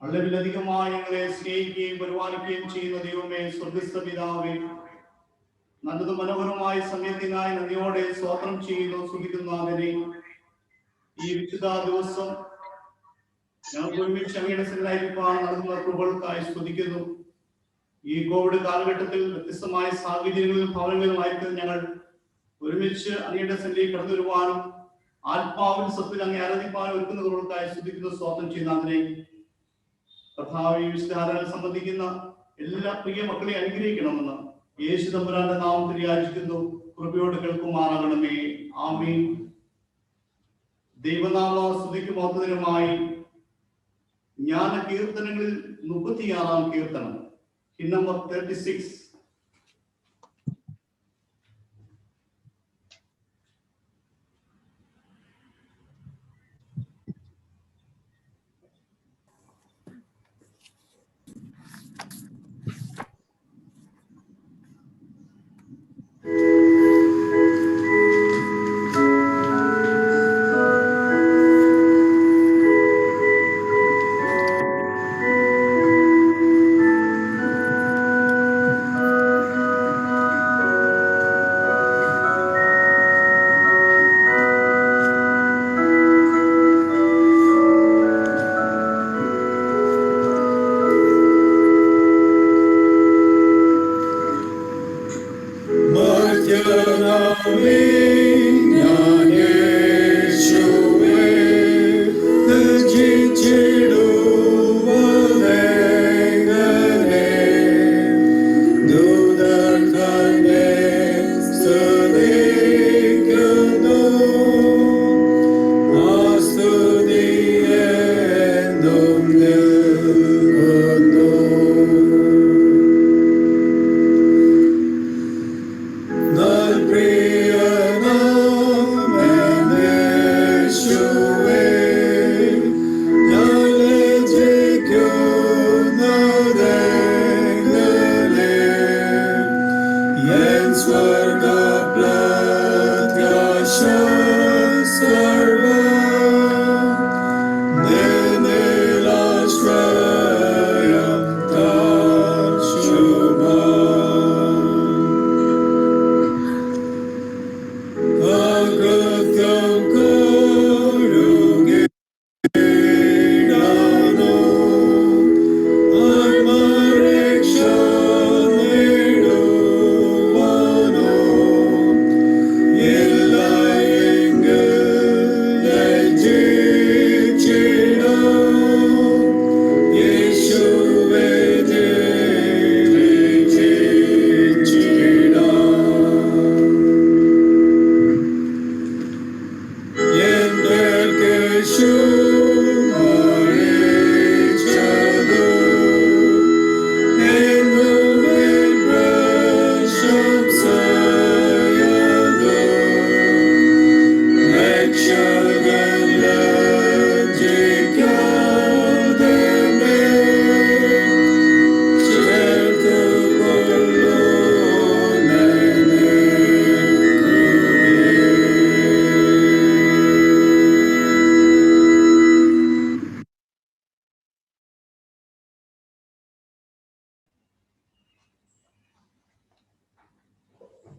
അളവിലധികമായി ഞങ്ങളെ സ്നേഹിക്കുകയും പരിപാലിക്കുകയും ചെയ്യുന്ന ദൈവമേ, സ്വർഗസ്ഥ പിതാവേ, നല്ലതും മനോഹരമായ സമയത്തിനായി നന്ദിയോടെ സ്തോത്രം ചെയ്യുന്നു, സ്തുതിക്കുന്നു. അങ്ങനെ ഈ വിശുദ്ധ ദിവസം ഞങ്ങൾക്ക് ഒരുമിച്ച് അങ്ങയുടെ സന്നിധിയിലായിരിക്കാൻ നൽകുന്ന കൃപകൾക്കായി സ്തുതിക്കുന്നു. ഈ കോവിഡ് കാലഘട്ടത്തിൽ വ്യത്യസ്തമായ സാഹചര്യങ്ങളിലും ഭവനങ്ങളിലുമായിരിക്കും ഞങ്ങൾ ഒരുമിച്ച് അങ്ങയുടെ സന്നിധിയിൽ കടന്നു വരുവാനും ആത്മാവിൽ സത്തിൽ അങ്ങേ ആരാധിപ്പാനും ഒരുക്കുന്ന കൃപകൾക്കായി സ്തുതിക്കുന്നു, സ്തോത്രം ചെയ്യുന്ന. അതിനെ കർത്താവേ, വിശുദ്ധാരാധന സംബന്ധിക്കുന്ന എല്ലാ പ്രിയ മക്കളെ അനുഗ്രഹിക്കണമെന്ന് യേശു തമ്പുരാന്റെ നാമത്തിൽ യാചിക്കുന്നു. കൃപയോട് കേൾക്കുമാറാകണമേ. ആമീൻ. ദൈവനാമ സ്തുതിക്ക് മഹത്വത്തിനുമായി ജ്ഞാന കീർത്തനങ്ങളിൽ 36-ാം കീർത്തനം, ഹിൻ നമ്പർ 36.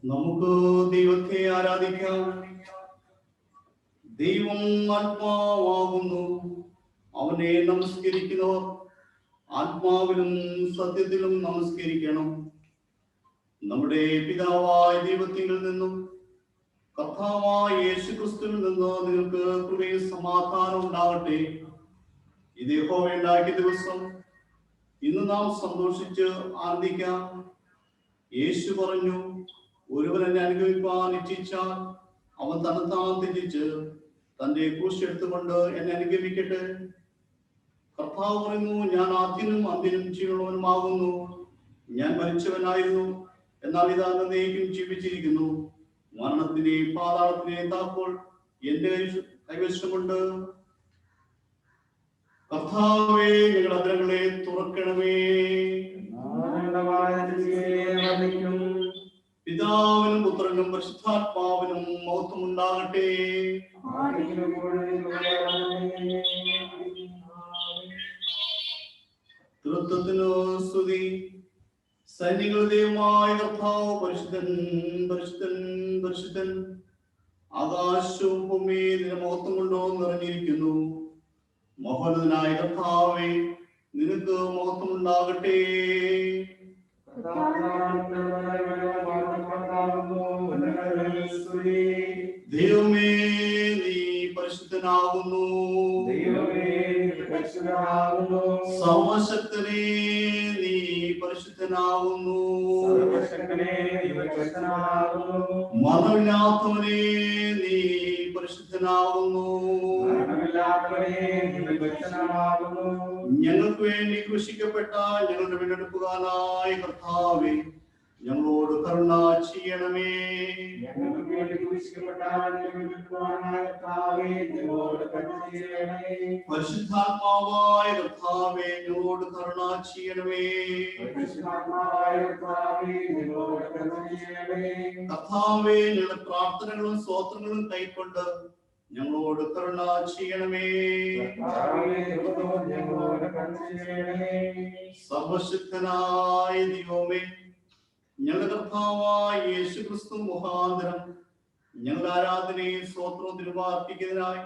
നമുക്ക് ദൈവത്തെ ആരാധിക്കാം. ദൈവം ആത്മാവാകുന്നു. അവനെ നമസ്കരിക്കുന്നവർ ആത്മാവിലും സത്യത്തിലും നമസ്കരിക്കണം. നമ്മുടെ പിതാവായ ദൈവത്തിൽ നിന്നും കർത്താവായ യേശുക്രിസ്തുവിൽ നിന്ന് നിങ്ങൾക്ക് കൃപയും സമാധാനം ഉണ്ടാകട്ടെ. ഇത് യഹോവ ഉണ്ടാക്കിയ ദിവസം, ഇന്ന് നാം സന്തോഷിച്ച് ആനന്ദിക്കാം. യേശു പറഞ്ഞു, ഒരുവൻ എന്നെ അനുഗമിപ്പാൻ ഇച്ഛിച്ചാൽ അവൻ തന്നെത്താൻ ത്യജിച്ച് തന്റെ ക്രൂശ് എടുത്തുകൊണ്ട് എന്നെ അനുഗമിക്കട്ടെ. കർത്താവ് പറയുന്നു, ഞാൻ ആദ്യനും അന്ത്യനും ജീവനുള്ളവനുമാകുന്നു. ഞാൻ മരിച്ചവനായിരുന്നു, എന്നാൽ ഇതാ എന്നേക്കും ജീവിച്ചിരിക്കുന്നു. മരണത്തിനെയും പാതാളത്തിനെയും താക്കോൽ എന്റെ കൈവശമുണ്ട്. കർത്താവേ, ഞങ്ങളുടെ അധരങ്ങളെ തുറക്കണമേ. പിതാവിനും പുത്രനും പരിശുദ്ധാത്മാവിനും മഹത്വം ഉണ്ടാകട്ടെ. തൃത്വത്തിനു സ്തുതി. സൈന്യങ്ങളുടെ ദൈവമായ കർത്താവ് പരിശുദ്ധൻ പരിശുദ്ധൻ പരിശുദ്ധൻ. ആകാശവും ഭൂമിയും നിന്റെ മഹത്വം കൊണ്ടോ നിറഞ്ഞിരിക്കുന്നു. മഹോന്നതനായ കർത്താവേ, നിനക്ക് മഹത്വം ഉണ്ടാകട്ടെ. ദൈവമേ, നീ പരിശുദ്ധനാകുന്നു. സർവശക്തനേ, നീ പരിശുദ്ധനാകുന്നു. മതമില്ലാത്തവനേ, നീ പരിശുദ്ധനാകുന്നു. ഞങ്ങൾക്ക് വേണ്ടി ക്രൂശിക്കപ്പെട്ട ഞങ്ങളുടെ വീണ്ടെടുപ്പുകാരനായ കർത്താവേ, ഞങ്ങളോട് കരുണ ചെയ്യണമേ. പരിശുദ്ധാത്മാവായ കർത്താവേ, ഞങ്ങളോട് കരുണ ചെയ്യണമേ. കർത്താവേ, ഞങ്ങളുടെ പ്രാർത്ഥനകളും സ്തോത്രങ്ങളും കൈക്കൊണ്ട് ഞങ്ങളോട് കരുണ ചെയ്യണമേ. സർവശക്തനായ ദൈവമേ, ഞങ്ങളുടെ കർത്താവായ യേശുക്രിസ്തു മുഖാന്തരം ഞങ്ങളുടെ ആരാധനയും സ്തോത്രവും തിരുവാർപ്പിക്കുന്നതിനായി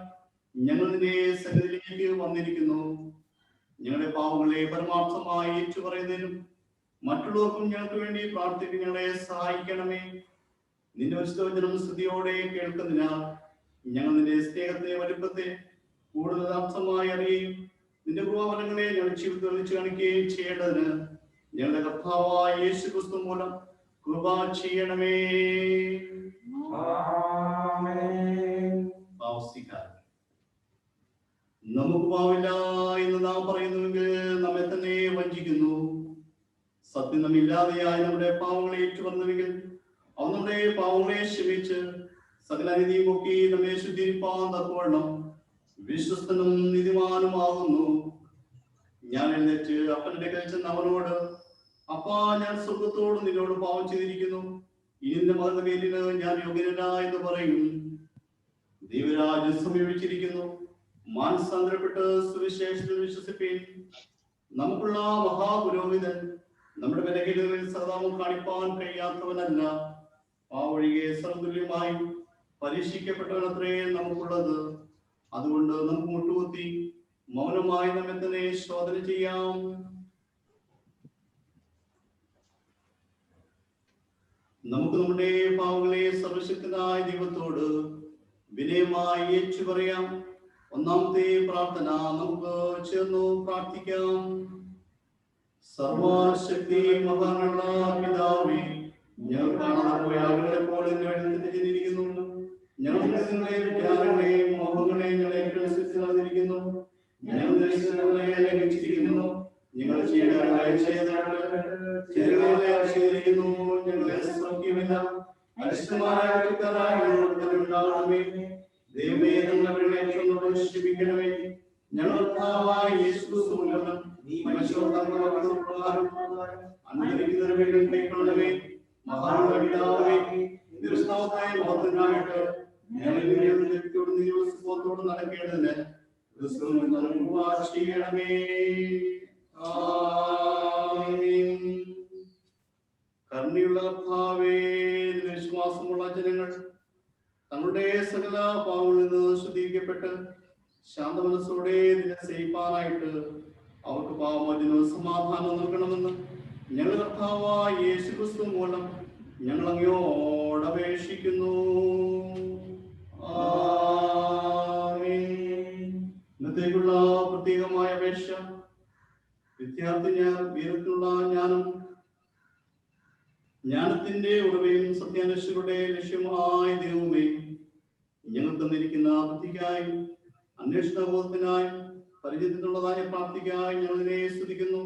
ഞങ്ങൾ നിന്റെ സന്നിധിയിലേക്ക് വന്നിരിക്കുന്നു. ഞങ്ങളുടെ പാവങ്ങളെ പരമാർത്ഥമായി ഏറ്റുപറയുന്നതിനും മറ്റുള്ളവർക്കും ഞങ്ങൾക്ക് വേണ്ടി പ്രാർത്ഥിക്കാൻ ഞങ്ങളെ സഹായിക്കണമേ. നിന്റെ വിശുദ്ധവചനം സ്തുതിയോടെ കേൾക്കുന്നതിനാൽ ഞങ്ങൾ നിന്റെ സ്നേഹത്തെ വലുപ്പത്തെ കൂടുതൽ അർത്ഥമായി അറിയുകയും നിന്റെ കൃപാവരങ്ങളെ ഞങ്ങളുടെ ജീവിതത്തിൽ തെളിച്ചു കാണിക്കുകയും ചെയ്യേണ്ടതിന് ഞങ്ങളുടെ കർത്താവായ യേശുക്രിസ്തു മൂലം കൃപ ചെയ്യണമേ. നമുക്ക് പാവില്ല എന്ന് നാം പറയുന്നുവെങ്കിൽ നമ്മെ തന്നെ വഞ്ചിക്കുന്നു. സത്യം നമ്മില്ലാതെയായി നമ്മുടെ പാവങ്ങളെ ഏറ്റുപറഞ്ഞുവെങ്കിൽ അവൻ നമ്മുടെ പാവങ്ങളെ ക്ഷമിച്ച് സകല നീതിയും ഒക്കെ നമ്മെ ശുദ്ധീകരിപ്പാൻ തക്കവണ്ണം വിശ്വസ്തനും നീതിമാനുമാകുന്നു. ഞാൻ എഴുന്നേറ്റ് അപ്പന്റെ കയ്യിൽ ചെന്ന് അവനോട്, അപ്പാ, ഞാൻ സ്വർഗത്തോട് നിന്നോട് പാവം ചെയ്തിരിക്കുന്നു. ഇനി നിന്റെ മകളുടെ പേരിന് ഞാൻ യോഗ്യനല്ല എന്ന് പറയും. ദൈവരാജ്യം സമീപിച്ചിരിക്കുന്നു. മാനസാന്തരപ്പെട്ട് സുവിശേഷത്തിൽ വിശ്വസിപ്പീൻ. നമുക്കുള്ള മഹാപുരോഹിതൻ നമ്മുടെ ബലഹീനതകളിൽ സഹതാപം കാണിപ്പാൻ കഴിയാത്തവനല്ല, പാവൊഴികെ സർവതുല്യമായി പരീക്ഷിക്കപ്പെട്ടവനത്രേ നമുക്കുള്ളത്. അതുകൊണ്ട് നമുക്ക് മുട്ടുകുത്തി മൗനമായി നമ്മെ തന്നെ ശോധന ചെയ്യാം. നമുക്ക് നമ്മുടെ പാവങ്ങളെ സർവശക്തനായ ദൈവത്തോട് വിനയമായി ഏറ്റു പറയാം. ഒന്നാമത്തെ പ്രാർത്ഥന നമുക്ക് ചേർന്നു പ്രാർത്ഥിക്കാം. സർവശക്തി മഹാനുള്ള പിതാവേ, ഞങ്ങൾ കാണാതെ പോയ ആളുകളെ പോലെ ജനിക്കുന്നു. ഞങ്ങളുടെ വിചാരങ്ങളെയും മോഹങ്ങളെയും ഞങ്ങളെ നടന്നിരിക്കുന്നു. ഞങ്ങളെ ലംഘിച്ചിരിക്കുന്നു. ഞങ്ങൾ ചെയ്തിരിക്കുന്നു. ഞങ്ങളെ സൗഖ്യമില്ല. അരിഷ്ടമാരായ ദൈവമേ, ഞങ്ങളെ ക്ഷമിക്കണമേ. ഞങ്ങൾ കൈക്കൊള്ളണമേ. മഹാപിതാവേ, നിരുസ്താവത്തായ മഹത്വനായിട്ട് ഞങ്ങളോട് നടക്കേണ്ടതിന് ചെയ്യണമേ. കരുണയുള്ള ഭാവേ, വിശ്വാസമുള്ള ജനങ്ങൾ തങ്ങളുടെ സകല പാവങ്ങളിൽ നിന്ന് ശുദ്ധീകരിക്കപ്പെട്ട് ശാന്തമനസ്സോടെ നിന്നെ സേവിപ്പാനായിട്ട് അവർക്ക് പാവമോചനവും സമാധാനം നൽകണമെന്ന് ഞങ്ങൾ കർത്താവായ യേശുക്രിസ്തു മൂലം ഞങ്ങൾ അങ്ങയോട് അപേക്ഷിക്കുന്നു. ഇന്നത്തേക്കുള്ള പ്രത്യേകമായ അപേക്ഷ. വിദ്യാർത്ഥി വീരത്തിലുള്ള ജ്ഞാനത്തിന്റെ ഉറവയും സത്യാന്വേഷകരുടെ ലക്ഷ്യമായ ദൈവമേ, ഞങ്ങൾ തന്നിരിക്കുന്ന ബുദ്ധിക്കായി, അന്വേഷണബോധത്തിനായി, പരിചയത്തിനുള്ളതായ പ്രാപ്തിക്കായി ഞങ്ങളിനെ സ്തുതിക്കുന്നു.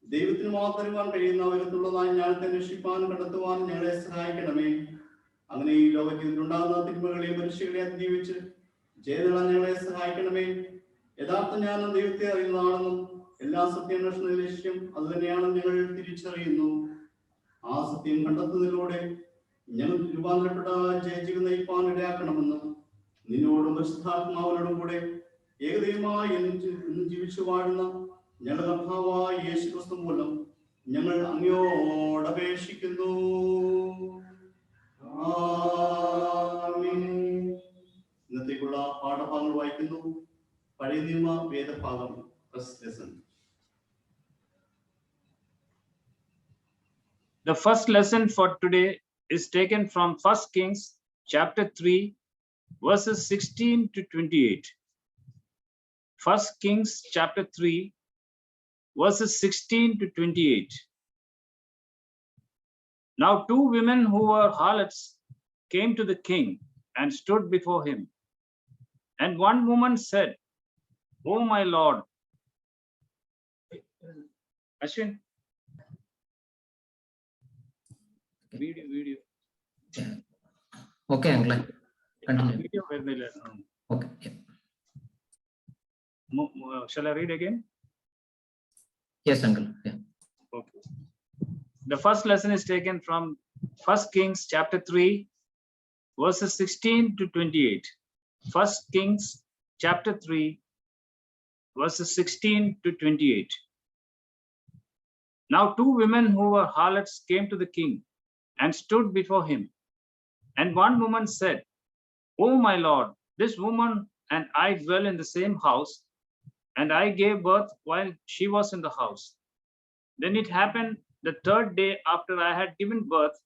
ദൈവത്തിന് മാത്രം തരുവാൻ കഴിയുന്ന ഉയരത്തിലുള്ളതായ ജ്ഞാനത്തെ അന്വേഷിപ്പാനും കണ്ടെത്തുവാനും ഞങ്ങളെ സഹായിക്കണമേ. അങ്ങനെ ഈ ലോകത്തിലുണ്ടാകുന്ന തിന്മകളെയും പരീക്ഷകളെ അതിജീവിച്ച് ജയതളാൻ ഞങ്ങളെ സഹായിക്കണമേ. യഥാർത്ഥ ജ്ഞാനം ദൈവത്തെ അറിയുന്നതാണെന്നും എല്ലാ സത്യാന്വേഷണ ലക്ഷ്യം അത് തന്നെയാണെന്ന് ഞങ്ങൾ തിരിച്ചറിയുന്നു. ആ സത്യം കണ്ടെത്തുന്നതിലൂടെ ഞങ്ങൾ രൂപാന്തരപ്പെട്ട ജയിച്ചു നയിപ്പാൻ ഇടയാക്കണമെന്ന് നിന്നോടും പരിശുദ്ധാത്മാവിനോടും കൂടെ ഏകദൈവമായി എന്നും ജീവിച്ചു വാഴുന്ന ഞങ്ങളുടെ കർത്താവായ യേശു ക്രിസ്തു മൂലം ഞങ്ങൾ അങ്ങയോടപേക്ഷിക്കുന്നു. ഇന്നത്തേക്കുള്ള പാഠഭാഗങ്ങൾ വായിക്കുന്നു. പഴയ നിയമ വേദഭാഗം. The first lesson for today is taken from 1 Kings chapter 3 verses 16 to 28. 1 Kings chapter 3 verses 16 to 28. Now 2 women who were harlots came to the king and stood before him. And one woman said, "Oh my lord." Ashwin. Video. Okay, uncle. Continue. Video. Okay. Yeah. Shall I read again? Yes, uncle. Yeah. Okay. The first lesson is taken from 1 Kings chapter 3 verses 16 to 28. 1 Kings chapter 3 verses 16 to 28. Now 2 women who were harlots came to the king and stood before him. And one woman said, "Oh my lord, this woman and I dwell in the same house, and I gave birth while she was in the house. Then it happened the 3rd day after I had given birth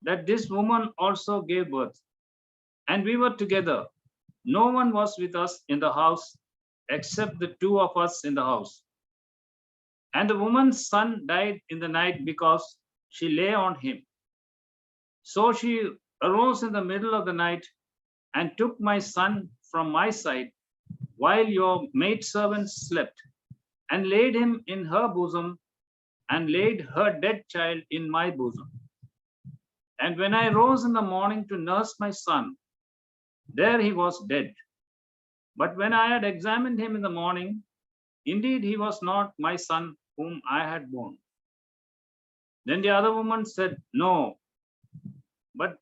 that this woman also gave birth. And we were together. No one was with us in the house except the 2 of us in the house. And the woman's son died in the night because she lay on him. So she arose in the middle of the night and took my son from my side while your maidservant slept, and laid him in her bosom, and laid her dead child in my bosom. And when I rose in the morning to nurse my son, there he was dead. But when I had examined him in the morning, indeed he was not my son whom I had born." Then the other woman said, "No, but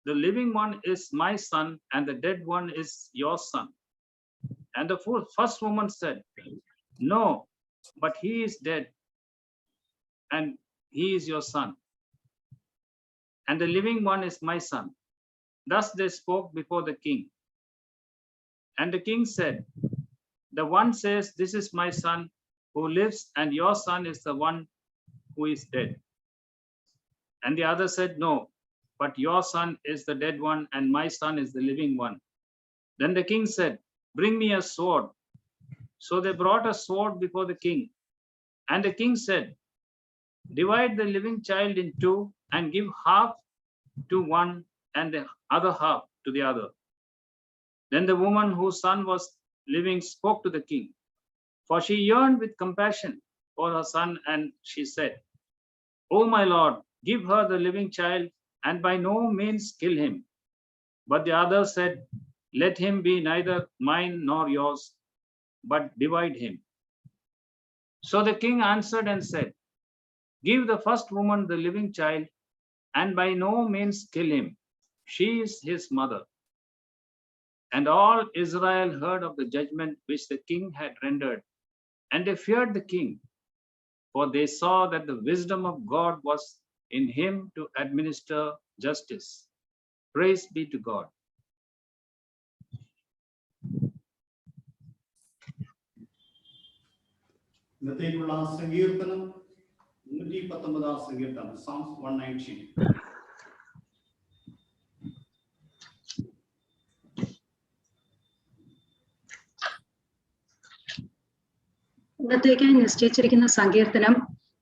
the living one is my son, and the dead one is your son." And the first woman said, "No, but he is dead, and he is your son, and the living one is my son." Thus they spoke before the king. And the king said, "The one says, 'This is my son who lives,' and your son is the one who is dead." And the other said, "No, but your son is the dead one, and my son is the living one." Then the king said, "Bring me a sword." So they brought a sword before the king. And the king said, "Divide the living child in 2, and give half to one and the other half to the other." Then the woman whose son was living spoke to the king, for she yearned with compassion for her son, and she said, "Oh my lord, give her the living child, and by no means kill him." But the other said, "Let him be neither mine nor yours, but divide him." So the king answered and said, "Give the first woman the living child, and by no means kill him. She is his mother." And all Israel heard of the judgment which the king had rendered, and they feared the king, for they saw that the wisdom of God was in him to administer justice. Praise be to God. ഇന്നത്തേക്കുള്ള സങ്കീർത്തനം 119 സങ്കീർത്തനം, Psalm 119. ഇന്നത്തേക്കായി നിശ്ചയിച്ചിരിക്കുന്ന സങ്കീർത്തനം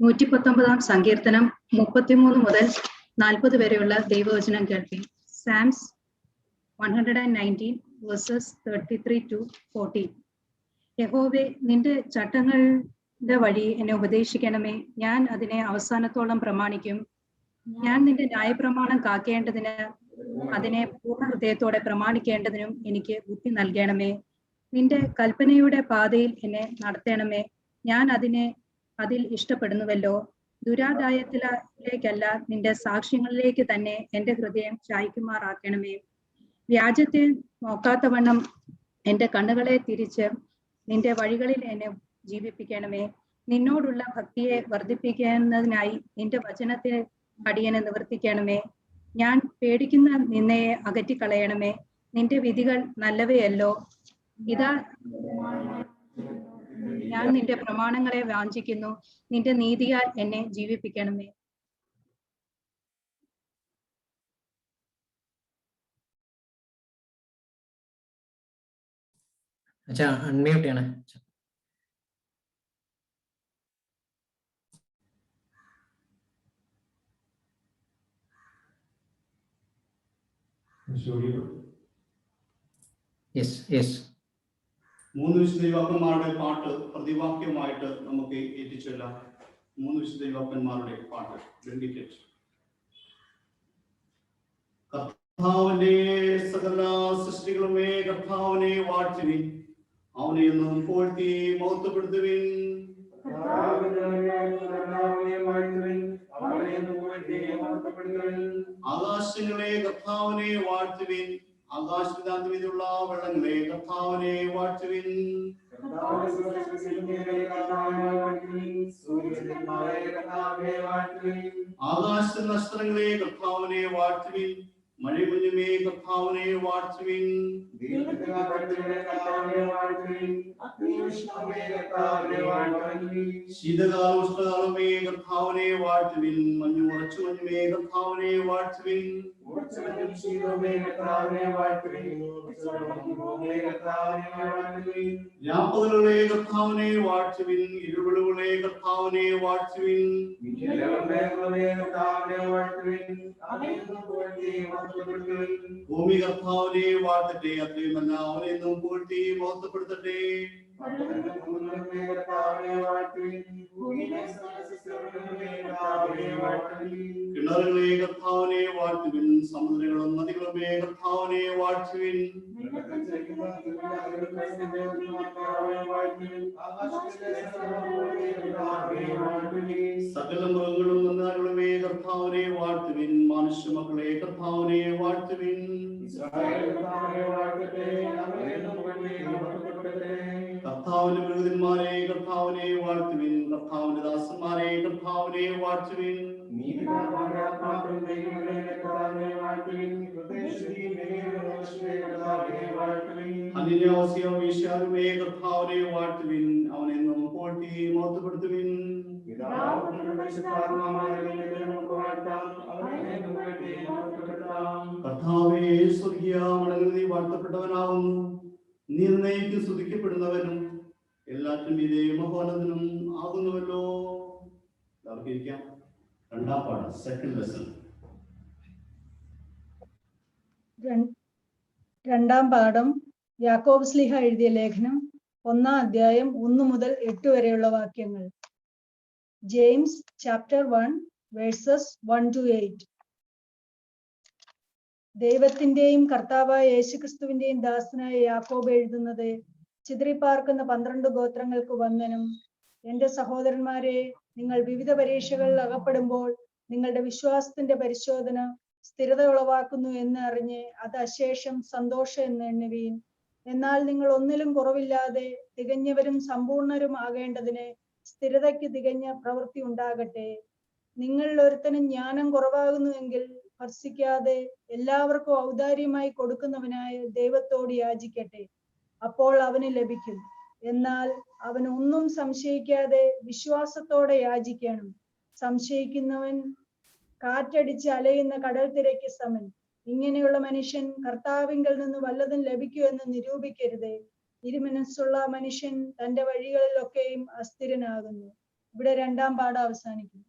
119 സങ്കീർത്തനം 33 മുതൽ 40 വരെയുള്ള ദൈവവചനം കേൾപ്പി. Psalms 119 verses 33 to 40. യഹോവേ, നിന്റെ ചട്ടങ്ങളുടെ വഴി എന്നെ ഉപദേശിക്കണമേ. ഞാൻ അതിനെ അവസാനത്തോളം പ്രമാണിക്കും. ഞാൻ നിന്റെ ന്യായപ്രമാണം കാക്കേണ്ടതിന് അതിനെ പൂർണ്ണ ഹൃദയത്തോടെ പ്രമാണിക്കേണ്ടതിനും എനിക്ക് ബുദ്ധി നൽകണമേ. നിന്റെ കൽപ്പനയുടെ പാതയിൽ എന്നെ നടത്തണമേ. ഞാൻ അതിൽ ഇഷ്ടപ്പെടുന്നുവല്ലോ. ദുരാദായത്തിലേക്കല്ല, നിന്റെ സാക്ഷ്യങ്ങളിലേക്ക് തന്നെ എന്റെ ഹൃദയം ചായ്ക്കുമാറാക്കണമേ. വ്യാജത്തെ നോക്കാത്തവണ്ണം എന്റെ കണ്ണുകളെ തിരിച്ച് നിന്റെ വഴികളിൽ എന്നെ ജീവിപ്പിക്കണമേ. നിന്നോടുള്ള ഭക്തിയെ വർദ്ധിപ്പിക്കുന്നതിനായി നിന്റെ വചനത്തെ അടിയനെ നിവർത്തിക്കണമേ. ഞാൻ പേടിക്കുന്ന നിന്നയെ അകറ്റിക്കളയണമേ. നിന്റെ വിധികൾ നല്ലവയല്ലോ. ഇതാ ഞാൻ നിന്റെ പ്രമാണങ്ങളെ വാഞ്ചിക്കുന്നു. നിന്റെ നീതിയാൽ എന്നെ ജീവിപ്പിക്കണമേ. അച്ഛാ അൺമ്യൂട്ട് ചെയ്യണേ. Yes yes. 3 വിശുദ്ധ യുവാക്കന്മാരുടെ പാട്ട് പ്രതിവാക്യമായിട്ട് നമുക്ക് ഏറ്റിച്ചൊല്ലാം. 3 വിശുദ്ധ യുവാക്കന്മാരുടെ പാട്ട് ഡെഡിക്കേറ്റ്. കർത്താവിന്റെ സകല സൃഷ്ടികളുമേ കർത്താവിനെ വാഴ്ത്തുവിൻ. അവനെ എന്നും പോഴ്ത്തി മഹത്വപ്പെടുത്തുവിൻ. ആകാശങ്ങളെ കർത്താവിനെ വാഴ്ത്തുവിൻ. ആകാശത്തിലുള്ള വെള്ളങ്ങളെ കർത്താവിനെ വാഴ്ത്തുവിൻ. ആകാശ നക്ഷത്രങ്ങളെ കർത്താവിനെ വാഴ്ത്തുവിൻ. മഴമഞ്ഞുമേ കർത്താവിനെ വാഴ്ത്തുവിൻ. ശീതകാല ഉഷ്ണകാലമേ കർത്താവിനെ വാഴ്ത്തുവിൻ. മഞ്ഞു ഉറച്ചു മഞ്ഞുമേ കർത്താവിനെ വാഴ്ത്തുവിൻ. രാപ്പകലുകളെ കർത്താവിനെ വാഴ്ത്തുവിൻ. ഇരുവിളുകളെ കർത്താവിനെ വാഴ്ത്തുവിൻ. ഭൂമി കർത്താവിനെ വാഴ്ത്തട്ടെ. അത്രയുമല്ല അവനെ എന്നും പോഴ്ത്തി മഹത്വപ്പെടുത്തട്ടെ. കിണറുകളെ കർത്താവിനെ വാഴ്ത്തുവിൻ. സമുദ്രങ്ങളും നദികളുമേ കർത്താവിനെ വാഴ്ത്തുവിൻ. സകല മൃഗങ്ങളും നന്നാളുമേ കർത്താവിനെ വാഴ്ത്തുവിൻ. മനുഷ്യ മക്കളെ കർത്താവിനെ വാഴ്ത്തുവിൻ. കർത്താവിന്റെ വിരുദ്ധന്മാരെ കർത്താവിനെ വാഴ്ത്തുവിൻ. കർത്താവിന്റെ ദാസന്മാരെ കർത്താവിനെ വാഴ്ത്തുവിൻ. അന്യനാസികം വീശാലുമേ കർത്താവിനെ വാഴ്ത്തുവിൻ. അവനെന്നും പോഴ്ത്തി മഹത്വപ്പെടുത്തുവിൻ. കർത്താവേ, സ്വർഗീയ മടങ്ങി വാഴ്ത്തപ്പെട്ടവനാവുന്നു. നീ എന്നേക്കും സ്തുതിക്കപ്പെടുന്നവനും എല്ലാറ്റിനും ഇതേ മഹോന്നതനും ആകുന്നുവല്ലോ. എല്ലാവർക്കും ഇരിക്കാം. 2ാം പാഠം, സെക്കൻഡ് ലെസൺ. 2ാം പാഠം യാക്കോബ് ശ്ലീഹ എഴുതിയ ലേഖനം 1-ാം അധ്യായം 1 മുതൽ 8 വരെയുള്ള വാക്യങ്ങൾ. James chapter 1 versus 1 to 8. ദൈവത്തിന്റെയും കർത്താവായ യേശുക്രിസ്തുവിന്റെയും ദാസനായ യാക്കോബ് എഴുതുന്നത്, ചിതറിപ്പാർക്കുന്ന 12 ഗോത്രങ്ങൾക്ക് വന്ദനം. എന്റെ സഹോദരന്മാരെ, നിങ്ങൾ വിവിധ പരീക്ഷകളിൽ അകപ്പെടുമ്പോൾ നിങ്ങളുടെ വിശ്വാസത്തിന്റെ പരിശോധന സ്ഥിരത ഉളവാക്കുന്നു എന്ന് അറിഞ്ഞ് അത് അശേഷം സന്തോഷം എന്ന് എണ്ണുവീൻ. എന്നാൽ നിങ്ങൾ ഒന്നിലും കുറവില്ലാതെ തികഞ്ഞവരും സമ്പൂർണരും ആകേണ്ടതിന് സ്ഥിരതയ്ക്ക് തികഞ്ഞ പ്രവൃത്തി ഉണ്ടാകട്ടെ. നിങ്ങളിൽ ഒരുത്തനും ജ്ഞാനം കുറവാകുന്നുവെങ്കിൽ ഭർസിക്കാതെ എല്ലാവർക്കും ഔദാര്യമായി കൊടുക്കുന്നവനായ ദൈവത്തോട് യാചിക്കട്ടെ. അപ്പോൾ അവന് ലഭിക്കും. എന്നാൽ അവൻ ഒന്നും സംശയിക്കാതെ വിശ്വാസത്തോടെ യാചിക്കണം. സംശയിക്കുന്നവൻ കാറ്റടിച്ച് അലയുന്ന കടൽ തിരയ്ക്ക് സമൻ. ഇങ്ങനെയുള്ള മനുഷ്യൻ കർത്താവിങ്കൽ നിന്ന് വല്ലതും ലഭിക്കുമെന്ന് നിരൂപിക്കരുത്. ഇരുമനസ്സുള്ള മനുഷ്യൻ തന്റെ വഴികളിലൊക്കെയും അസ്ഥിരനാകുന്നു. ഇവിടെ 2ാം പാഠം അവസാനിക്കുന്നു.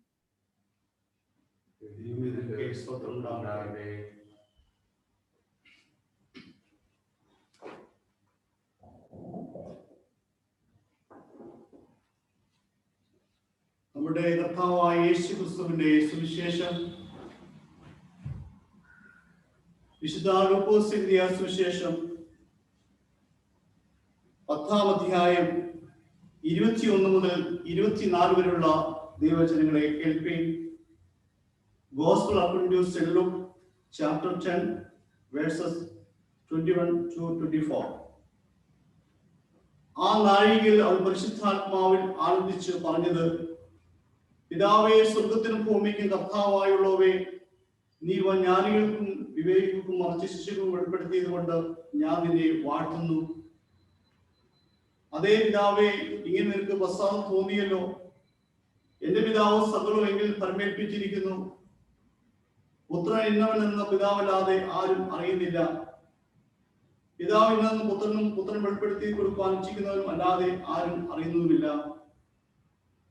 നമ്മുടെ കർത്താവായ യേശുക്രിസ്തുവിന്റെ സുവിശേഷം വിശുദ്ധ ലൂക്കോസ് എഴുതിയ സുവിശേഷം 10-ാം അധ്യായം 21 മുതൽ 24 വരെയുള്ള ദൈവവചനങ്ങളെ കേൾപ്പീൻ. Gospel according to St. Luke, chapter 10, verses 21 to 24. ആ നാഴികയിൽ അവൻ പരിശുദ്ധാത്മാവിൽ ആനന്ദിച്ച് പറഞ്ഞത്, പിതാവേ, സ്വർഗത്തിനും ഭൂമിക്കും കർത്താവായുള്ളവേ, നീ ജ്ഞാനികൾക്കും വിവേകികൾക്കും മറിച്ച് ശിശുക്കൾക്കും വെളിപ്പെടുത്തിയത് കൊണ്ട് ഞാൻ നിന്നെ വാഴ്ത്തുന്നു. അതേ പിതാവേ, ഇങ്ങനെ നിനക്ക് പ്രസാദം തോന്നിയല്ലോ. എന്റെ പിതാവ് സകലവും എങ്കിൽ പരമേൽപ്പിച്ചിരിക്കുന്നു. പുത്രൻ ഇന്നവൻ എന്ന പിതാവല്ലാതെ ആരും അറിയുന്നില്ല. പിതാവ് ഇന്നെന്ന് പുത്രനും പുത്രൻ വെളിപ്പെടുത്തി കൊടുക്കാൻ ഇച്ഛിക്കുന്നവരും അല്ലാതെ ആരും അറിയുന്നതുമില്ല.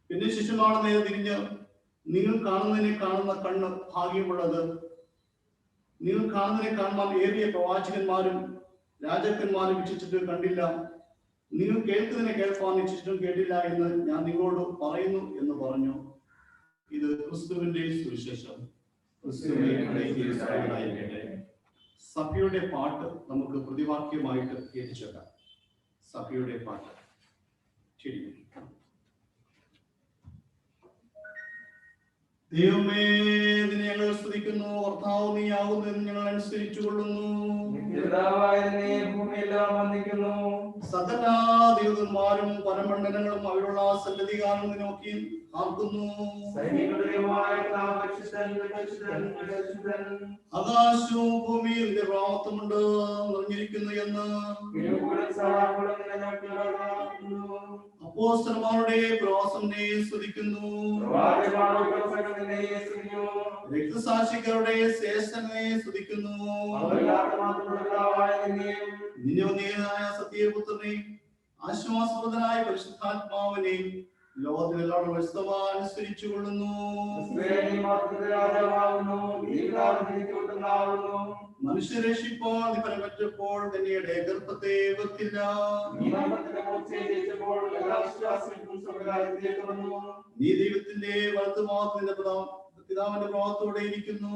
പിന്നെ ശിശുമാണെന്ന് നേരെ തിരിഞ്ഞ്, നിങ്ങൾ കാണുന്നതിനെ കാണുന്ന കണ്ണ് ഭാഗ്യമുള്ളത്. നിങ്ങൾ കാണുന്നതിനെ കാണുവാൻ ഏറിയ പ്രവാചകന്മാരും രാജാക്കന്മാരും ഇച്ഛിച്ചിട്ട് കണ്ടില്ല. നിങ്ങൾ കേൾക്കുന്നതിനെ കേൾപ്പാൻ ഇച്ഛിച്ചിട്ടും കേട്ടില്ല എന്ന് ഞാൻ നിങ്ങളോട് പറയുന്നു എന്ന് പറഞ്ഞു. ഇത് ക്രിസ്തുവിന്റെ സുവിശേഷം. സഭയുടെ പാട്ട് നമുക്ക് പ്രതിവാക്യമായിട്ട് എത്തിച്ചേക്കാം. സഭയുടെ പാട്ട് ശരി. ദൈവമേ, നിന്നെ ഞങ്ങൾ സ്തുതിക്കുന്നു. കർത്താവ് നീയാകുന്നു എന്ന് ഞങ്ങൾ അനുസരിച്ചു കൊള്ളുന്നു. സകല ദൈവന്മാരും പരമണ്ഡലങ്ങളും അവരുള്ള സന്നദ്ധികാരം നോക്കി ആർക്കുന്നു. ആകാശവും ഭൂമിയിൽ നിന്റെ പ്രാമത്വമുണ്ട് നിറഞ്ഞിരിക്കുന്നു എന്ന് അപ്പോസ്തലന്മാരുടെ പ്രവാസനെ സ്തുതിക്കുന്നു. രക്തസാക്ഷികളുടെ ശ്രേഷ്ഠനെ സ്തുതിക്കുന്നു. നിന്നോന്നതനായ സത്യപുത്രനെ, ആശ്വാസപ്രദനായ പരിശുദ്ധാത്മാവിനെ ലോകത്തിലെല്ലാവരും അനുസരിച്ചു കൊള്ളുന്നു. മനുഷ്യരക്ഷിപ്പോൾ നീ പരമറ്റപ്പോൾ തന്നെയുടെ ഗർഭത്തെ വെക്കില്ല. നീ ദൈവത്തിന്റെ വലത്തുഭാഗത്തിന്റെ പിതാവിന്റെ ഭാഗത്തോടെ ഇരിക്കുന്നു.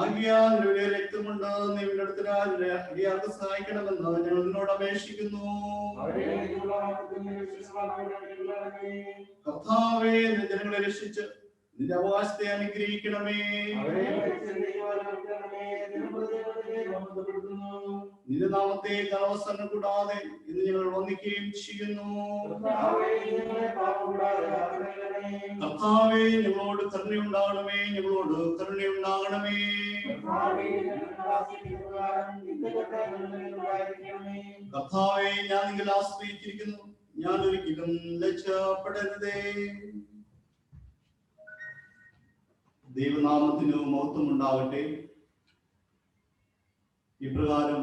ആകിയാൽ നിന്റെ രക്തമുണ്ട്, നീ അടുത്ത് സഹായിക്കണമെന്ന് ഞങ്ങൾ നിന്നോട് അപേക്ഷിക്കുന്നു. കർത്താവേ, നിന്റെ ജനങ്ങളെ രക്ഷിച്ച് നിന്റെ അവകാശത്തെ അനുഗ്രഹിക്കണമേ. നിന്റെ നാമത്തെ കലവസനം കൂടാതെ ഇന്ന് ഞങ്ങൾ വന്ദിക്കുകയും ചെയ്യുന്നു. കർത്താവേ, ഞങ്ങളോട് കരുണയുണ്ടാകണമേ, ഞങ്ങളോട് കരുണയുണ്ടാകണമേ. കർത്താവേ, ഞാൻ നിങ്ങൾ ആശ്രയിച്ചിരിക്കുന്നു, ഞാൻ ഒരിക്കലും ലജ്ജപ്പെടരുതേ. ദൈവനാമത്തിന് മഹത്വം ഉണ്ടാകട്ടെ. ഇപ്രകാരം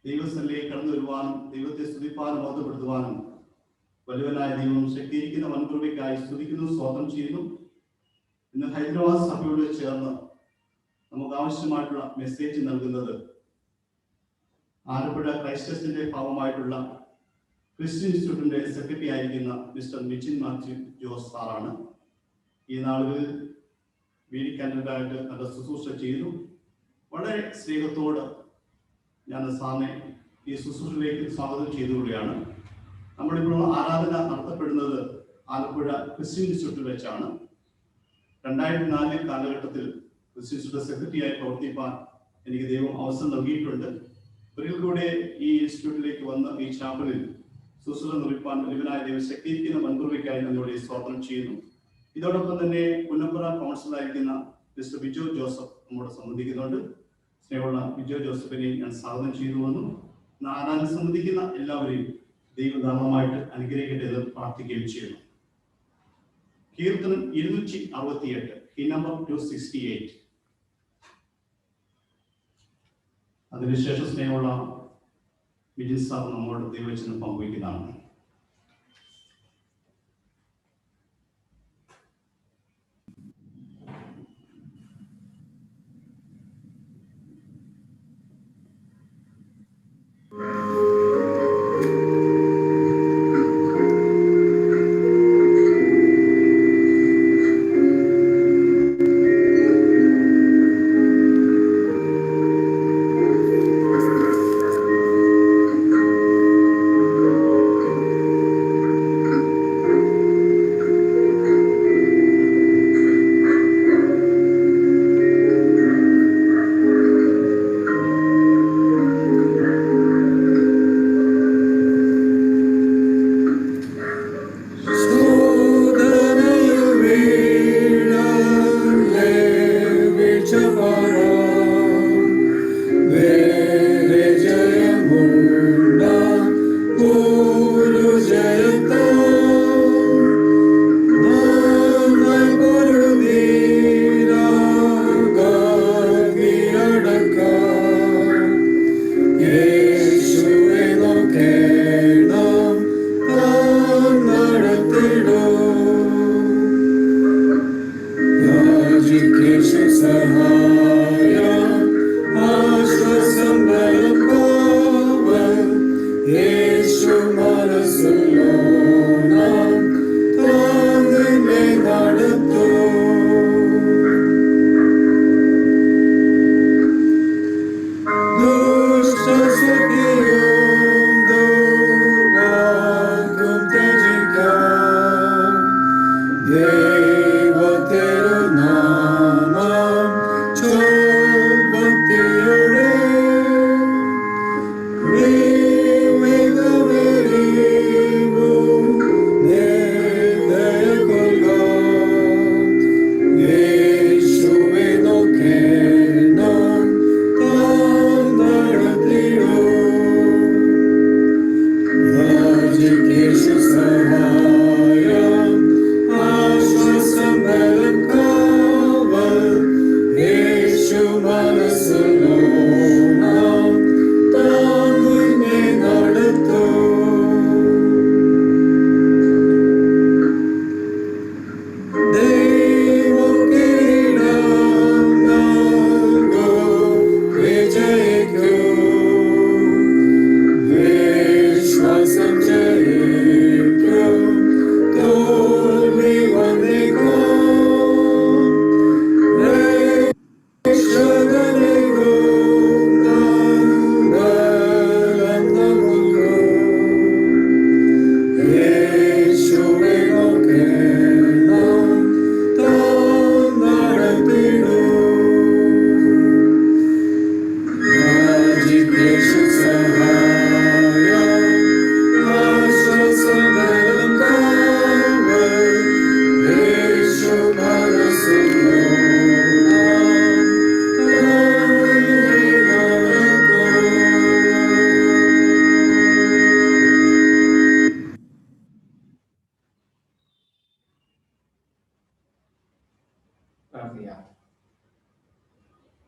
ദൈവസ്ഥലിലേക്ക് കടന്നു വരുവാനും ദൈവത്തെ സ്തുതിപ്പാനും ബോധപ്പെടുത്തുവാനും വലുവനായ ദൈവം ശക്തിയിരിക്കുന്ന വൻകൃപയ്ക്കായി സ്തുതിക്കുന്നു, സ്തോത്രം ചെയ്യുന്നു. ഇന്ന് ഹൈദരാബാദ് സഭയോട് ചേർന്ന് നമുക്ക് ആവശ്യമായിട്ടുള്ള മെസ്സേജ് നൽകുന്നത് ആലപ്പുഴ ക്രൈസ്റ്റസിന്റെ ഭാഗമായിട്ടുള്ള ക്രിസ്ത്യൻ ഇൻസ്റ്റിറ്റ്യൂട്ടിന്റെ സെക്രട്ടറി ആയിരിക്കുന്ന മിസ്റ്റർ മിച്ചിൻ മാത്യു ജോസ് സാറാണ്. ഈ നാളുകളിൽ വീടി കാൻഡിഡേറ്റായിട്ട് നല്ല ശുശ്രൂഷ ചെയ്തു. വളരെ സ്നേഹത്തോട് ഞാൻ സാറിനെ ഈ ശുശ്രൂഷയിലേക്ക് സ്വാഗതം ചെയ്തുകൊള്ളുകയാണ്. നമ്മളിപ്പോൾ ആരാധന നടത്തപ്പെടുന്നത് ആലപ്പുഴ ക്രിസ്ത്യൻ ഇൻസ്റ്റിറ്റ്യൂട്ടിൽ വെച്ചാണ്. 2004 കാലഘട്ടത്തിൽ ക്രിസ്ത്യൻ ഇൻസ്റ്റിറ്റ്യൂട്ട് സെക്രട്ടറിയായി പ്രവർത്തിപ്പാൻ എനിക്ക് ദൈവം അവസരം നൽകിയിട്ടുണ്ട്. ഒരിക്കൽ കൂടെ ഈ ഇൻസ്റ്റിറ്റ്യൂട്ടിലേക്ക് വന്ന് ഈ ചാപ്പലിൽ ശുശ്രൂഷ നിർവഹിപ്പാൻ വലിയവനായ ദൈവം ശക്തിയിരിക്കുന്ന വൻകൃപയ്ക്കായി നമ്മോട് സ്തോത്രം ചെയ്യുന്നു. ഇതോടൊപ്പം തന്നെ പുന്നപ്പുറ കൗൺസിലറായിരിക്കുന്ന മിസ്റ്റർ ബിജോ ജോസഫ് നമ്മോട് സംബന്ധിക്കുന്നുണ്ട്. സ്നേഹമുള്ള ബിജോ ജോസഫിനെ ഞാൻ സ്വാഗതം ചെയ്തു വന്നു. ആരാധന സംബന്ധിക്കുന്ന എല്ലാവരെയും ദൈവനാമമായിട്ട് അനുഗ്രഹിക്കട്ടെ എന്ന് പ്രാർത്ഥിക്കുകയും ചെയ്യുന്നു. കീർത്തനം 268, ഈ നമ്പർ 268. അതിനുശേഷം സ്നേഹമുള്ള വിജിൻ സാർ നമ്മോട് ദൈവവചനം പങ്കുവയ്ക്കുന്നതാണ്.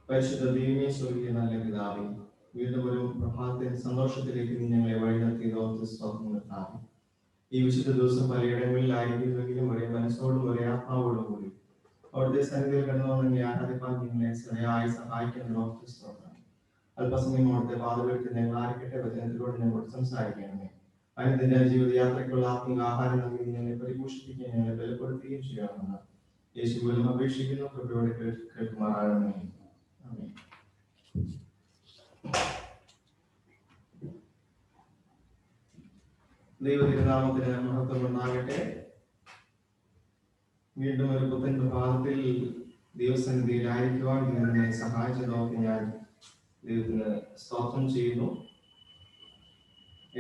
പരിശുദ്ധ ദൈവമേ, സ്വർഗീയ നല്ല പിതാവേ, വീണ്ടും ഒരു പ്രഭാതത്തിൽ സന്തോഷത്തിലേക്ക് നീ ഞങ്ങളെ വഴി നടത്തിയതോർത്ത് സ്തോത്രം കർത്താവേ. ഈ വിശുദ്ധ ദിവസം പലയിടങ്ങളിലായിരിക്കുമെങ്കിലും ഒരേ മനസ്സോടും ഒരേ ആത്മാവോടും കൂടി അവിടുത്തെ സന്നിധിയിൽ കടന്നുവന്നെ ആരാധിപ്പാൻ നിങ്ങളെ സഹായിക്കുന്നതോർത്ത് സ്തോത്രം. അല്പസമയം അവിടുത്തെ പാതകൾക്ക് ഞങ്ങൾ ആയിരിക്കട്ടെ വചനത്തിലൂടെ ഞങ്ങളോട് സംസാരിക്കണമേ. അനുദിന ജീവിതയാത്രയ്ക്കുള്ള ആത്മീയ ആഹാരം നൽകി ഞങ്ങളെ പരിപോഷിപ്പിക്കാൻ ഞങ്ങളെ ബലപ്പെടുത്തുകയും ചെയ്യണമെന്ന് യേശുവിലും അപേക്ഷിക്കുന്നു. കൃപയോടെ കേൾക്കുമാറാകണമേ. ആമേൻ. ദൈവതിരുനാമത്തിന് മഹത്വം ഉണ്ടാകട്ടെ. വീണ്ടും ഒരു പുത്തൻ പ്രഭാതത്തിൽ ദൈവസന്നിധിയിലായിരിക്കുവാൻ എന്നെ സഹായിച്ചതൊക്കെ ഞാൻ ദൈവത്തിന് സ്തോത്രം ചെയ്യുന്നു.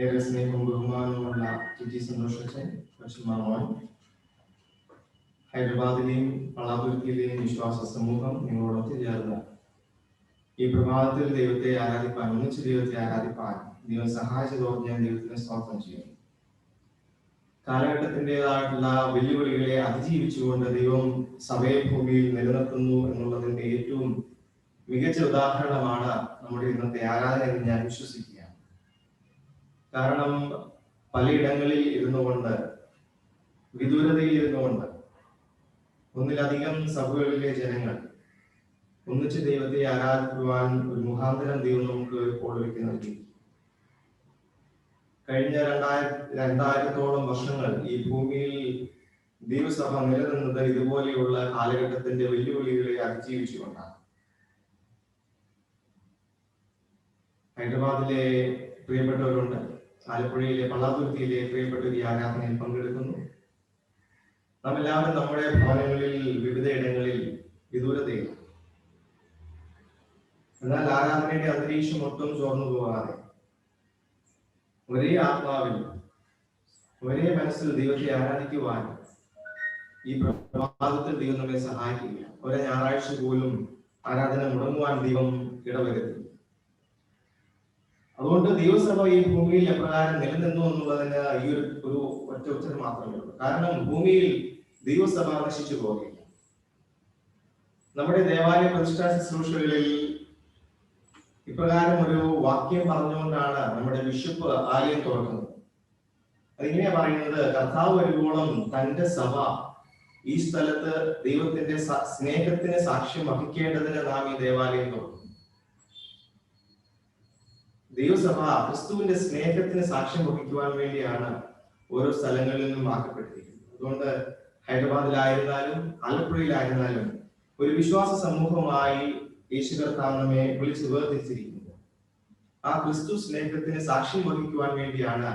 ഏറെ സ്നേഹവും ബഹുമാനവുമുള്ള ടി സന്തോഷച്ചൻ പശ്ചിമോൻ, ഹൈദരാബാദിലെയും പള്ളാതുരുത്തിയിലെയും വിശ്വാസ സമൂഹം നിങ്ങളോട് ഒത്തുചേർന്ന് ഈ പ്രഭാതത്തിൽ ദൈവത്തെ ആരാധിപ്പാൻ, ഒന്നിച്ച് ദൈവത്തെ ആരാധിപ്പാൻ ദൈവം സഹായിച്ചതോടെ ഞാൻ ദൈവത്തിന് സ്തോത്രം ചെയ്യുന്നു. കാലഘട്ടത്തിൻ്റെതായിട്ടുള്ള വെല്ലുവിളികളെ അതിജീവിച്ചുകൊണ്ട് ദൈവം സഭയെ ഭൂമിയിൽ നിലനിർത്തുന്നു എന്നുള്ളതിന്റെ ഏറ്റവും മികച്ച ഉദാഹരണമാണ് നമ്മുടെ ഇന്നത്തെ ആരാധന എന്ന് ഞാൻ വിശ്വസിക്കുകയാണ്. കാരണം പലയിടങ്ങളിൽ ഇരുന്നുകൊണ്ട്, വിദൂരതയിൽ ഇരുന്നുകൊണ്ട് ഒന്നിലധികം സഭകളിലെ ജനങ്ങൾ ഒന്നിച്ച് ദൈവത്തെ ആരാധിക്കുവാൻ ഒരു മുഖാന്തരം ദൈവം നമുക്ക് ഇപ്പോൾ ഒരുക്കി നൽകി. കഴിഞ്ഞ 2000-ഓളം വർഷങ്ങൾ ഈ ഭൂമിയിൽ ദൈവസഭ നിലനിന്നത് ഇതുപോലെയുള്ള കാലഘട്ടത്തിന്റെ വെല്ലുവിളികളെ അതിജീവിച്ചുകൊണ്ടാണ്. ഹൈദരാബാദിലെ പ്രിയപ്പെട്ടവരുണ്ട്, ആലപ്പുഴയിലെ പള്ളാതുരുത്തിയിലെ പ്രിയപ്പെട്ടവർ ഈ ആരാധനയിൽ പങ്കെടുക്കുന്നു. നാം എല്ലാവരും നമ്മുടെ ഭവനങ്ങളിൽ വിവിധ ഇടങ്ങളിൽ വിദൂരതയില്ല. എന്നാൽ ആരാധനയുടെ അന്തരീക്ഷം ഒട്ടും ചോർന്നു പോകാതെ ഒരേ ആത്മാവിൽ ഒരേ മനസ്സിൽ ദൈവത്തെ ആരാധിക്കുവാൻ ഈ പ്രഭാതത്തിൽ ദൈവം നമ്മെ സഹായിക്കുക. ഒരേ ഞായറാഴ്ച പോലും ആരാധന മുടങ്ങുവാൻ ദൈവം ഇടവരുത്തി. അതുകൊണ്ട് ദൈവസഭ ഈ ഭൂമിയിൽ എപ്രകാരം നിലനിന്നു എന്നുള്ളതിന് ഈ ഒരു ഒറ്റ ഉത്തരം മാത്രമേ ഉള്ളൂ. കാരണം ഭൂമിയിൽ ദൈവസഭ നശിച്ചു പോകില്ല. നമ്മുടെ ദേവാലയ പ്രതിഷ്ഠാ ശുശ്രൂഷകളിൽ ഇപ്രകാരം ഒരു വാക്യം പറഞ്ഞുകൊണ്ടാണ് നമ്മുടെ ബിഷപ്പ് ആലയം തുറക്കുന്നത്. അതിങ്ങനെയാ പറയുന്നത്: കർത്താവ് വരുവോളം തന്റെ സഭ ഈ സ്ഥലത്ത് ദൈവത്തിന്റെ സ്നേഹത്തിന് സാക്ഷ്യം വഹിക്കേണ്ടതിന് നാം ഈ ദേവാലയം തുറക്കുന്നു. ദൈവസഭ ക്രിസ്തുവിന്റെ സ്നേഹത്തിന് സാക്ഷ്യം വഹിക്കുവാൻ വേണ്ടിയാണ് ഓരോ സ്ഥലങ്ങളിൽ നിന്നും ആക്കപ്പെട്ടിരിക്കുന്നത്. അതുകൊണ്ട് ഹൈദരാബാദിലായിരുന്നാലും ആലപ്പുഴയിലായിരുന്നാലും ഒരു വിശ്വാസ സമൂഹമായി യേശു കർത്താവ് നമ്മെ വിളിച്ചു വേർതിരിച്ചിരിക്കുന്നത്. ആ ക്രിസ്തു സ്നേഹത്തിന് സാക്ഷ്യം വഹിക്കുവാൻ വേണ്ടിയാണ്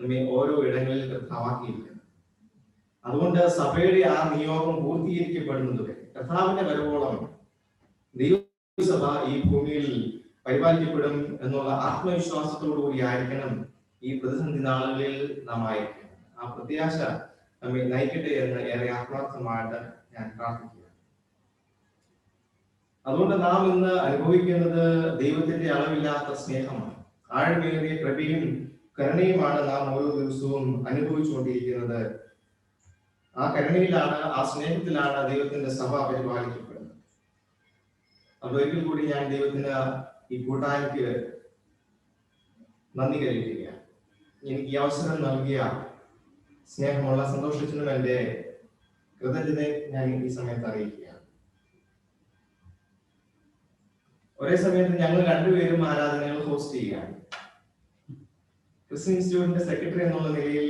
നമ്മെ ഓരോ ഇടങ്ങളിൽ കർത്താവാക്കിയിരിക്കുന്നത്. അതുകൊണ്ട് സഭയുടെ ആ നിയോഗം പൂർത്തീകരിക്കപ്പെടുന്നത് കർത്താവിന്റെ വരവോളം ദൈവസഭ ഈ ഭൂമിയിൽ പരിപാലിക്കപ്പെടും എന്നുള്ള ആത്മവിശ്വാസത്തോടു കൂടി ആയിരിക്കണം ഈ പ്രതിസന്ധി നാളുകളിൽ നാം ആയിരിക്കണം. ആ പ്രത്യാശ നമ്മെ നയിക്കട്ടെ എന്ന് ഏറെ ആത്മാർത്ഥമായിട്ട് ഞാൻ പ്രാർത്ഥിക്കുക. അതുകൊണ്ട് നാം ഇന്ന് അനുഭവിക്കുന്നത് ദൈവത്തിന്റെ അളവില്ലാത്ത സ്നേഹമാണ്. ആഴമേറിയ കൃപയും കരുണയുമാണ് നാം ഓരോ ദിവസവും അനുഭവിച്ചുകൊണ്ടിരിക്കുന്നത്. ആ കരുണയിലാണ്, ആ സ്നേഹത്തിലാണ് ദൈവത്തിന്റെ സഭ പരിപാലിക്കപ്പെടുന്നത്. അപ്പോൾ ഒരിക്കൽ കൂടി ഞാൻ ദൈവത്തിന് ഈ കൂട്ടായ്മയ്ക്ക് നന്ദി കരയുകയാണ്. എനിക്ക് ഈ അവസരം നൽകിയ സ്നേഹമുള്ള സന്തോഷത്തിനും എൻ്റെ കൃതജ്ഞതയെ ഞാൻ ഈ സമയത്ത് അറിയിക്കുകയാണ്. ഒരേ സമയത്ത് ഞങ്ങൾ രണ്ടുപേരും ആരാധനകൾ ഹോസ്റ്റ് ചെയ്യുകയാണ്. ക്രിസ്ത്യൻ ഇൻസ്റ്റിറ്റ്യൂട്ടിന്റെ സെക്രട്ടറി എന്നുള്ള നിലയിൽ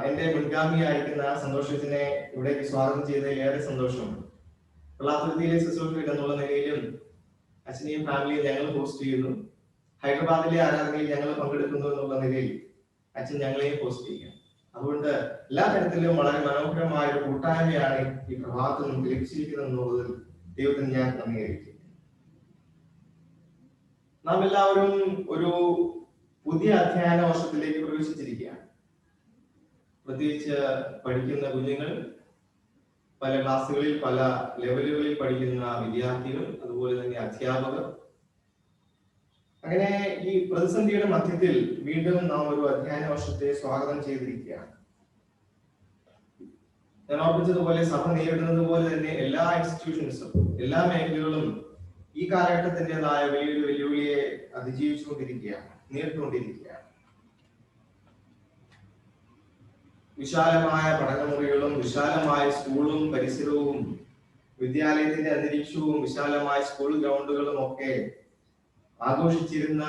എന്റെ മുൻഗാമിയായിരിക്കുന്ന സന്തോഷത്തിനെ ഇവിടേക്ക് സ്വാഗതം ചെയ്തതിൽ ഏറെ സന്തോഷമുണ്ട്. വെള്ളാത്തുരുത്തിയിലെ ശുശ്രൂഷകൻ എന്നുള്ള നിലയിലും അച്ഛനെയും ഫാമിലിയും ഞങ്ങൾ ഹോസ്റ്റ് ചെയ്യുന്നു. ഹൈദരാബാദിലെ ആരാധനയിൽ ഞങ്ങൾ പങ്കെടുക്കുന്നു എന്നുള്ള നിലയിൽ അച്ഛൻ ഞങ്ങളെയും ഹോസ്റ്റ് ചെയ്യുക. അതുകൊണ്ട് എല്ലാ തരത്തിലും വളരെ മനോഹരമായ ഒരു കൂട്ടായ്മയാണ് ഈ പ്രഭാതത്തിൽ നമുക്ക് ലഭിച്ചിരിക്കുന്നത് എന്നുള്ളതിൽ ദൈവത്തിന് ഞാൻ അംഗീകരിക്കുന്നു. നാം എല്ലാവരും ഒരു പുതിയ അധ്യയന വർഷത്തിലേക്ക് പ്രവേശിച്ചിരിക്കുകയാണ്. പ്രത്യേകിച്ച് പഠിക്കുന്ന കുഞ്ഞുങ്ങൾ, പല ക്ലാസ്സുകളിൽ പല ലെവലുകളിൽ പഠിക്കുന്ന വിദ്യാർത്ഥികൾ, അതുപോലെ തന്നെ അധ്യാപകർ. അങ്ങനെ ഈ പ്രതിസന്ധിയുടെ മധ്യത്തിൽ വീണ്ടും നാം ഒരു അധ്യയന വർഷത്തെ സ്വാഗതം ചെയ്തിരിക്കുകയാണ്. ഞാൻ ഓർപ്പിച്ചതുപോലെ സഭ നേരിടുന്നത് പോലെ തന്നെ എല്ലാ ഇൻസ്റ്റിറ്റ്യൂഷൻസും എല്ലാ മേഖലകളും ഈ കാലഘട്ടത്തിൻ്റെതായ വലിയൊരു വെല്ലുവിളിയെ അതിജീവിച്ചുകൊണ്ടിരിക്കുകയാണ്, നേരിട്ടുകൊണ്ടിരിക്കുകയാണ്. വിശാലമായ പഠനമുറികളും വിശാലമായ സ്കൂളും പരിസരവും വിദ്യാലയത്തിന്റെ അന്തരീക്ഷവും വിശാലമായ സ്കൂൾ ഗ്രൗണ്ടുകളും ഒക്കെ ആഘോഷിച്ചിരുന്ന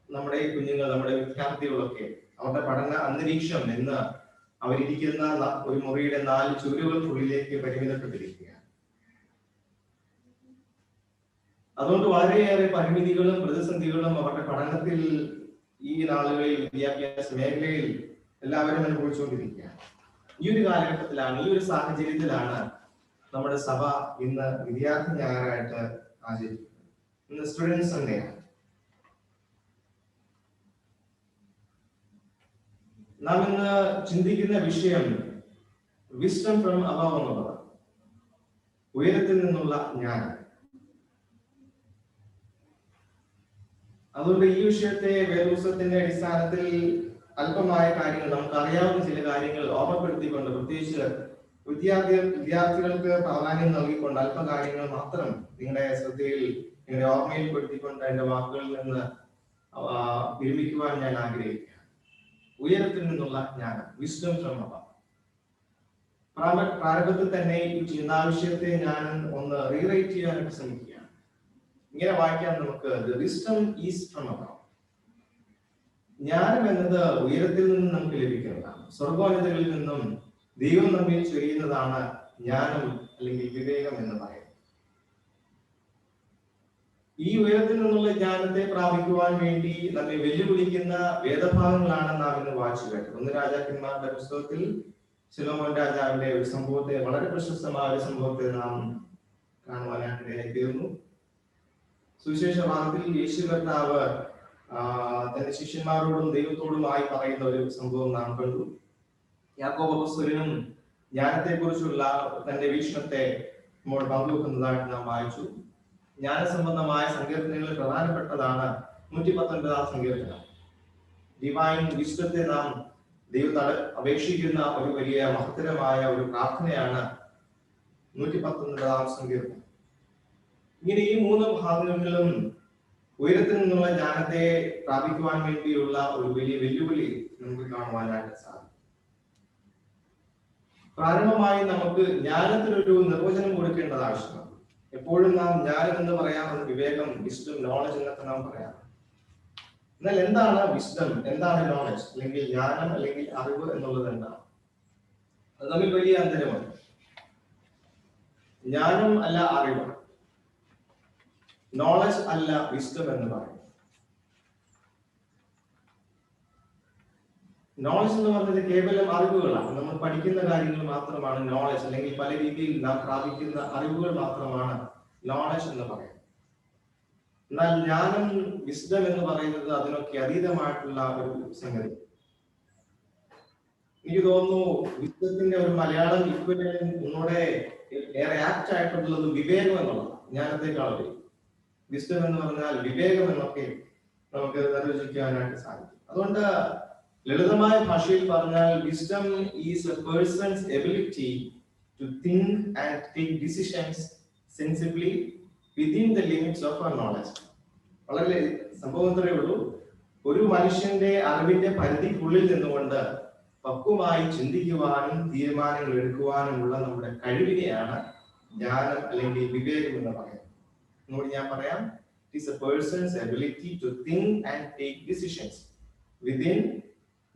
നമ്മുടെ കുഞ്ഞുങ്ങൾ, നമ്മുടെ വിദ്യാർത്ഥികളൊക്കെ അവരുടെ പഠന അന്തരീക്ഷം എന്ന് അവരിയ്ക്കുന്ന ഒരു മുറിയുടെ 4 ചുവരുകൾക്കുള്ളിലേക്ക് പരിമിതപ്പെട്ടിരിക്കുകയാണ്. അതുകൊണ്ട് വളരെയേറെ പരിമിതികളും പ്രതിസന്ധികളും അവരുടെ പഠനത്തിൽ ഈ നാളുകളിൽ വിദ്യാഭ്യാസ മേഖലയിൽ എല്ലാവരും അനുഭവിച്ചുകൊണ്ടിരിക്കുകയാണ്. ഈ ഒരു കാലഘട്ടത്തിലാണ്, ഈ ഒരു സാഹചര്യത്തിലാണ് നമ്മുടെ സഭ ഇന്ന് വിദ്യാർത്ഥി ഞായറായിട്ട് ആചരിക്കുന്നത്. ഇന്ന് സ്റ്റുഡൻസ് സൺഡേയാണ്. നാം ഇന്ന് ചിന്തിക്കുന്ന വിഷയം വിസ്ഡം ഫ്രം അബവ് എന്നുള്ളതാണ്, ഉയരത്തിൽ നിന്നുള്ള ജ്ഞാനം. അതുകൊണ്ട് ഈ വിഷയത്തെ വേദപുസ്തകത്തിന്റെ അടിസ്ഥാനത്തിൽ അല്പമായ കാര്യങ്ങൾ, നമുക്ക് അറിയാവുന്ന ചില കാര്യങ്ങൾ ഓർമ്മപ്പെടുത്തിക്കൊണ്ട്, പ്രത്യേകിച്ച് വിദ്യാർത്ഥികൾക്ക് പ്രാധാന്യം നൽകിക്കൊണ്ട് അല്പ കാര്യങ്ങൾ മാത്രം നിങ്ങളുടെ ശ്രദ്ധയിൽ, നിങ്ങളുടെ ഓർമ്മയിൽപ്പെടുത്തിക്കൊണ്ട് എന്റെ വാക്കുകളിൽ നിന്ന് വിരമിക്കുവാൻ ഞാൻ ആഗ്രഹിക്കുകയാണ്. ഉയരത്തിൽ നിന്നുള്ള ജ്ഞാനം, വിസ്ഡം ഫ്രം അബവ്. പ്രാരംഭത്തിൽ തന്നെ ഈ ചിന്താവിഷയത്തെ ഞാൻ ഒന്ന് റീറൈറ്റ് ചെയ്യാനായിട്ട് ശ്രമിക്കുകയാണ്. ഇങ്ങനെ വായിക്കാൻ നമുക്ക്, the wisdom is from above. ജ്ഞാനം എന്നത് ഉയരത്തിൽ നിന്നും നമുക്ക് ലഭിക്കുന്നതാണ്. സ്വർഗോന്നതകളിൽ നിന്നും ദൈവം നമ്മിൽ ചൊരിയുന്നതാണ് ജ്ഞാനം അല്ലെങ്കിൽ വിവേകം എന്ന് പറയുന്നത്. ഈ ഉയരത്തിൽ നിന്നുള്ള ജ്ഞാനത്തെ പ്രാപിക്കുവാൻ വേണ്ടി നമ്മെ വെല്ലുവിളിക്കുന്ന വേദഭാഗങ്ങളാണ് നാം ഇന്ന് വായിച്ചു കേട്ടത്. 1 രാജാക്കന്മാരുടെ പുസ്തകത്തിൽ ശലോമോൻ രാജാവിന്റെ ഒരു സംഭവത്തെ, വളരെ പ്രശസ്തമായ ഒരു സംഭവത്തെ നാം കാണുവാനായിട്ട് തീർന്നു. സുവിശേഷ ഭാഗത്തിൽ യേശു കർത്താവ് തന്റെ ശിഷ്യന്മാരോടും ദൈവത്തോടുമായി പറയുന്ന ഒരു സംഭവം നാം കണ്ടു. യാക്കോബ് അപ്പോസ്തലനും ജ്ഞാനത്തെ കുറിച്ചുള്ള തന്റെ വീക്ഷണത്തെ നമ്മൾ പങ്കുവെക്കുന്നതായിട്ട് നാം വായിച്ചു. ജ്ഞാന സംബന്ധമായ സങ്കീർത്തനങ്ങളിൽ പ്രധാനപ്പെട്ടതാണ് 119 സങ്കീർത്തനം. ഡിവൈൻ വിസ്ഡത്തെ നാം ദൈവത്തോട് അപേക്ഷിക്കുന്ന ഒരു വലിയ മഹത്തരമായ ഒരു പ്രാർത്ഥനയാണ് 119 സങ്കീർത്തനം. ഇങ്ങനെ ഈ 3 ഭാഗങ്ങളിലും ഉയരത്തിൽ നിന്നുള്ള ജ്ഞാനത്തെ പ്രാപിക്കുവാൻ വേണ്ടിയുള്ള ഒരു വലിയ വെല്ലുവിളി നമുക്ക് കാണുവാനായിട്ട് സാധിക്കും. പ്രാരംഭമായി നമുക്ക് ജ്ഞാനത്തിനൊരു നിർവചനം കൊടുക്കേണ്ടത് ആവശ്യമാണ്. എപ്പോഴും നാം ജ്ഞാനം എന്ന് പറയാമെന്ന് വിവേകം, വിസ്ഡം, നോളജ് എന്നൊക്കെ നാം പറയാം. എന്നാൽ എന്താണ് വിസ്ഡം, എന്താണ് നോളജ്, അല്ലെങ്കിൽ ജ്ഞാനം അല്ലെങ്കിൽ അറിവ് എന്നുള്ളത് എന്താണ്? അത് തമ്മിൽ വലിയ അന്തരമുണ്ട്. ജ്ഞാനം അല്ല അറിവ്, നോളജ് അല്ല വിസ്ഡം എന്ന് പറയും. നോളജ് എന്ന് പറഞ്ഞത് കേവലം അറിവുകളാണ്. നമ്മൾ പഠിക്കുന്ന കാര്യങ്ങൾ മാത്രമാണ് നോളജ്, അല്ലെങ്കിൽ പല രീതിയിൽ നാം പ്രാപിക്കുന്ന അറിവുകൾ മാത്രമാണ് നോളജ് എന്ന് പറയുന്നത്. എന്നാൽ ജ്ഞാനം, വിസ്ഡം എന്ന് പറയുന്നത് അതിനൊക്കെ അതീതമായിട്ടുള്ള ഒരു സംഗതി. എനിക്ക് തോന്നുന്നു വിസ്ഡത്തിന്റെ ഒരു മലയാളം ഇക്വലന്റ് ഒന്നുകൂടെ ഏറെ ആപ്റ്റ് ആയിട്ടുള്ളത് വിവേകം എന്നുള്ളതാണ്, ജ്ഞാനത്തെക്കാളും. വിസ്ഡം എന്ന് പറഞ്ഞാൽ വിവേകം എന്നൊക്കെ നമുക്ക് നിർവചിക്കാനായിട്ട് സാധിക്കും. അതുകൊണ്ട് ലളിതമായ ഭാഷയിൽ പറഞ്ഞാൽ wisdom is a person's ability to think and take decisions sensibly within the limits of our knowledge. വളരെ സംഭവം ഇത്രയേ ഉള്ളൂ. ഒരു മനുഷ്യന്റെ അറിവിന്റെ പരിധിക്കുള്ളിൽ നിന്നുകൊണ്ട് പക്വമായി ചിന്തിക്കുവാനും തീരുമാനങ്ങൾ എടുക്കുവാനുമുള്ള നമ്മുടെ കഴിവിനെയാണ് ജ്ഞാനം അല്ലെങ്കിൽ വിവേകം എന്ന് പറയുന്നത്. എന്നോട് ഞാൻ പറയാം, it is a person's ability to think and take decisions within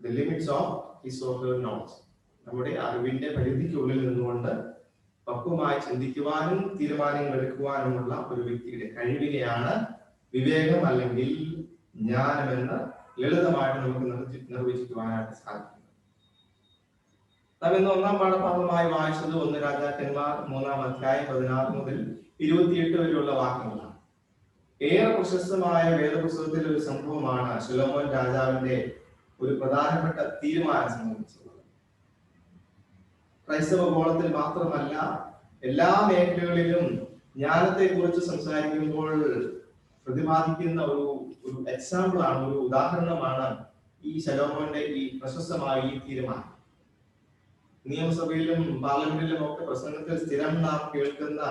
the limits of his or her knowledge. നമ്മുടെ അറിവിന്റെ പരിധിക്കുള്ളിൽ നിന്നുകൊണ്ട് പക്വമായി ചിന്തിക്കുവാനും തീരുമാനങ്ങൾ എടുക്കുവാനുമുള്ള ഒരു വ്യക്തിയുടെ കഴിവിനെയാണ് വിവേകം അല്ലെങ്കിൽ ജ്ഞാനമെന്ന് ലളിതമായിട്ട് നമുക്ക് നിർവചിക്കുവാനായിട്ട് സാധിക്കും. നാം ഇന്ന് ഒന്നാം പാഠഭാഗമായി വായിച്ചത് 1 രാജാക്കന്മാർ 3-ാം അധ്യായം 16 മുതൽ 28 വരെയുള്ള വാക്യങ്ങളാണ്. ഏറെ പ്രശസ്തമായ വേദപുസ്തകത്തിലെ ഒരു സംഭവമാണ് ശലോമോൻ രാജാവിന്റെ ഒരു പ്രധാനപ്പെട്ട തീരുമാനം സംബന്ധിച്ചുള്ളത്. ക്രൈസ്തവ ഗോളത്തിൽ മാത്രമല്ല, എല്ലാ മേഖലകളിലും ജ്ഞാനത്തെ കുറിച്ച് സംസാരിക്കുമ്പോൾ പ്രതിപാദിക്കുന്ന ഒരു എക്സാമ്പിൾ ആണ്, ഒരു ഉദാഹരണമാണ് ഈ ശലോമോന്റെ ഈ പ്രശസ്തമായ ഈ തീരുമാനം. നിയമസഭയിലും പാർലമെന്റിലും ഒക്കെ പ്രസംഗത്തിൽ സ്ഥിരം നാം കേൾക്കുന്ന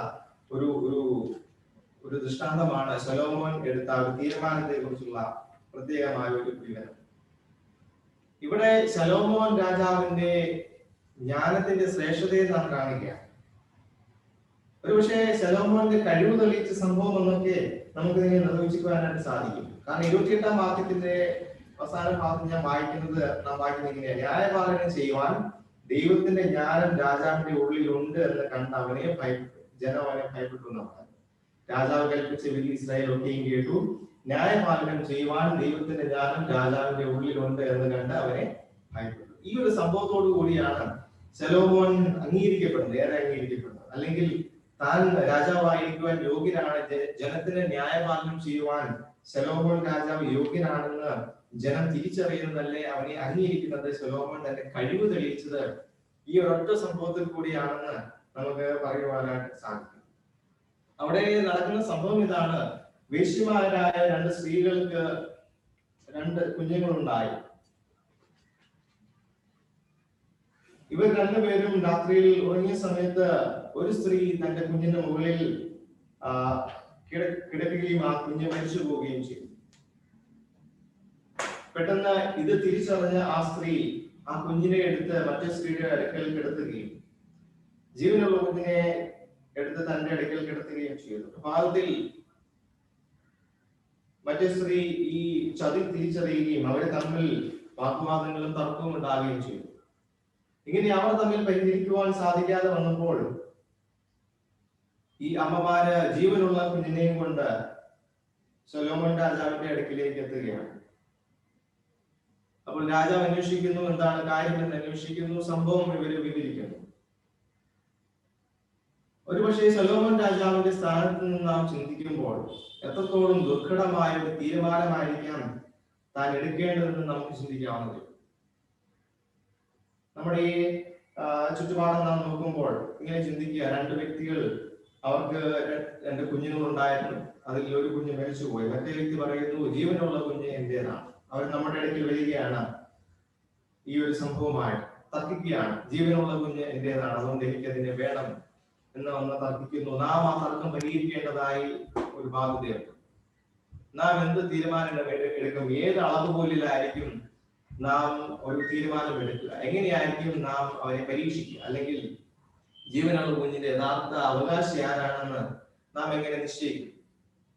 ഒരു ദൃഷ്ടാന്തമാണ് ശലോമോൻ എടുത്ത ഒരു തീരുമാനത്തെ കുറിച്ചുള്ള പ്രത്യേകമായ ഒരു വിവരം. ഇവിടെ ശലോമോൻ രാജാവിന്റെ ജ്ഞാനത്തിന്റെ ശ്രേഷ്ഠതയെ നാം കാണുകയാണ്. ഒരുപക്ഷെ ശലോമോന്റെ കഴിവ് തെളിയിച്ച സംഭവം എന്നൊക്കെ നമുക്ക് ഇതിനെ നിർവചിക്കുവാനായിട്ട് സാധിക്കും. കാരണം 28-ാം വാക്യത്തിന്റെ അവസാന ഭാഗത്ത് നാം വായിക്കുന്നത് ഇങ്ങനെയാണ്: ന്യായപാലനം ചെയ്യുവാൻ ദൈവത്തിന്റെ ജ്ഞാനം രാജാവിന്റെ ഉള്ളിലുണ്ട് എന്ന് കണ്ട് അവനെ ഭയപ്പെട്ടു, ജനം അവനെ ഭയപ്പെട്ടു എന്നാണ്. രാജാവ് കൽപ്പിച്ച വിധി ഇസ്രായേൽ ഒക്കെയും കേട്ടു. ന്യായപാലനം ചെയ്യുവാൻ ദൈവത്തിന്റെ ജ്ഞാനം രാജാവിന്റെ ഉള്ളിലുണ്ട് എന്ന് കണ്ട് അവനെ ഭയപ്പെട്ടു. ഈ ഒരു സംഭവത്തോടു കൂടിയാണ് ശലോമോൻ അംഗീകരിക്കപ്പെടുന്നത്, ഏറെ അംഗീകരിക്കപ്പെടുന്നത്. അല്ലെങ്കിൽ താൻ രാജാവായിരിക്കുവാൻ യോഗ്യനാണ്, ജനത്തിന് ന്യായപാലനം ചെയ്യുവാൻ ശലോമോൻ രാജാവ് യോഗ്യനാണെന്ന് ജനം തിരിച്ചറിയുന്നതല്ലേ അവനെ അംഗീകരിക്കുന്നത്. ശലോമോൻ തന്റെ കഴിവ് തെളിയിച്ചത് ഈ ഒരൊറ്റ സംഭവത്തിൽ കൂടിയാണെന്ന് നമുക്ക് പറയുവാനായിട്ട് സാധിക്കും. അവിടെ നടക്കുന്ന സംഭവം ഇതാണ്: വേശ്യമാരായ 2 സ്ത്രീകൾക്ക് 2 കുഞ്ഞുങ്ങളുണ്ടായി. ഇവർ 2 പേരും രാത്രിയിൽ ഉറങ്ങിയ സമയത്ത് ഒരു സ്ത്രീ തന്റെ കുഞ്ഞിന്റെ മുകളിൽ കിടക്കുകയും ആ കുഞ്ഞ് മരിച്ചു പോവുകയും ചെയ്തു. പെട്ടെന്ന് ഇത് തിരിച്ചറിഞ്ഞ ആ സ്ത്രീ ആ കുഞ്ഞിനെ എടുത്ത് മറ്റേ സ്ത്രീയുടെ അടുക്കൽ കിടത്തുകയും ജീവനുള്ള കുഞ്ഞിനെ എടുത്ത് തന്റെ അടുക്കൽ കിടത്തുകയും ചെയ്തു. ഭാഗത്തിൽ മറ്റേ സ്ത്രീ ഈ ചതി തിരിച്ചറിയുകയും അവരെ തമ്മിൽ വാഗ്വാദങ്ങളും തർക്കവും ഉണ്ടാകുകയും ചെയ്തു. ഇങ്ങനെ അവർ തമ്മിൽ പരിഹരിക്കുവാൻ സാധിക്കാതെ വന്നപ്പോൾ ഈ അമ്മമാര് ജീവനുള്ള കുഞ്ഞിനെയും കൊണ്ട് ശലോമോൻ രാജാവിന്റെ അടുക്കിലേക്ക് എത്തുകയാണ്. അപ്പോൾ രാജാവ് അന്വേഷിക്കുന്നു, എന്താണ് കാര്യമെന്ന് അന്വേഷിക്കുന്നു. സംഭവം ഇവര് വിവരിക്കുന്നു. ഒരുപക്ഷെ ശലോമോൻ രാജാവിന്റെ സ്ഥാനത്ത് നിന്ന് നാം ചിന്തിക്കുമ്പോൾ എത്രത്തോളം ദുർഘടമായ ഒരു തീരുമാനമായിരിക്കാം താൻ എടുക്കേണ്ടതെന്ന് നമുക്ക് ചിന്തിക്കാവുന്നത്. നമ്മുടെ ഈ ചുറ്റുപാടും നാം നോക്കുമ്പോൾ ഇങ്ങനെ ചിന്തിക്കുക: 2 വ്യക്തികൾ, അവർക്ക് 2 കുഞ്ഞുങ്ങൾ ഉണ്ടായിരുന്നു. അതിൽ ഒരു കുഞ്ഞ് മരിച്ചുപോയി. മറ്റേ വ്യക്തി പറയുന്നു, ജീവനുള്ള കുഞ്ഞ് എന്റേതാണ്. അവർ നമ്മുടെ ഇടയ്ക്ക് വരികയാണ്, ഈ ഒരു സംഭവമായിട്ട് തർക്കിക്കുകയാണ്. ജീവനുള്ള കുഞ്ഞ് എന്റേതാണ്, അതുകൊണ്ട് എനിക്കതിനെ വേണം എന്ന് വന്ന് തർക്കിക്കുന്നു. നാം ആ തർക്കം പരിഹരിക്കേണ്ടതായി ഒരു ബാധ്യതയുണ്ട്. നാം എന്ത് തീരുമാനം എടുക്കും? ഏത് അളവുകോലിലായിരിക്കും നാം ഒരു തീരുമാനം എടുക്കുക? എങ്ങനെയായിരിക്കും നാം അവരെ പരീക്ഷിക്കുക? അല്ലെങ്കിൽ ജീവനുള്ള കുഞ്ഞിന്റെ യഥാർത്ഥ അവകാശി ആരാണെന്ന് നാം എങ്ങനെ നിശ്ചയിക്കും?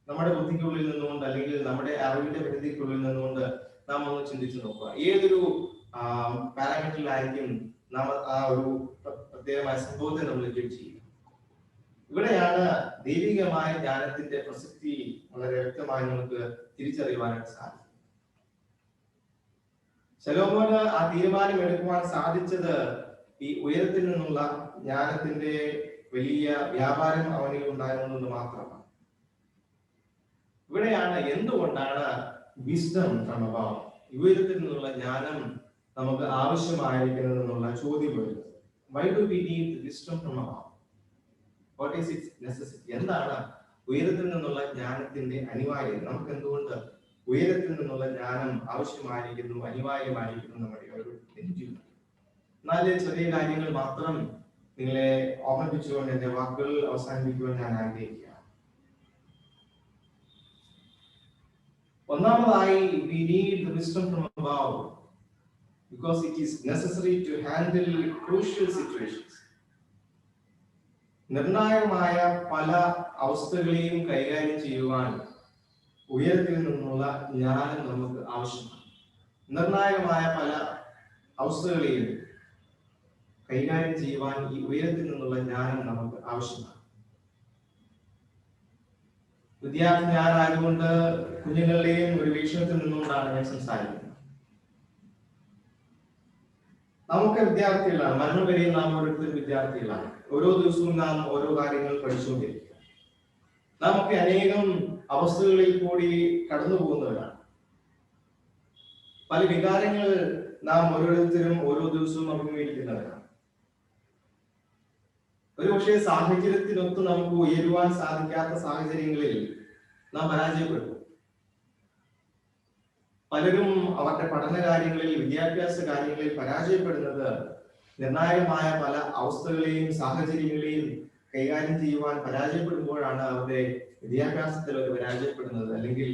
നമ്മുടെ ബുദ്ധിക്കുള്ളിൽ നിന്നുകൊണ്ട് അല്ലെങ്കിൽ നമ്മുടെ അറിവിന്റെ പരിധിക്കുള്ളിൽ നിന്നുകൊണ്ട് നാം ഒന്ന് ചിന്തിച്ചു നോക്കുക. ഏതൊരു പാരാമീറ്ററിലായിരിക്കും നാം ആ ഒരു പ്രത്യേകമായ സംഭവത്തെ നമ്മൾ ജഡ്ജ് ചെയ്യുക? ഇവിടെയാണ് ദൈവികമായ ജ്ഞാനത്തിന്റെ പ്രസക്തി വളരെ വ്യക്തമായി നമുക്ക് തിരിച്ചറിയുവാനായിട്ട് സാധിക്കും. ശലോമോന് ആ തീരുമാനം എടുക്കുവാൻ സാധിച്ചത് ഈ ഉയരത്തിൽ നിന്നുള്ള ജ്ഞാനത്തിന്റെ വലിയ വ്യാപാരം അവനിൽ ഉണ്ടായിരുന്നത് മാത്രമാണ്. ഇവിടെയാണ് എന്തുകൊണ്ടാണ് വിസ്ഡം ഫ്രം അബവ്, ഉയരത്തിൽ നിന്നുള്ള ജ്ഞാനം നമുക്ക് ആവശ്യമായിരിക്കുന്നത് എന്നുള്ള ചോദ്യം വരുന്നത്. Why do we need wisdom from above? What is it's necessity? എന്താണ് ഉയരത്തിൽ നിന്നുള്ള ജ്ഞാനത്തിന്റെ അനിവാര്യത? നമുക്ക് എന്തുകൊണ്ട് ഉയരത്തിൽ നിന്നുള്ള ജ്ഞാനം ആവശ്യമായിരിക്കുന്നു, അനിവാര്യമായിരിക്കുന്നു നമ്മുടെ ഒരു ജീവിതം? 4 ചെറിയ കാര്യങ്ങൾ മാത്രം നിങ്ങളെ ഓർമ്മിപ്പിച്ചുകൊണ്ട് എന്റെ വാക്കുകൾ അവസാനിപ്പിക്കുവാൻ ഞാൻ ആഗ്രഹിക്കുക. ഒന്നാമതായി, we need the wisdom from above because it is necessary to handle crucial situations. നിർണായകമായ പല അവസ്ഥകളെയും കൈകാര്യം ചെയ്യുവാൻ ഉയരത്തിൽ നിന്നുള്ള ജ്ഞാനം നമുക്ക് ആവശ്യമാണ്. നിർണായകമായ പല അവസ്ഥകളെയും കൈകാര്യം ചെയ്യുവാൻ ഈ ഉയരത്തിൽ നിന്നുള്ള ജ്ഞാനം നമുക്ക് ആവശ്യമാണ്. വിദ്യാർത്ഥി ഞാനായതുകൊണ്ട് കുഞ്ഞുങ്ങളുടെയും ഒരു വീക്ഷണത്തിൽ നിന്നുകൊണ്ടാണ് ഞാൻ സംസാരിക്കുന്നത്. നമുക്ക് വിദ്യാർത്ഥികളാണ്, മരണം വരെ നാം ഓരോരുത്തരും വിദ്യാർത്ഥികളാണ്. ഓരോ ദിവസവും നാം ഓരോ കാര്യങ്ങൾ പഠിച്ചുകൊണ്ടിരിക്കുക. നാം ഒക്കെ അനേകം അവസ്ഥകളിൽ കൂടി കടന്നു പോകുന്നവരാണ്. പല വികാരങ്ങൾ നാം ഓരോരുത്തരും ഓരോ ദിവസവും അഭിമുഖീകരിക്കുന്നവരാണ്. ഒരുപക്ഷെ സാഹചര്യത്തിനൊത്ത് നമുക്ക് ഉയരുവാൻ സാധിക്കാത്ത സാഹചര്യങ്ങളിൽ നാം പരാജയപ്പെട്ടു. പലരും അവരുടെ പഠന കാര്യങ്ങളിൽ, വിദ്യാഭ്യാസ കാര്യങ്ങളിൽ പരാജയപ്പെടുന്നത് നിർണായകമായ പല അവസ്ഥകളെയും സാഹചര്യങ്ങളെയും കൈകാര്യം ചെയ്യുവാൻ പരാജയപ്പെടുമ്പോഴാണ് അവരുടെ വിദ്യാഭ്യാസത്തിൽ അവർ പരാജയപ്പെടുന്നത്, അല്ലെങ്കിൽ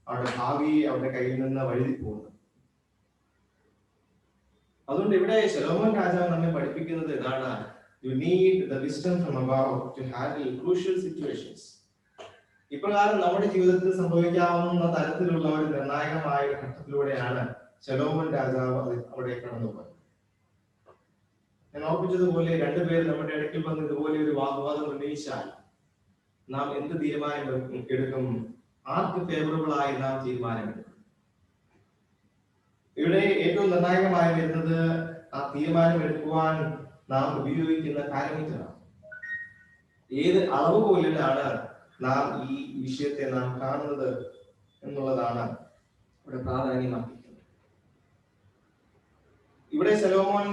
അവരുടെ ഭാവി അവരുടെ കയ്യിൽ നിന്ന് വഴുതി പോകുന്നത്. അതുകൊണ്ട് ഇവിടെ ശലോമോൻ രാജാവ് നമ്മെ പഠിപ്പിക്കുന്നത് ഇതാണ്: you need the wisdom from above to handle crucial situations. ഇപ്രകാരം നമ്മുടെ ജീവിതത്തിൽ സംഭവിക്കാവുന്ന തരത്തിലുള്ള ഒരു നിർണായകമായ ഘട്ടത്തിലൂടെയാണ് ശലോമോൻ രാജാവ് അവിടെ കടന്നുപോയത്. ഞാൻ ഓർപ്പിച്ചതുപോലെ രണ്ടുപേർ നമ്മുടെ ഇടയ്ക്കിൽ വന്ന് ഇതുപോലെ ഒരു വാഗ്വാദം ഉന്നയിച്ചാൽ നാം എന്ത് തീരുമാനം എടുക്കും? ആർക്ക് ഫേവറബിൾ ആയി നാം തീരുമാനമെടുക്കും? ഇവിടെ ഏറ്റവും നിർണായകമായി വരുന്നത് ആ തീരുമാനം എടുക്കുവാൻ നാം ഉപയോഗിക്കുന്ന പാരാമീറ്ററാണ്. ഏത് അളവുകോലിലാണ് നാം ഈ വിഷയത്തെ നാം കാണുന്നത് എന്നുള്ളതാണ് ഇവിടെ പ്രാധാന്യമാക്കിയിരിക്കുന്നത്. ഇവിടെ ശലോമോൻ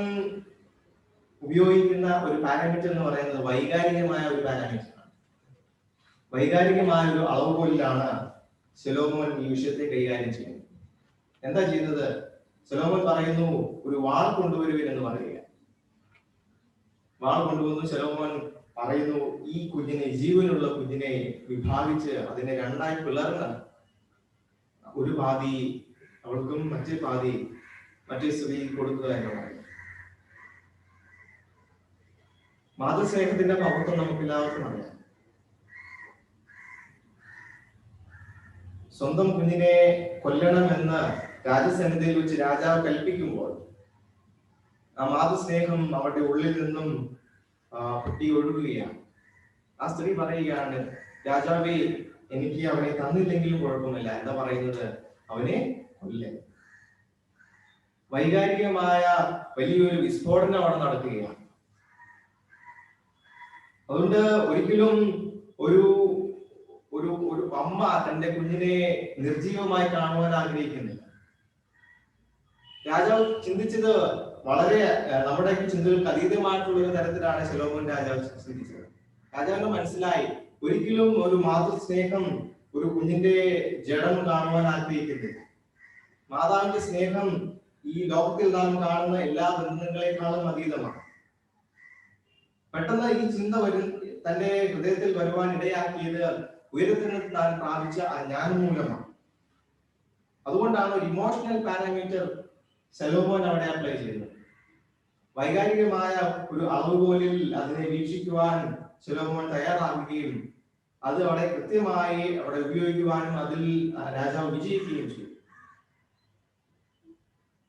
ഉപയോഗിക്കുന്ന ഒരു പാരാമീറ്റർ എന്ന് പറയുന്നത് വൈകാരികമായ ഒരു പാരാമീറ്ററാണ്. വൈകാരികമായ ഒരു അളവുകോലിലാണ് ശലോമോൻ ഈ വിഷയത്തെ കൈകാര്യം ചെയ്യുന്നത്. എന്താ ചെയ്യുന്നത്? ശലോമോൻ പറയുന്നു, ഒരു വാൾ കൊണ്ടുവരുവിൻ എന്ന് പറയുക. വാൾ കൊണ്ടുവന്നു. ശലോമോൻ പറയുന്നു, ഈ കുഞ്ഞിനെ, ജീവനുള്ള കുഞ്ഞിനെ വിഭാഗിച്ച് അതിനെ രണ്ടായി പിളർന്ന് ഒരു പാതി അവൾക്കും മറ്റേ പാതി മറ്റേ സ്ത്രീ കൊടുക്കുക എന്ന് പറയും. മാതൃസ്നേഹത്തിന്റെ മഹത്വം നമുക്ക് എല്ലാവർക്കും അറിയാം. സ്വന്തം കുഞ്ഞിനെ കൊല്ലണമെന്ന് രാജസന്നിധിയിൽ വെച്ച് രാജാവ് കൽപ്പിക്കുമ്പോൾ ആ മാതൃസ്നേഹം അവരുടെ ഉള്ളിൽ നിന്നും പൊട്ടി ഒഴുകുകയാണ്. ആ സ്ത്രീ പറയുകയാണ്, രാജാവേ, എനിക്ക് അവനെ തന്നില്ലെങ്കിലും കുഴപ്പമില്ല. എന്താ പറയുന്നത്? അവനെ കൊല്ലേ. വൈകാരികമായ വലിയൊരു വിസ്ഫോടനം അവിടെ നടക്കുകയാണ്. അതുകൊണ്ട് ഒരിക്കലും ഒരു ഒരു ഒരു അമ്മ തന്റെ കുഞ്ഞിനെ നിർജീവമായി കാണുവാൻ ആഗ്രഹിക്കുന്നില്ല. രാജാവ് ചിന്തിച്ചത് വളരെ നമ്മുടെ ചിന്തകൾക്ക് അതീതമായിട്ടുള്ള ഒരു തരത്തിലാണ് ശലോമോൻ രാജാവ് ചിന്തിച്ചത്. രാജാവിന് മനസ്സിലായി, ഒരിക്കലും ഒരു മാതൃസ്നേഹം ഒരു കുഞ്ഞിന്റെ ജഡം കാണുവാൻ ആഗ്രഹിക്കുന്നില്ല. മാതാവിന്റെ സ്നേഹം ഈ ലോകത്തിൽ നാം കാണുന്ന എല്ലാ ബന്ധങ്ങളെക്കാളും അതീതമാണ്. പെട്ടെന്ന് ഈ ചിന്ത തന്റെ ഹൃദയത്തിൽ വരുവാൻ ഇടയാക്കിയത് ഉയരത്തിൽ നിന്ന് താൻ പ്രാപിച്ച ആ ജ്ഞാനം മൂലമാണ്. അതുകൊണ്ടാണ് ഒരു ഇമോഷണൽ പാരാമീറ്റർ ശലോമോൻ അവിടെ അപ്ലൈ ചെയ്യുന്നത്. വൈകാരികമായ ഒരു അളവുകോലിൽ അതിനെ വീക്ഷിക്കുവാൻ ശലോമോൻ തയ്യാറാകുകയും അത് അവിടെ കൃത്യമായി അവിടെ ഉപയോഗിക്കുവാനും അതിൽ രാജാവ് വിജയിക്കുകയും ചെയ്തു.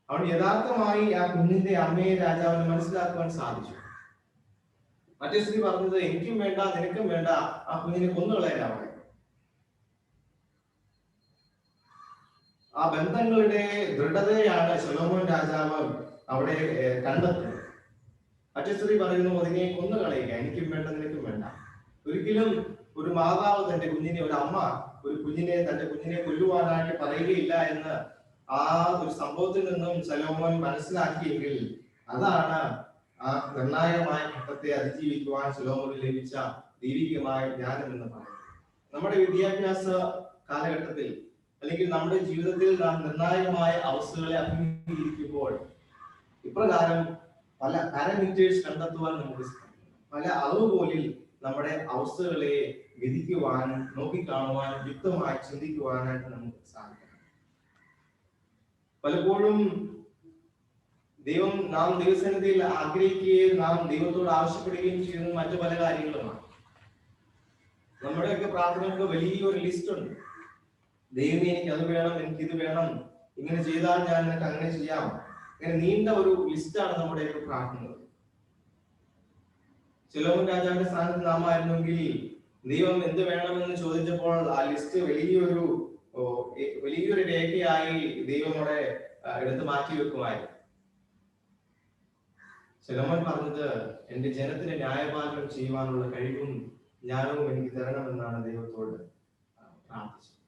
അവിടെ യഥാർത്ഥമായി ആ കുഞ്ഞിന്റെ അമ്മയെ രാജാവിന് മനസ്സിലാക്കുവാൻ സാധിച്ചു. മറ്റേ സ്ത്രീ പറഞ്ഞത്, എനിക്കും വേണ്ട നിനക്കും വേണ്ട, ആ കുഞ്ഞിനെ കൊന്നുകളയാനാണ്. ആ ബന്ധങ്ങളുടെ ദൃഢതയാണ് ശലോമോൻ രാജാവ് അവിടെ കണ്ടെത്തുന്നത്. മറ്റേ സ്ത്രീ പറയുന്നു, അതിനെ കൊന്നുകളയുക, എനിക്കും വേണ്ട നിനക്കും വേണ്ട. ഒരിക്കലും ഒരു മാതാവ് തന്റെ കുഞ്ഞിനെ, ഒരു അമ്മ ഒരു കുഞ്ഞിനെ തന്റെ കുഞ്ഞിനെ കൊല്ലുവാനായിട്ട് പറയുകയില്ല എന്ന് ആ ഒരു സംഭവത്തിൽ നിന്നും ശലോമോൻ മനസ്സിലാക്കിയെങ്കിൽ അതാണ് ആ നിർണായകമായ ഘട്ടത്തെ അതിജീവിക്കുവാൻ ശലോമോന് ലഭിച്ച ദൈവികമായ ജ്ഞാനം എന്ന് പറയുന്നത്. നമ്മുടെ വിദ്യാഭ്യാസ കാലഘട്ടത്തിൽ അല്ലെങ്കിൽ നമ്മുടെ ജീവിതത്തിൽ നാം നിർണായകമായ അവസ്ഥകളെ അഭിമുഖീകരിക്കുമ്പോൾ ഇപ്രകാരം പല പാരാമീറ്റേഴ്സ് കണ്ടെത്തുവാൻ നമുക്ക് സാധിക്കും. പല അളവുകോലിൽ നമ്മുടെ അവസ്ഥകളെ വിധിക്കുവാനും നോക്കിക്കാണുവാനും യുക്തമായി ചിന്തിക്കുവാനായിട്ട് നമുക്ക് സാധിക്കണം. പലപ്പോഴും നാം ദൈവസന്നിധിയിൽ ആഗ്രഹിക്കുകയും നാം ദൈവത്തോട് ആവശ്യപ്പെടുകയും ചെയ്യുന്നത് മറ്റു പല കാര്യങ്ങളുമാണ്. നമ്മുടെയൊക്കെ പ്രാർത്ഥനകൾക്ക് വലിയൊരു ലിസ്റ്റ് ഉണ്ട്. ദൈവമേ, എനിക്ക് അത് വേണം, എനിക്ക് ഇത് വേണം, ഇങ്ങനെ ചെയ്താൽ ഞാൻ നിനക്ക് അങ്ങനെ ചെയ്യാം. ഇങ്ങനെ നീണ്ട ഒരു ലിസ്റ്റാണ് നമ്മുടെയൊക്കെ പ്രാർത്ഥനകൾ. ശലോമോൻ രാജാവിന്റെ സ്ഥാനത്ത് നാം ആയിരുന്നെങ്കിൽ ദൈവം എന്ത് വേണമെന്ന് ചോദിച്ചപ്പോൾ ആ ലിസ്റ്റ് വലിയൊരു രേഖയായി ദൈവം അവിടെ എടുത്ത് മാറ്റി വെക്കുമായിരുന്നു. ശലോമോൻ പറഞ്ഞത്, എന്റെ ജനത്തിന് ന്യായപാലനം ചെയ്യുവാനുള്ള കഴിവും ജ്ഞാനവും എനിക്ക് തരണമെന്നാണ് ദൈവത്തോട് പ്രാർത്ഥിച്ചത്.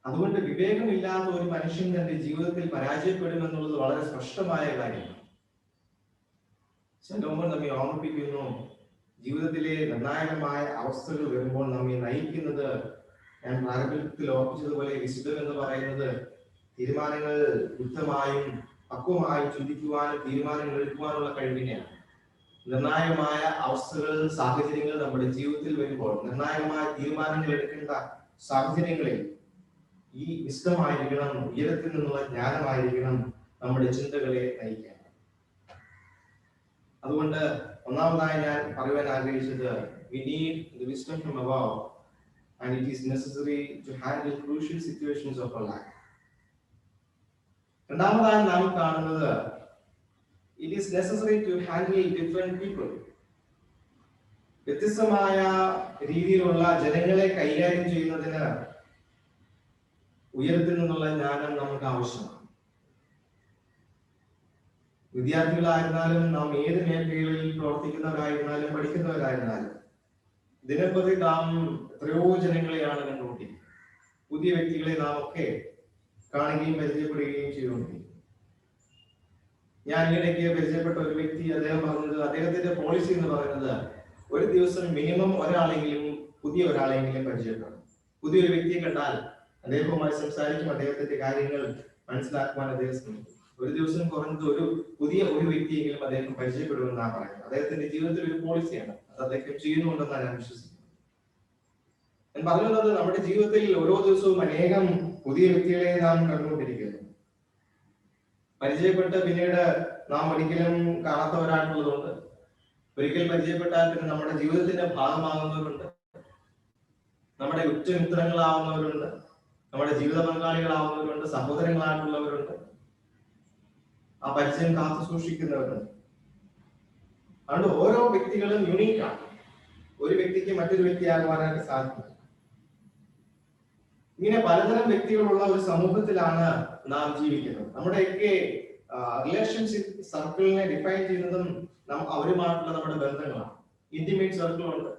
അതുകൊണ്ട് വിവേകമില്ലാത്ത ഒരു മനുഷ്യൻ തന്റെ ജീവിതത്തിൽ പരാജയപ്പെടുമെന്നുള്ളത് വളരെ സ്പഷ്ടമായ കാര്യമാണ്. ശലോമോൻ നമ്മെ ഓർമ്മിപ്പിക്കുന്നു, ജീവിതത്തിലെ നിർണായകമായ അവസ്ഥകൾ വരുമ്പോൾ നമ്മെ നയിക്കുന്നത്, ഞാൻ പ്രാരംഭത്തിൽ ഓർപ്പിച്ചതുപോലെ, വിശുദ്ധം എന്ന് പറയുന്നത് തീരുമാനങ്ങൾ യുക്തമായും പക്വമായും ചിന്തിക്കുവാനും തീരുമാനങ്ങൾ എടുക്കുവാനുള്ള കഴിവിനെയാണ്. നിർണായകമായ അവസ്ഥകൾ, സാഹചര്യങ്ങൾ നമ്മുടെ ജീവിതത്തിൽ വരുമ്പോൾ, നിർണായകമായ തീരുമാനങ്ങൾ എടുക്കേണ്ട സാഹചര്യങ്ങളിൽ ഈ വിശുദ്ധമായിരിക്കണം, ഉയരത്തിൽ നിന്നുള്ള ജ്ഞാനമായിരിക്കണം നമ്മുടെ ചിന്തകളെ നയിക്കാൻ. അതുകൊണ്ട് ഒന്നാമതായി ഞാൻ പറയുവാൻ ആഗ്രഹിച്ചത്, we need the wisdom from above and it is necessary to handle crucial situations of our life. രണ്ടാമതായി നാം കാണുന്നത്, it is necessary to handle different people. വ്യത്യസ്തമായ രീതിയിലുള്ള ജനങ്ങളെ കൈകാര്യം ചെയ്യുന്നതിന് ഉയരത്തിൽ നിന്നുള്ള ജ്ഞാനം നമുക്ക് ആവശ്യമാണ്. വിദ്യാർത്ഥികളായിരുന്നാലും നാം ഏത് മേഖലകളിൽ പ്രവർത്തിക്കുന്നവരായിരുന്നാലും പഠിക്കുന്നവരായിരുന്നാലും ദിനപ്രതി നാം എത്രയോ ജനങ്ങളെയാണ് കണ്ടുകൊണ്ടിരിക്കുന്നത്. പുതിയ വ്യക്തികളെ നാം ഒക്കെ കാണുകയും പരിചയപ്പെടുകയും ചെയ്തുകൊണ്ടിരിക്കും. ഞാൻ ഈയിടയ്ക്ക് പരിചയപ്പെട്ട ഒരു വ്യക്തി, അദ്ദേഹം പറഞ്ഞത്, അദ്ദേഹത്തിന്റെ പോളിസി എന്ന് പറയുന്നത്, ഒരു ദിവസം മിനിമം പുതിയ ഒരാളെങ്കിലും പരിചയപ്പെടണം. പുതിയൊരു വ്യക്തിയെ കണ്ടാൽ അദ്ദേഹവുമായി സംസാരിക്കും, അദ്ദേഹത്തിന്റെ കാര്യങ്ങൾ മനസ്സിലാക്കുവാൻ അദ്ദേഹം ശ്രമിക്കും. ഒരു ദിവസം കുറഞ്ഞത് ഒരു വ്യക്തിയെങ്കിലും അദ്ദേഹം പരിചയപ്പെടുമെന്നാണ് പറയുന്നത്. അദ്ദേഹത്തിന്റെ ജീവിതത്തിൽ ഒരു പോളിസിയാണ്, അത് അദ്ദേഹം ചെയ്യുന്നുണ്ടെന്നാണ് ഞാൻ വിശ്വസിക്കുന്നത്. ഞാൻ പറയുന്നത്, നമ്മുടെ ജീവിതത്തിൽ ഓരോ ദിവസവും അനേകം പുതിയ വ്യക്തികളെ നാം കണ്ടുകൊണ്ടിരിക്കുന്നു. പരിചയപ്പെട്ട് പിന്നീട് നാം ഒരിക്കലും കാണാത്തവരായിട്ടുള്ളതുണ്ട്. ഒരിക്കൽ പരിചയപ്പെട്ടാൽ പിന്നെ നമ്മുടെ ജീവിതത്തിന്റെ ഭാഗമാകുന്നവരുണ്ട്, നമ്മുടെ ഉറ്റമിത്രങ്ങളാവുന്നവരുണ്ട്, നമ്മുടെ ജീവിത പങ്കാളികളാവുന്നവരുണ്ട്, സഹോദരങ്ങളായിട്ടുള്ളവരുണ്ട്, ആ പരിചയം കാത്തു സൂക്ഷിക്കുന്നവരുണ്ട്. അതുകൊണ്ട് ഓരോ വ്യക്തികളും യുണീക്കാണ്. ഒരു വ്യക്തിക്ക് മറ്റൊരു വ്യക്തിയാകുവാനായിട്ട് സാധിക്കും. ഇങ്ങനെ പലതരം വ്യക്തികളുള്ള ഒരു സമൂഹത്തിലാണ് നാം ജീവിക്കുന്നത്. നമ്മുടെയൊക്കെ റിലേഷൻഷിപ്പ് സർക്കിളിനെ ഡിഫൈൻ ചെയ്യുന്നതും അവരുമായിട്ടുള്ള നമ്മുടെ ബന്ധങ്ങളാണ്. ഇന്റിമേറ്റ് സർക്കിൾ ഉണ്ട്,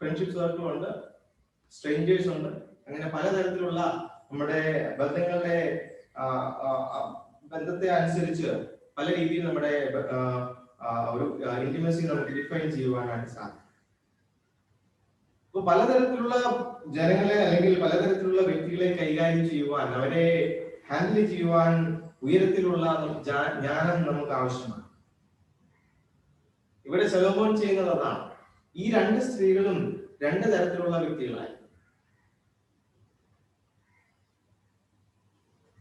ഫ്രണ്ട്ഷിപ്പ് സർക്കിൾ ഉണ്ട്, സ്ട്രേഞ്ചേഴ്സ് ഉണ്ട്. അങ്ങനെ പലതരത്തിലുള്ള നമ്മുടെ ബന്ധത്തെ അനുസരിച്ച് പല രീതിയിൽ നമ്മുടെ ഒരു ഇന്റിമസി നമുക്ക് ഡിഫൈൻ ചെയ്യുവാനായിട്ട് സാധിക്കും. അപ്പൊ പലതരത്തിലുള്ള ജനങ്ങളെ അല്ലെങ്കിൽ പലതരത്തിലുള്ള വ്യക്തികളെ കൈകാര്യം ചെയ്യുവാൻ, അവരെ ഹാൻഡിൽ ചെയ്യുവാൻ ഉയരത്തിലുള്ള ജ്ഞാനം നമുക്ക് ആവശ്യമാണ്. ഇവിടെ ശലോമോൻ ചെയ്യുന്നത് അതാണ്. ഈ രണ്ട് സ്ത്രീകളും രണ്ട് തരത്തിലുള്ള വ്യക്തികളായി.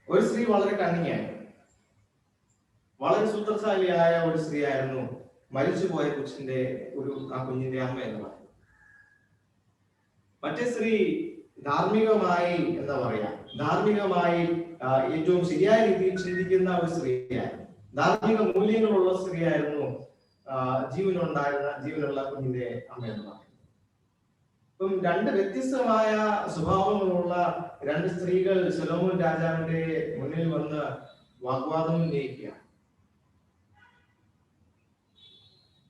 ഒരു സ്ത്രീ വളരെ കണ്ണിങ്ങായി, വളരെ സൂത്രശാലിയായ ഒരു സ്ത്രീ ആയിരുന്നു മരിച്ചുപോയ കുഞ്ഞിന്റെ അമ്മ എന്ന് പറയുന്നത്. മറ്റേ സ്ത്രീ ധാർമ്മികമായി ഏറ്റവും ശരിയായ രീതിയിൽ ചിന്തിക്കുന്ന ഒരു സ്ത്രീയായിരുന്നു. ധാർമ്മിക മൂല്യങ്ങളുള്ള സ്ത്രീയായിരുന്നു ജീവനുള്ള കുഞ്ഞിന്റെ അമ്മ എന്ന് പറയുന്നത്. ഇപ്പം രണ്ട് വ്യത്യസ്തമായ സ്വഭാവങ്ങളുള്ള രണ്ട് സ്ത്രീകൾ ശലോമോൻ രാജാവിന്റെ മുന്നിൽ വന്ന് വാഗ്വാദം ഉന്നയിക്കുകയാണ്.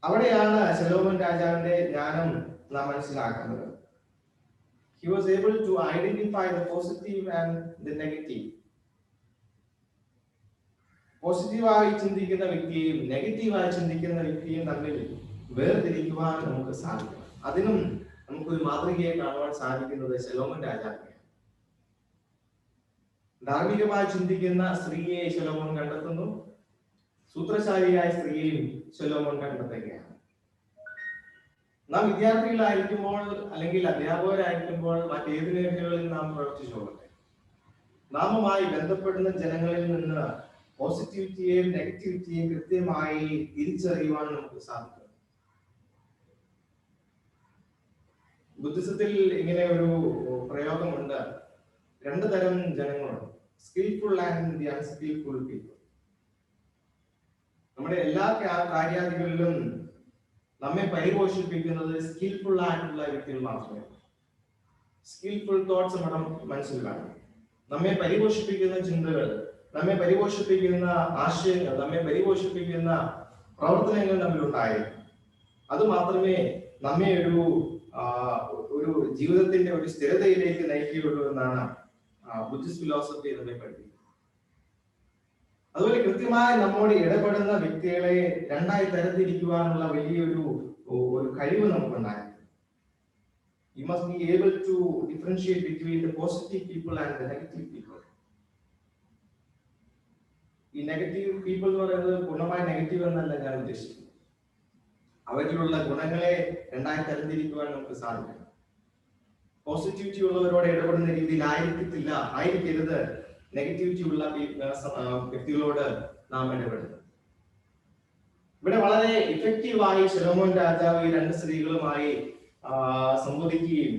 അവിടെയാണ് ശലോമോൻ രാജാവിന്റെ ജ്ഞാനം നാം മനസ്സിലാക്കുന്നത്. He was able to identify the positive and the negative. പോസിറ്റീവായി ചിന്തിക്കുന്ന വ്യക്തിയും നെഗറ്റീവായി ചിന്തിക്കുന്ന വ്യക്തിയും തമ്മിൽ വേർതിരിക്കുവാൻ നമുക്ക് സാധിക്കും. അതിനും നമുക്കൊരു മാതൃകയെ കാണുവാൻ സാധിക്കുന്നത് ശലോമോൻ രാജാവിനെയാണ്. ധാർമ്മികമായി ചിന്തിക്കുന്ന സ്ത്രീയെ ശലോമോൻ കണ്ടെത്തുന്നു. സൂത്രശാലിയായ സ്ത്രീയെയും ശലോമോൻ കണ്ടെത്തുകയാണ്. നാം വിദ്യാർത്ഥികളായിരിക്കുമ്പോൾ അല്ലെങ്കിൽ അധ്യാപകരായിരിക്കുമ്പോൾ മറ്റേത് മേഖലകളിൽ നാം പ്രവർത്തിച്ചു പോകട്ടെ, നാമുമായി ബന്ധപ്പെടുന്ന ജനങ്ങളിൽ നിന്ന് പോസിറ്റിവിറ്റിയെയും നെഗറ്റിവിറ്റിയെയും കൃത്യമായി തിരിച്ചറിയുവാൻ നമുക്ക് സാധിക്കും. ബുദ്ധിസത്തിൽ ഇങ്ങനെ ഒരു പ്രയോഗമുണ്ട്. രണ്ടു തരം ജനങ്ങളുണ്ട്, സ്കിൽഫുൾ ആൻഡ് ദി അൺസ്കിൽഫുൾ പീപ്പിൾ. നമ്മുടെ എല്ലാ കാര്യാദികളിലും നമ്മെ പരിപോഷിപ്പിക്കുന്നത് സ്കിൽഫുൾ ആയിട്ടുള്ള വ്യക്തികൾ മാത്രമേ. സ്കിൽഫുൾ തോട്ട്സ് നമ്മുടെ മനസ്സിൽ കാണും. നമ്മെ പരിപോഷിപ്പിക്കുന്ന ചിന്തകൾ, നമ്മെ പരിപോഷിപ്പിക്കുന്ന ആശയങ്ങൾ, നമ്മെ പരിപോഷിപ്പിക്കുന്ന പ്രവർത്തനങ്ങൾ നമ്മിൽ ഉണ്ടായിരിക്കും. അത് മാത്രമേ നമ്മെ ഒരു ജീവിതത്തിന്റെ ഒരു സ്ഥിരതയിലേക്ക് നയിക്കുകയുള്ളൂ എന്നാണ് ബുദ്ധിസ്റ്റ് ഫിലോസഫി നമ്മെ പഠിപ്പിക്കുന്നത്. അതുപോലെ കൃത്യമായി നമ്മോട് ഇടപെടുന്ന വ്യക്തികളെ രണ്ടായി തരംതിരിക്കുവാനുള്ള വലിയൊരു കഴിവ് നമുക്കുണ്ടായിരുന്നു. You must be able to differentiate between the positive people and the negative people. ഈ നെഗറ്റീവ് പീപ്പിൾ എന്ന് പറയുന്നത് പൂർണ്ണമായി നെഗറ്റീവ് എന്നല്ല ഞാൻ ഉദ്ദേശിക്കുന്നത്. അവരിലുള്ള ഗുണങ്ങളെ രണ്ടായി തരംതിരിക്കുവാൻ നമുക്ക് സാധിക്കണം. പോസിറ്റിവിറ്റി ഉള്ളവരോട് ഇടപെടുന്ന രീതിയിൽ ആയിരിക്കരുത് നെഗറ്റിവിറ്റി ഉള്ള വ്യക്തികളോട് നാം ഇടപെടുന്നത്. ഇവിടെ വളരെ ഇഫക്റ്റീവായി ശലോമോൻ രാജാവ് ഈ രണ്ട് സ്ത്രീകളുമായി സംവദിക്കുകയും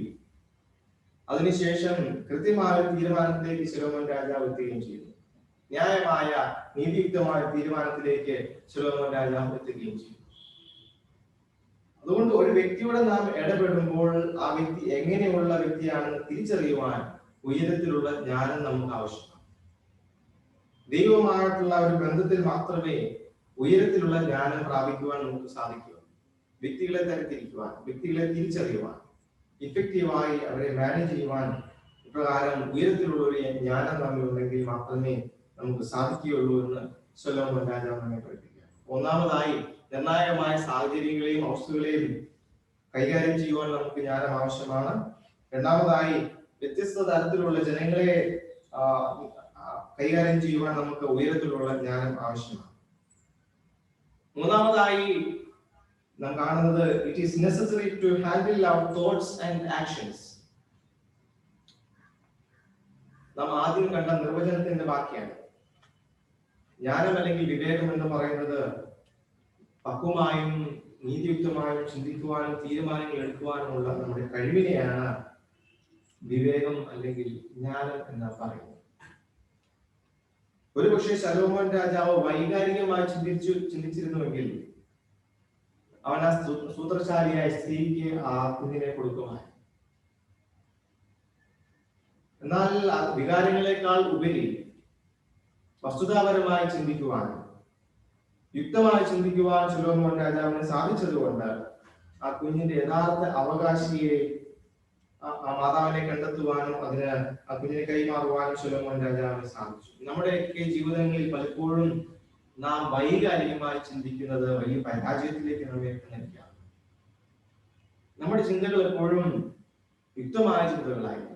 അതിനുശേഷം കൃത്യമായ തീരുമാനത്തിലേക്ക് ശലോമോൻ രാജാവ് എത്തുകയും ചെയ്യുന്നു. ന്യായമായ നീതിയുക്തമായ തീരുമാനത്തിലേക്ക് ശലോമോൻ രാജാവ് എത്തുകയും ചെയ്യും. അതുകൊണ്ട് ഒരു വ്യക്തിയോട് നാം ഇടപെടുമ്പോൾ ആ വ്യക്തി എങ്ങനെയുള്ള വ്യക്തിയാണെന്ന് തിരിച്ചറിയുവാൻ ഉയരത്തിലുള്ള ജ്ഞാനം നമുക്ക് ആവശ്യമാണ്. ദൈവമായിട്ടുള്ള ഒരു ബന്ധത്തിൽ മാത്രമേ ഉയരത്തിലുള്ള ജ്ഞാനം പ്രാപിക്കുവാൻ നമുക്ക് സാധിക്കൂ. വ്യക്തികളെ തരംതിരിക്കുവാൻ, വ്യക്തികളെ തിരിച്ചറിയുവാൻ, ഇഫക്റ്റീവായി അവരെ മാനേജ് ചെയ്യുവാൻ ഇപ്രകാരം ഉയരത്തിലുള്ള ഒരു ജ്ഞാനം നമ്മിലുണ്ടെങ്കിൽ മാത്രമേ നമുക്ക് സാധിക്കുകയുള്ളൂ എന്ന് ശലോമോൻ രാജാവ് നമ്മെ പഠിപ്പിക്കുക. ഒന്നാമതായി നിർണായകമായ സാഹചര്യങ്ങളെയും അവസ്ഥകളെയും കൈകാര്യം ചെയ്യുവാൻ നമുക്ക് ജ്ഞാനം ആവശ്യമാണ്. രണ്ടാമതായി വ്യത്യസ്ത തരത്തിലുള്ള ജനങ്ങളെ കൈകാര്യം ചെയ്യുവാൻ നമുക്ക് ഉയരത്തിലുള്ള ജ്ഞാനം ആവശ്യമാണ്. മൂന്നാമതായി നാം കാണുന്നത് it is necessary to handle our thoughts and actions. നാം ആദ്യം കണ്ട നിർവചനത്തിന്റെ ബാക്കിയാണ്. ജ്ഞാനം അല്ലെങ്കിൽ വിവേകം എന്ന് പറയുന്നത് പക്വമായും നീതിയുക്തമായും ചിന്തിക്കുവാനും തീരുമാനങ്ങൾ എടുക്കുവാനുമുള്ള നമ്മുടെ കഴിവിനെയാണ് വിവേകം അല്ലെങ്കിൽ ജ്ഞാനം എന്ന് പറയുന്നത്. ഒരുപക്ഷെ ശലോമോൻ രാജാവ് വൈകാരികമായി ചിന്തിച്ചിരുന്നുവെങ്കിൽ അവൻ ആ സൂത്രശാലിയായ സ്ത്രീക്ക് ആ കുഞ്ഞിനെ കൊടുക്കുമായി. എന്നാൽ വികാരങ്ങളെക്കാൾ ഉപരി വസ്തുതാപരമായി ചിന്തിക്കുവാൻ, യുക്തമായി ചിന്തിക്കുവാൻ ശലോമോൻ രാജാവിന് സാധിച്ചതുകൊണ്ട് ആ കുഞ്ഞിന്റെ യഥാർത്ഥ അവകാശിയെ ആ മാതാവിനെ കണ്ടെത്തുവാനും അതിന് ആ കുഞ്ഞിനെ കൈമാറുവാനും ശലോമോൻ രാജാവിന് സാധിച്ചു. നമ്മുടെയൊക്കെ ജീവിതങ്ങളിൽ പലപ്പോഴും നാം വൈകാരികമായി ചിന്തിക്കുന്നത് വലിയ പരാജയത്തിലേക്ക് നമ്മെ നയിക്കാം. നമ്മുടെ ചിന്തകൾ എപ്പോഴും യുക്തമായ ചിന്തകളായിരിക്കും.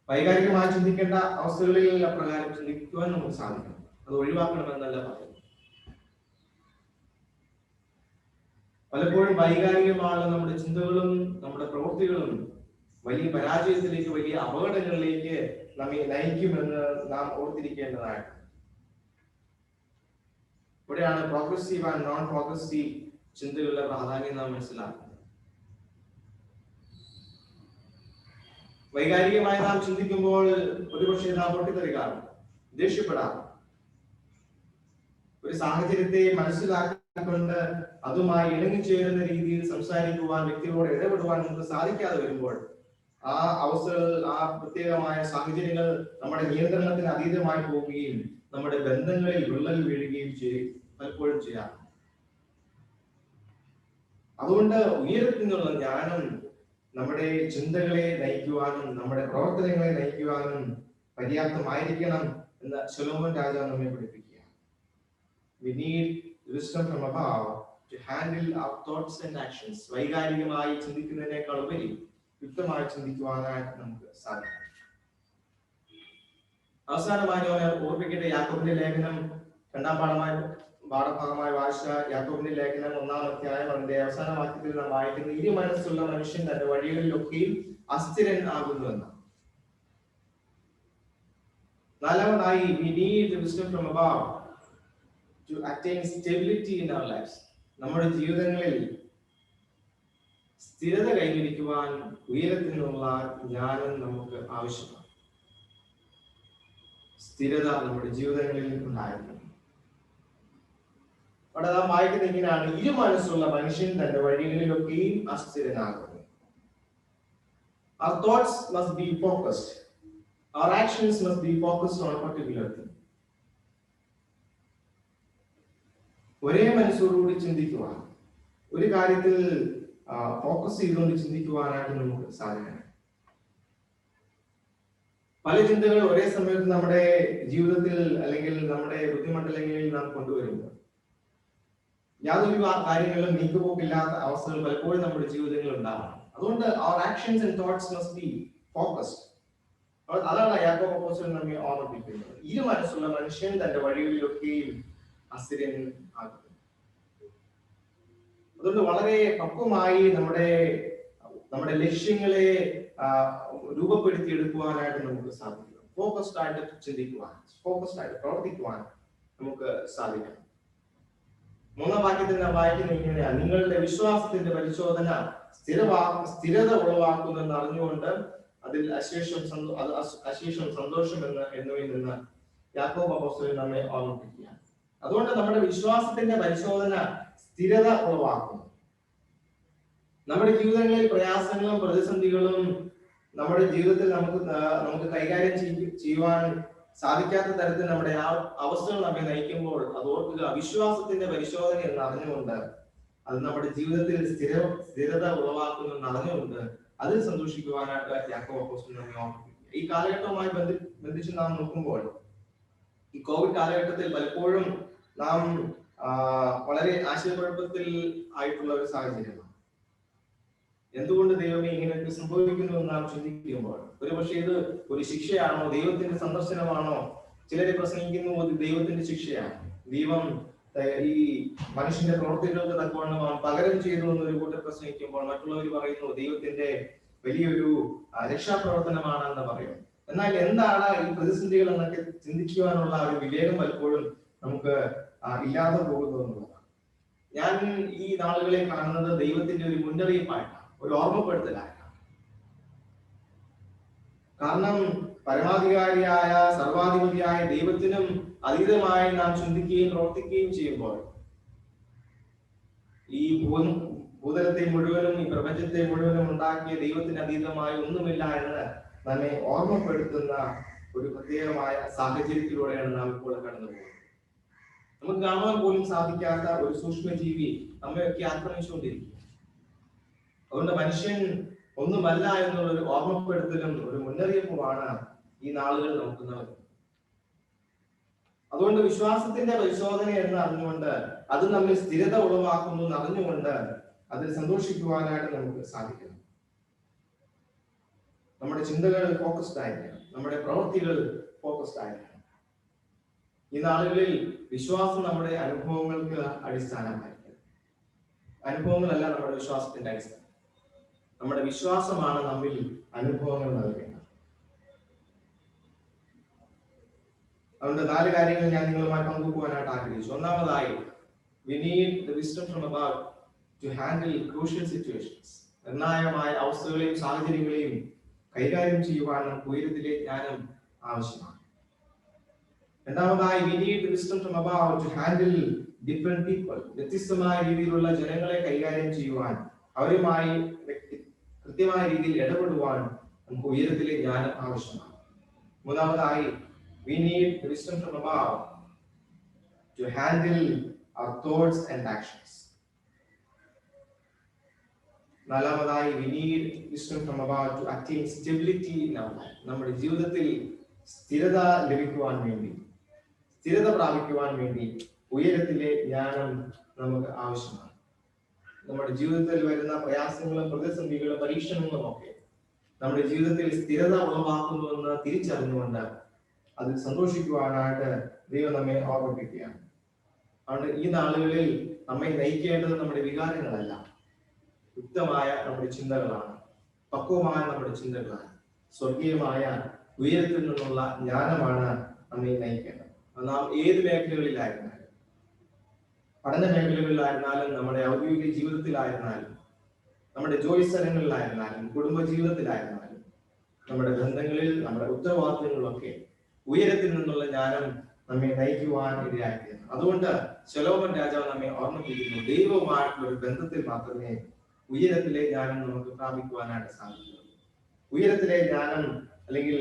വൈകാരികമായി ചിന്തിക്കേണ്ട അവസ്ഥകളിൽ അപ്രകാരം ചിന്തിക്കുവാൻ നമുക്ക് സാധിക്കണം. അത് ഒഴിവാക്കണമെന്നല്ല പറയുന്നത്. പലപ്പോഴും വൈകാരികമായ നമ്മുടെ ചിന്തകളും നമ്മുടെ പ്രവൃത്തികളും വലിയ പരാജയത്തിലേക്ക്, വലിയ അപകടങ്ങളിലേക്ക് നമ്മെ നയിക്കുമെന്ന് നാം ഓർത്തിരിക്കേണ്ടതാണ്. ഇവിടെയാണ് പ്രോഗ്രസീവ് ആൻഡ് നോൺ പ്രോഗ്രസീവ് ചിന്തകളുടെ പ്രാധാന്യം നാം മനസ്സിലാക്കുന്നത്. വൈകാരികമായി നാം ചിന്തിക്കുമ്പോൾ ഒരുപക്ഷെ നാം പൊട്ടിത്തെറിക്കാറുണ്ട്, ദേഷ്യപ്പെടാറുണ്ട്. ഒരു സാഹചര്യത്തെ മനസ്സിലാക്കിക്കൊണ്ട് അതുമായി ഇണങ്ങിച്ചേരുന്ന രീതിയിൽ സംസാരിക്കുവാൻ, വ്യക്തികളോട് ഇടപെടുവാൻ നമുക്ക് സാധിക്കാതെ വരുമ്പോൾ ആ അവസ്ഥകൾ, ആ പ്രത്യേകമായ സാഹചര്യങ്ങൾ നമ്മുടെ നിയന്ത്രണത്തിന് അതീതമായി പോവുകയും നമ്മുടെ ബന്ധങ്ങളിൽ വിള്ളൽ വീഴുകയും പലപ്പോഴും ചെയ്യാം. അതുകൊണ്ട് ഉയരത്തിൽ നിന്നുള്ള ജ്ഞാനം നമ്മുടെ ചിന്തകളെ നയിക്കുവാനും നമ്മുടെ പ്രവർത്തനങ്ങളെ നയിക്കുവാനും പര്യാപ്തമായിരിക്കണം എന്ന് ശലോമോൻ രാജാവ് നമ്മെ പഠിപ്പിക്കുക. We need wisdom from above to handle our thoughts and actions. വൈകാരികമായി ചിന്തിക്കുന്നതിനേക്കാൾ ഉപരി യുക്തമായി ചിന്തിക്കുവാനായിട്ട് നമുക്ക് സാധിക്കും. അവസാനമായി ഞാൻ ഓർമ്മിക്കട്ടെ, യാക്കോബിന്റെ ലേഖനം രണ്ടാം പാഠഭാഗമായി വായിച്ച യാക്കോബിന്റെ ലേഖനം 1-ാം അധ്യായം അതിന്റെ അവസാന വാക്യത്തിൽ നാം വായിക്കുന്ന ഇരു മനസ്സുള്ള മനുഷ്യൻ തന്റെ വഴികളിലൊക്കെയും അസ്ഥിരൻ ആകുന്നു എന്നാണ്. നാലാമതായി, we need the wisdom from above to attain stability in our lives. നമ്മുടെ ജീവിതങ്ങളിൽ സ്ഥിരത കൈവരിക്കുവാൻ ഉയരത്തിൽ നിന്നുള്ള ജ്ഞാനം നമുക്ക് ആവശ്യമാണ്. സ്ഥിരത നമ്മുടെ ജീവിതങ്ങളിൽ ഉണ്ടായിരുന്നു. അവിടെ നാം വായിക്കുന്നത് ഇങ്ങനെയാണ്: ഇരു മനസ്സുള്ള മനുഷ്യൻ തന്റെ വഴികളിലൊക്കെയും അസ്ഥിരനാകുന്നു. Our thoughts must be focused. Our actions must be focused on a particular thing. ഒരേ മനസ്സോടുകൂടി ചിന്തിക്കുവാൻ, ഒരു കാര്യത്തിൽ ഫോക്കസ് ചെയ്തുകൊണ്ട് ചിന്തിക്കുവാനായിട്ട് നമുക്ക് സാധിക്കണം. പല ചിന്തകൾ ഒരേ സമയത്ത് നമ്മുടെ ജീവിതത്തിൽ അല്ലെങ്കിൽ നമ്മുടെ ബുദ്ധിമണ്ഡലങ്ങളിൽ നാം കൊണ്ടുവരുമ്പോൾ യാതൊരു കാര്യങ്ങളിലും നീക്കുപോക്കില്ലാത്ത അവസ്ഥകൾ പലപ്പോഴും നമ്മുടെ ജീവിതങ്ങളിൽ ഉണ്ടാവണം. അതുകൊണ്ട് our actions and thoughts must be focused. അതാണ് യാക്കോബ് അപ്പോസ്തലൻ നമ്മെ ഓർമ്മിപ്പിക്കുന്നത്. ഇരു മനസ്സുള്ള മനുഷ്യൻ തന്റെ വഴികളിലൊക്കെയും അസ്ഥിരൻ ആകുന്നു. അതുകൊണ്ട് വളരെ പക്വമായി നമ്മുടെ ലക്ഷ്യങ്ങളെ രൂപപ്പെടുത്തി എടുക്കുവാനായിട്ട് നമുക്ക് സാധിക്കും. ഫോക്കസ്ഡ് ആയിട്ട് ചിന്തിക്കുവാൻ, ഫോക്കസ്ഡ് ആയിട്ട് പ്രവർത്തിക്കുവാൻ നമുക്ക് സാധിക്കണം. 3-ാം വാക്യത്തിൽ നാം വായിക്കുന്നത് ഇങ്ങനെയാണ്: നിങ്ങളുടെ വിശ്വാസത്തിന്റെ പരിശോധന സ്ഥിരത ഉളവാക്കുന്നെന്ന് അറിഞ്ഞുകൊണ്ട് അതിൽ അശേഷം സന്തോഷം എന്നിവയിൽ നിന്ന് യാക്കോബ് അപ്പോസ്തലൻ നമ്മെ ഓർമ്മിപ്പിക്കുകയാണ്. അതുകൊണ്ട് നമ്മുടെ വിശ്വാസത്തിന്റെ പരിശോധന സ്ഥിരത ഉളവാക്കുന്നു. നമ്മുടെ ജീവിതങ്ങളിൽ പ്രയാസങ്ങളും പ്രതിസന്ധികളും നമ്മുടെ ജീവിതത്തിൽ നമുക്ക് കൈകാര്യം ചെയ്യുവാൻ സാധിക്കാത്ത തരത്തിൽ നമ്മുടെ അവസ്ഥകൾ നമ്മെ നയിക്കുമ്പോൾ അത് ഓർക്കുക, വിശ്വാസത്തിന്റെ പരിശോധന എന്ന് അറിഞ്ഞുകൊണ്ട് അത് നമ്മുടെ ജീവിതത്തിൽ സ്ഥിരത ഉളവാക്കുമെന്ന് അറിഞ്ഞുകൊണ്ട് അതിൽ സന്തോഷിക്കുവാനായിട്ട് യാക്കോബ് അപ്പോസ്തലൻ നമ്മെ ഓർമ്മിപ്പിക്കുക. ഈ കാലഘട്ടവുമായി ബന്ധിച്ച് നാം നോക്കുമ്പോൾ, ഈ കോവിഡ് കാലഘട്ടത്തിൽ പലപ്പോഴും നാം വളരെ ആശയക്കുഴപ്പത്തിൽ ആയിട്ടുള്ള ഒരു സാഹചര്യമാണ്. എന്തുകൊണ്ട് ദൈവമേ ഇങ്ങനെയൊക്കെ സംഭവിക്കുന്നു എന്ന് നാം ചിന്തിക്കുമ്പോൾ, ഒരുപക്ഷെ ഇത് ഒരു ശിക്ഷയാണോ, ദൈവത്തിന്റെ സന്ദർശനമാണോ? ചിലരെ പ്രസംഗിക്കുന്നു ദൈവത്തിന്റെ ശിക്ഷയാണ്, ദൈവം ഈ മനുഷ്യന്റെ പ്രവൃത്തികൾക്ക് തക്കവണ്ണം പകരം ചെയ്തു എന്നൊരു കൂട്ടർ പ്രസംഗിക്കുമ്പോൾ മറ്റുള്ളവർ പറയുന്നു ദൈവത്തിന്റെ വലിയൊരു രക്ഷാപ്രവർത്തനമാണെന്ന് പറയും. എന്നാൽ എന്താണ് ഈ പ്രതിസന്ധികൾ എന്നൊക്കെ ചിന്തിക്കുവാനുള്ള ഒരു വിവേകം പലപ്പോഴും നമുക്ക് ഇല്ലാതെ പോകുന്നു എന്നുള്ളതാണ്. ഞാൻ ഈ നാളുകളെ കാണുന്നത് ദൈവത്തിന്റെ ഒരു മുന്നറിയിപ്പായിട്ടാണ്, ഒരു ഓർമ്മപ്പെടുത്തലായിട്ടാണ്. കാരണം പരമാധികാരിയായ സർവാധിപതിയായ ദൈവത്തിനും അതീതമായി നാം ചിന്തിക്കുകയും പ്രവർത്തിക്കുകയും ചെയ്യുമ്പോൾ ഈ ഭൂതലത്തെ മുഴുവനും ഈ പ്രപഞ്ചത്തെ മുഴുവനും ഉണ്ടാക്കിയ ദൈവത്തിന് അതീതമായി ഒന്നുമില്ല എന്ന് നമ്മെ ഓർമ്മപ്പെടുത്തുന്ന ഒരു പ്രത്യേകമായ സാഹചര്യത്തിലൂടെയാണ് നാം ഇപ്പോൾ കടന്നു പോകുന്നത്. നമുക്ക് കാണുവാൻ പോലും സാധിക്കാത്ത ഒരു സൂക്ഷ്മജീവി നമ്മയൊക്കെ ആക്രമിച്ചുകൊണ്ടിരിക്കും. അതുകൊണ്ട് മനുഷ്യൻ ഒന്നുമല്ല എന്നുള്ള ഒരു ഓർമ്മപ്പെടുത്തലും ഒരു മുന്നറിയിപ്പുമാണ് ഈ നാളുകൾ നമുക്ക് നൽകുന്നത്. അതുകൊണ്ട് വിശ്വാസത്തിന്റെ പരിശോധന എന്ന് അറിഞ്ഞുകൊണ്ട് അത് നമ്മിൽ സ്ഥിരത ഉളവാക്കുന്നു എന്ന് അറിഞ്ഞുകൊണ്ട് അതിൽ സന്തോഷിക്കുവാനായിട്ട് നമുക്ക് സാധിക്കണം. നമ്മുടെ ചിന്തകൾ ഫോക്കസ്ഡ് ആയിരിക്കണം, നമ്മുടെ പ്രവൃത്തികൾ ഫോക്കസ്ഡ് ആയിരിക്കണം. ഈ നാളുകളിൽ വിശ്വാസം നമ്മുടെ അനുഭവങ്ങൾക്ക് അടിസ്ഥാനമായിരിക്കണം. അനുഭവങ്ങളല്ല നമ്മുടെ വിശ്വാസത്തിന്റെ അടിസ്ഥാനം. നമ്മുടെ വിശ്വാസമാണ് നമ്മിൽ അനുഭവങ്ങൾ നൽകുന്നത്. അതുകൊണ്ട് 4 കാര്യങ്ങൾ ഞാൻ നിങ്ങളുമായി പങ്കുവെക്കുവാനായിട്ട് ആഗ്രഹിച്ചു. ഒന്നാമതായി, we need the wisdom from above to handle crucial situations. നിർണായകമായ അവസ്ഥകളെയും സാഹചര്യങ്ങളെയും കൈകാര്യം ചെയ്യുവാൻ നമുക്ക് ഉയരത്തിലെ ജ്ഞാനം ആവശ്യമാണ്. രണ്ടാമതായി, we need the wisdom from above to handle different people. വ്യത്യസ്തമായ രീതിയിലുള്ള ജനങ്ങളെ കൈകാര്യം ചെയ്യുവാൻ, അവരുമായി കൃത്യമായ രീതിയിൽ ഇടപെടുവാൻ നമുക്ക് ഉയരത്തിലെ ജ്ഞാനം ആവശ്യമാണ്. മൂന്നാമതായി, we need the wisdom from above to handle our thoughts and actions. നാലാമതായി, we need wisdom from above to attain stability in our life. നമ്മുടെ ജീവിതത്തിൽ സ്ഥിരത ലഭിക്കുവാൻ വേണ്ടി, സ്ഥിരത പ്രാപിക്കുവാൻ വേണ്ടി ഉയരത്തിലെ ജ്ഞാനം നമുക്ക് ആവശ്യമാണ്. നമ്മുടെ ജീവിതത്തിൽ വരുന്ന പ്രയാസങ്ങളും പ്രതിസന്ധികളും പരീക്ഷണങ്ങളും ഒക്കെ നമ്മുടെ ജീവിതത്തിൽ സ്ഥിരത ഉളവാക്കുന്നുവെന്ന് തിരിച്ചറിഞ്ഞുകൊണ്ട് അതിൽ സന്തോഷിക്കുവാനായിട്ട് ദൈവം നമ്മെ ഓർമ്മിപ്പിക്കുകയാണ്. അതുകൊണ്ട് ഈ നാളുകളിൽ നമ്മെ നയിക്കേണ്ടത് നമ്മുടെ വികാരങ്ങളല്ല, യുക്തമായ നമ്മുടെ ചിന്തകളാണ്, പക്വമായ നമ്മുടെ ചിന്തകളാണ്, സ്വർഗീയമായ ഉയരത്തിൽ നിന്നുള്ള ജ്ഞാനമാണ് നമ്മെ നയിക്കേണ്ടത്. നാം ഏത് മേഖലകളിലായിരുന്നാലും, പഠന മേഖലകളിലായിരുന്നാലും, നമ്മുടെ ഔദ്യോഗിക ജീവിതത്തിലായിരുന്നാലും, നമ്മുടെ ജോലി സ്ഥലങ്ങളിലായിരുന്നാലും, കുടുംബ ജീവിതത്തിലായിരുന്നാലും, നമ്മുടെ ബന്ധങ്ങളിൽ, നമ്മുടെ ഉത്തരവാദിത്തങ്ങളിലൊക്കെ ഉയരത്തിൽ നിന്നുള്ള ജ്ഞാനം നമ്മെ നയിക്കുവാൻ ഇടയാക്കിയത്. അതുകൊണ്ട് ശലോമോൻ രാജാവ് നമ്മെ ഓർമ്മിപ്പിക്കുന്നു, ദൈവവുമായിട്ടുള്ള ഒരു ബന്ധത്തിൽ മാത്രമേ ഉയരത്തിലെ ജ്ഞാനം നമുക്ക് പ്രാപിക്കുവാനായിട്ട് സാധിക്കുള്ളൂ. ഉയരത്തിലെ ജ്ഞാനം അല്ലെങ്കിൽ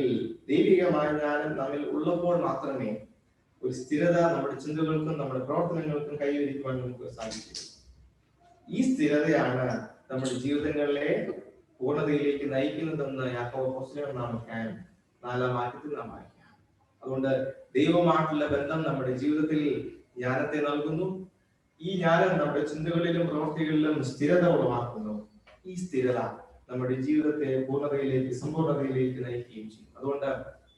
ദൈവികമായ ജ്ഞാനം നമ്മിൽ ഉള്ളപ്പോൾ മാത്രമേ ഒരു സ്ഥിരത നമ്മുടെ ചിന്തകൾക്കും നമ്മുടെ പ്രവർത്തനങ്ങൾക്കും കൈവരിക്കുവാൻ നമുക്ക് സാധിക്കും. ഈ സ്ഥിരതയാണ് നമ്മുടെ ജീവിതങ്ങളിലെ പൂർണ്ണതയിലേക്ക് നയിക്കുന്നതെന്ന് യാക്കോബ് അപ്പോസ്തലൻ നാം 4-ാം വാക്യത്തിൽ നാം വായിക്കാം. അതുകൊണ്ട് ദൈവമായിട്ടുള്ള ബന്ധം നമ്മുടെ ജീവിതത്തിൽ ജ്ഞാനത്തെ നൽകുന്നു. ഈ ജ്ഞാനം നമ്മുടെ ചിന്തകളിലും പ്രവൃത്തികളിലും സ്ഥിരത ഉളവാക്കുന്നു. ഈ സ്ഥിരത നമ്മുടെ ജീവിതത്തെ പൂർണ്ണതയിലേക്ക്, സമ്പൂർണ്ണതയിലേക്ക് നയിക്കുകയും ചെയ്യും. അതുകൊണ്ട്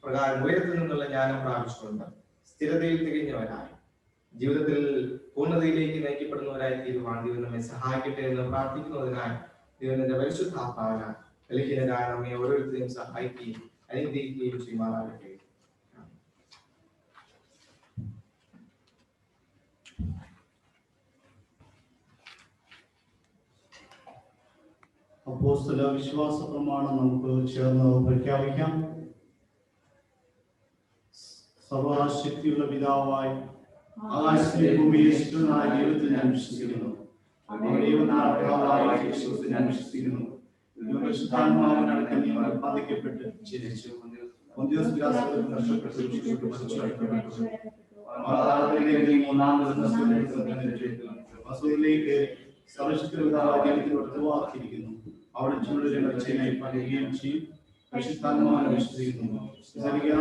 പ്രകാരം ഉയരത്തിൽ നിന്നുള്ള ജ്ഞാനം പ്രാപിച്ചുകൊണ്ട് സ്ഥിരതയിൽ തികഞ്ഞവരായി ജീവിതത്തിൽ പൂർണ്ണതയിലേക്ക് നയിക്കപ്പെടുന്നവരായി തീരുവാൻ ദൈവം നമ്മെ സഹായിക്കട്ടെ എന്ന് പ്രാർത്ഥിക്കുന്നതിനായി ദൈവത്തിന്റെ പരിശുദ്ധാത്മാവിനാൽ ബലഹീനരായ നമ്മെ ഓരോരുത്തരെയും സഹായിക്കുകയും അനുഗ്രഹിക്കുകയും ചെയ്യുമാറാകട്ടെ. അപ്പോസ്തല വിശ്വാസ പ്രമാണം നമുക്ക് ചേർന്ന് പ്രഖ്യാപിക്കാം. സർവശക്തിയുള്ള പിതാവായി ആകാശത്തിലെ ഭൂമിയെ സൃഷ്ടിച്ചവനായ ദൈവത്തിൽ ഞാൻ വിശ്വസിക്കുന്നു. ഞാൻ വിശ്വസിക്കുന്നു. പരിശുദ്ധാത്മാവിനാൽ കന്യകയാൽ ബാധിക്കപ്പെട്ട് ജനിച്ചു. പൊന്തിയോസ് പിലാത്തോസിൽ കഷ്ടപ്പെട്ട് ശിക്ഷിക്കപ്പെട്ടു മരിച്ചു. മൂന്നാം ദിവസം വസൂലിലേക്ക് സർവശക്തിയുള്ള ദൈവത്തിൽ ഉത്തരവാദിയിരിക്കുന്നു. അവിടെ ചുമടുകൾ ചെയ്യാൻ പണിയുകയും ചെയ്യും. പരിശുദ്ധാത്മാവിനെ വിശ്വസിക്കുന്നു. സഭയിലും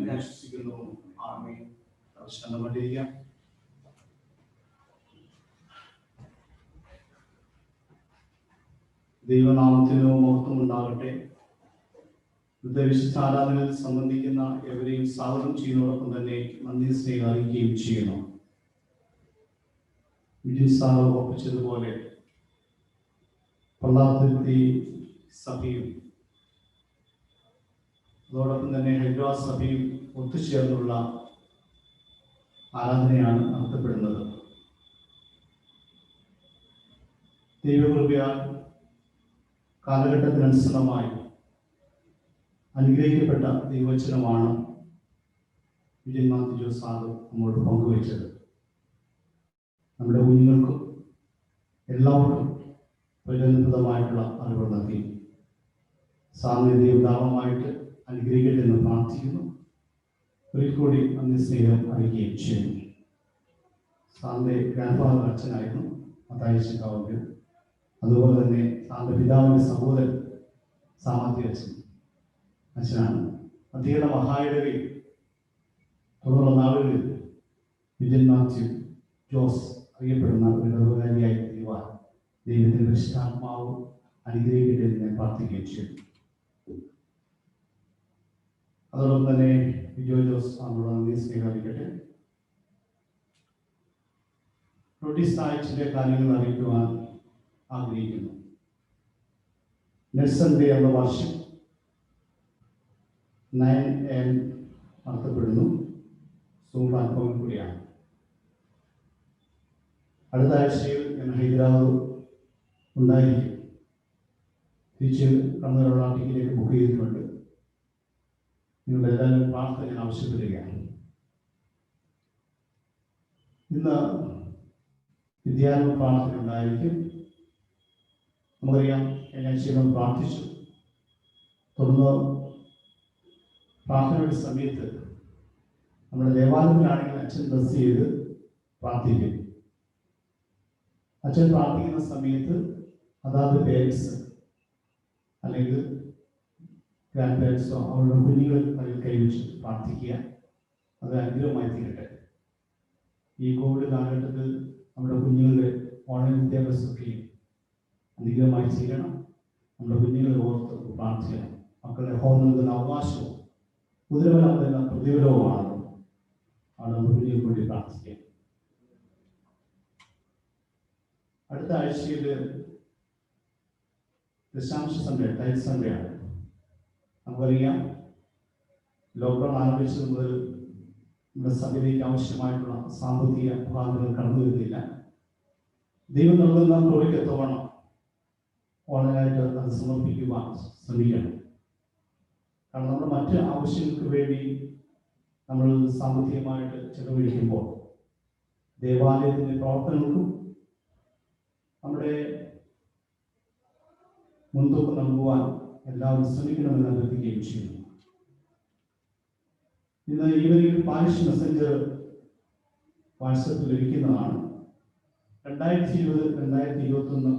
വിശ്വസിക്കുന്നു. ആമേൻ. ശരണമടിയാം. ദൈവനാമത്തിന് മഹത്വം ഉണ്ടാകട്ടെ. വിശുദ്ധ ആരാധനയിൽ സംബന്ധിക്കുന്ന എവരെയും സ്വാഗതം ചെയ്യുന്നതോടൊപ്പം തന്നെ നന്ദി സ്നേഹം അറിയിക്കുകയും ചെയ്യുന്നു. വിജയ് സാറ് ഒപ്പിച്ചതുപോലെ പള്ളാത്തുരുത്തി സഭയും അതോടൊപ്പം തന്നെ ഹൈദരാബാദ് സഭയും ഒത്തുചേർന്നുള്ള ആരാധനയാണ് നടത്തപ്പെടുന്നത്. ദൈവകൃപയാൽ കാലഘട്ടത്തിനനുസൃതമായി അനുഗ്രഹിക്കപ്പെട്ട ദൈവവചനമാണ് വിജയ് മാത്യു സാറ് നമ്മോട് പങ്കുവച്ചത്. നമ്മുടെ കുഞ്ഞുങ്ങൾക്കും എല്ലാവർക്കും പ്രയോജനപ്രദമായിട്ടുള്ള അറിവ് നൽകി. സാറിനെ ദൈവദാനമായിട്ട് അനുഗ്രഹിക്കട്ടെ എന്ന് പ്രാർത്ഥിക്കുന്നു. ഒരിക്കൽ കൂടി നന്ദി സ്നേഹം അറിയിക്കുകയും ചെയ്യുന്നു. സാറിൻ്റെ ഗ്രാൻഡ്ഫാദർ അച്ഛനായിരുന്നു മത്തായിക്കാവ്. അതുപോലെ തന്നെ സാറിൻ്റെ പിതാവിൻ്റെ സഹോദരൻ സാമർത്ഥ്യ അച്ഛനാണ്. അദ്ദേഹത്തെ മഹായിടവയിൽ തുടർന്ന നാളുകളിൽ വിജയൻ മാത്യു ജോസ് അറിയപ്പെടുന്ന ഒരു നിർവകാരിയായി തീരുവാൻ ദൈവത്തിന്റെ പരിശുദ്ധാത്മാവ് അനുഗ്രഹിക്കട്ടെ എന്ന് ഞാൻ പ്രാർത്ഥിക്കുകയും ചെയ്തു. അതോടൊപ്പം തന്നെ വിജോയ് ജോസ് നമ്മളോട് നന്ദി സ്വീകരിക്കട്ടെ. നോട്ടീസ് ആഴ്ചയിലെ കാര്യങ്ങൾ അറിയിക്കുവാൻ ആഗ്രഹിക്കുന്നു. നെൽസൺ ഡേ എന്ന വർഷം 9 AM നടത്തപ്പെടുന്നു. സൂം പ്ലാറ്റ്ഫോമിൽ കൂടിയാണ്. അടുത്ത ആഴ്ചയിൽ ഞാൻ ഹൈദരാബാദ് ഉണ്ടായിരിക്കും. തിരിച്ച് കണ്ണൂരുള്ള ടിക്കറ്റിലേക്ക് ബുക്ക് ചെയ്തിട്ടുണ്ട്. നിങ്ങളുടെ എല്ലാവരും പ്രാർത്ഥന ഞാൻ ആവശ്യപ്പെടുകയാണ്. ഇന്ന് വിദ്യാരംഭ പ്രാർത്ഥന ഉണ്ടായിരിക്കും. നമുക്കറിയാം, ശനിയാഴ്ച പ്രാർത്ഥിച്ചു. തുടർന്ന് പ്രാർത്ഥനയുടെ സമയത്ത് നമ്മുടെ ദേവാലയത്തിലാണെങ്കിൽ അച്ഛൻ ഡ്രസ് ചെയ്ത് പ്രാർത്ഥിക്കും. അച്ഛൻ പ്രാർത്ഥിക്കുന്ന സമയത്ത് അതാത് പേരൻസ് അല്ലെങ്കിൽ ഗ്രാൻഡ് പേരൻസോ അവരുടെ കുഞ്ഞുങ്ങൾ അതിൽ കൈവച്ച് പ്രാർത്ഥിക്കുക. അത് അനുഗ്രഹമായി തീരട്ടെ. ഈ കോവിഡ് കാലഘട്ടത്തിൽ നമ്മുടെ കുഞ്ഞുങ്ങളുടെ ഓൺലൈൻ വിദ്യാഭ്യാസമൊക്കെയും അനുഗ്രഹമായി ചെയ്യണം. നമ്മുടെ കുഞ്ഞുങ്ങളെ ഓർത്ത് പ്രാർത്ഥിക്കണം. മക്കളുടെ ഹോം നൽകുന്ന അവകാശവും ഉദരബലം എന്ന പ്രതിഫലവുമാണ്. അവിടെ നമുക്ക് വേണ്ടി പ്രാർത്ഥിക്കാം. അടുത്ത ആഴ്ചയിൽ ദശാംശ സൺഡേ, ടൈറ്റ് സൺഡേ ആണ്. നമുക്കറിയാം, ലോക്ക്ഡൗൺ ആരംഭിച്ചത് മുതൽ നമ്മുടെ സഭയിലേക്ക് ആവശ്യമായിട്ടുള്ള സാമ്പത്തിക മുഖാന്തരങ്ങൾ കടന്നു വരുന്നില്ല. ദൈവം നൽകുന്ന തുറയ്ക്ക് എത്തവണ്ണം ഓൺലൈനായിട്ട് അത് സമർപ്പിക്കുവാൻ ശ്രമിക്കണം. കാരണം നമ്മുടെ മറ്റ് ആവശ്യങ്ങൾക്ക് വേണ്ടി നമ്മൾ സാമ്പത്തികമായിട്ട് ചെലവഴിക്കുമ്പോൾ ദേവാലയത്തിൻ്റെ പ്രവർത്തനങ്ങൾക്കും നമ്മുടെ മുൻതൂക്കം നൽകുവാൻ എല്ലാവരും ശ്രമിക്കണമെന്ന് അഭ്യർത്ഥിക്കുകയും ചെയ്യുന്നു. ഇന്ന് ഈവനിൽ പാരിഷ് മെസ്സഞ്ചർ വാട്സപ്പിൽ ലഭിക്കുന്നതാണ്. 2020-2021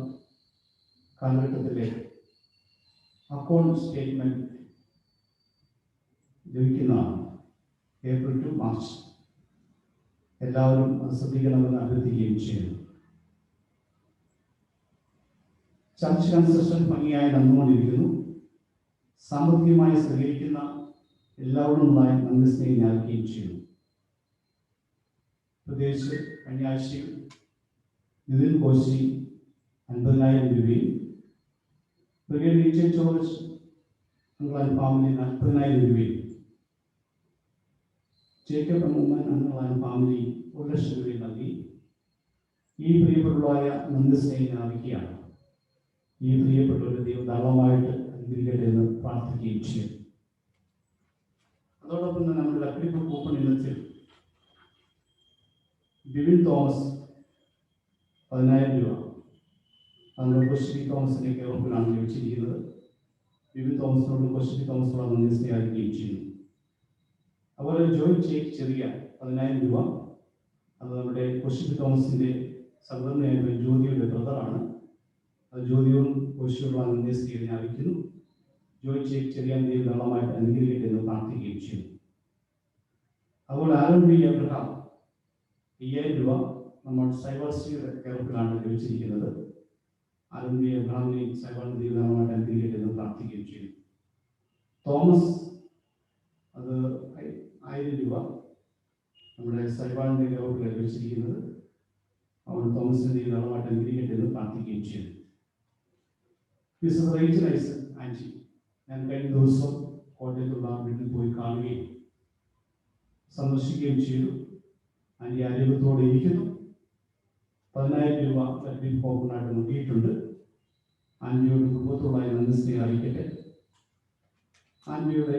കാലഘട്ടത്തിലെ അക്കൗണ്ട് സ്റ്റേറ്റ്മെന്റ് ലഭിക്കുന്നതാണ്. April to March. എല്ലാവരും അത് ശ്രദ്ധിക്കണമെന്ന് അഭ്യർത്ഥിക്കുകയും ചെയ്യുന്നു. ചർച്ച് കൺസ്ട്രക്ഷൻ ഭംഗിയായി നടന്നുകൊണ്ടിരിക്കുന്നു. സാമ്പത്തികമായി സഹകരിക്കുന്ന എല്ലാവരോടുമായി നന്ദി സ്നേഹം അറിയിക്കുകയും ചെയ്യുന്നു. പ്രത്യേകിച്ച് കഴിഞ്ഞ ആഴ്ചയിൽ നിതിൻ കോശി 50,000 രൂപയും ബ്രിഗേഡ് ജോർജ് ഫാമിലി 40,000 രൂപയും ജേക്കബ് അമ്മൂമ്മൻ ഫാമിലി 1,00,000 രൂപയും നൽകി ഈ പ്രിയപ്പെട്ടവരായ നന്ദി സ്നേഹം അറിയിക്കുകയാണ്. ഈ പ്രിയപ്പെട്ടവരുടെ ദൈവം ധാരാളമായിട്ട് അനുഗ്രഹിക്കട്ടെ എന്ന് പ്രാർത്ഥിക്കുകയും ചെയ്യും. അതോടൊപ്പം തന്നെ നമ്മുടെ ലക്ഡിപ്പ് കൂപ്പൺ ഇനത്തിൽ ബിബിൻ തോമസ് 10,000 രൂപ അതിനോട് കൊശ്ശി തോമസിന്റെ കേരളത്തിലാണ് ലഭിച്ചിരിക്കുന്നത്. ബിബിൻ തോമസിനോട് കൊശ്ശി തോമസിനോട് നന്ദി സ്നേഹിക്കുകയും ചെയ്യുന്നു. അതുപോലെ ജോയ് ചെറിയ 10,000 രൂപ, അത് നമ്മുടെ കൊശ്ശി തോമസിന്റെ സഹോദരനായ ജ്യോതിയുടെ ബ്രദറാണ്. അത് ജ്യോതിയും കൊശ്ശിയുള്ള നന്ദി സ്നേഹിനെ അറിയിക്കുന്നു. ജോയ് ചെറിയ ദൈവം ധാരാളമായിട്ട് അനുഗ്രഹിക്കട്ടെ എന്ന് പ്രാർത്ഥിക്കുകയും ചെയ്യുന്നു. അതുപോലെ ആരോഗ്യ അബ്രഹാം 5,000 രൂപ നമ്മൾ സൈബർസിയുടെ കേരളത്തിലാണ് ലഭിച്ചിരിക്കുന്നത്. ആരോഗ്യ അബ്രഹാമിനെ സൈബറിന്റെ ദൈവമായിട്ട് അനുഗ്രഹിക്കട്ടെ എന്ന് പ്രാർത്ഥിക്കുകയും ചെയ്യുന്നു. തോമസ് അത് 1,000 രൂപ നമ്മുടെ സൈബറിന്റെ കേരളത്തിൽ ലഭിച്ചിരിക്കുന്നത്. അവൻ തോമസിന്റെ ദൈവമായിട്ട് അനുഗ്രഹിക്കട്ടെ എന്ന് പ്രാർത്ഥിക്കുകയും ചെയ്യുന്നു. ആൻറ്റി, ഞാൻ കഴിഞ്ഞ ദിവസം കോട്ടയത്തുള്ള വീട്ടിൽ പോയി കാണുകയും സന്ദർശിക്കുകയും ചെയ്തു. ആൻറ്റി ആരോഗ്യത്തോടെ ഇരിക്കുന്നു. 10,000 രൂപ ലക്ഡിപ്പ് കൂപ്പണായിട്ട് നൽകിയിട്ടുണ്ട്. ആൻറ്റിയുടെ കുടുംബത്തോടുള്ള നന്ദി സ്നേഹം അറിയിക്കട്ടെ. ആൻറ്റിയുടെ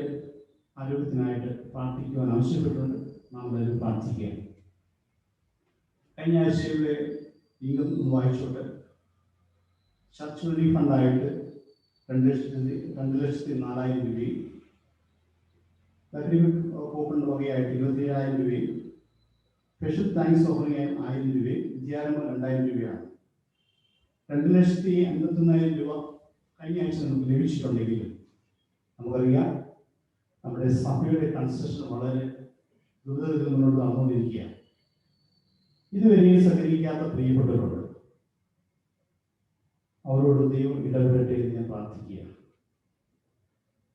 ആരോഗ്യത്തിനായിട്ട് പ്രാർത്ഥിക്കുവാൻ ആവശ്യപ്പെട്ടുണ്ട്. നാം എല്ലാവരും പ്രാർത്ഥിക്കുക. കഴിഞ്ഞ ആഴ്ചയുടെ ഇൻകം വായിച്ചോട്ട് ചർച്ച് റീഫണ്ടായിട്ട് 2,04,000 രൂപയും ലക്ഡിപ്പ് കൂപ്പൺ വകയായിട്ട് 27,000 രൂപയും സ്പെഷ്യൽ താങ്ക്സ് ഓഫറിംഗ് 1,000 രൂപയും വിദ്യാരംഭം 2,000 രൂപയാണ്. 2,51,000 രൂപ കഴിഞ്ഞ ആഴ്ച നമുക്ക് ലഭിച്ചിട്ടുണ്ടെങ്കിലും നമുക്കറിയാം നമ്മുടെ സഭയുടെ കൺസ്ട്രക്ഷൻ വളരെ ദ്രുതഗതിയിൽ മുന്നോട്ട് നടന്നുകൊണ്ടിരിക്കുകയാണ്. ഇതുവരെയും സഹകരിക്കാത്ത പ്രിയപ്പെട്ടവരുണ്ട്. അവരോട് ദൈവം ഇടപെടട്ടെ എന്ന് ഞാൻ പ്രാർത്ഥിക്കുകയാണ്.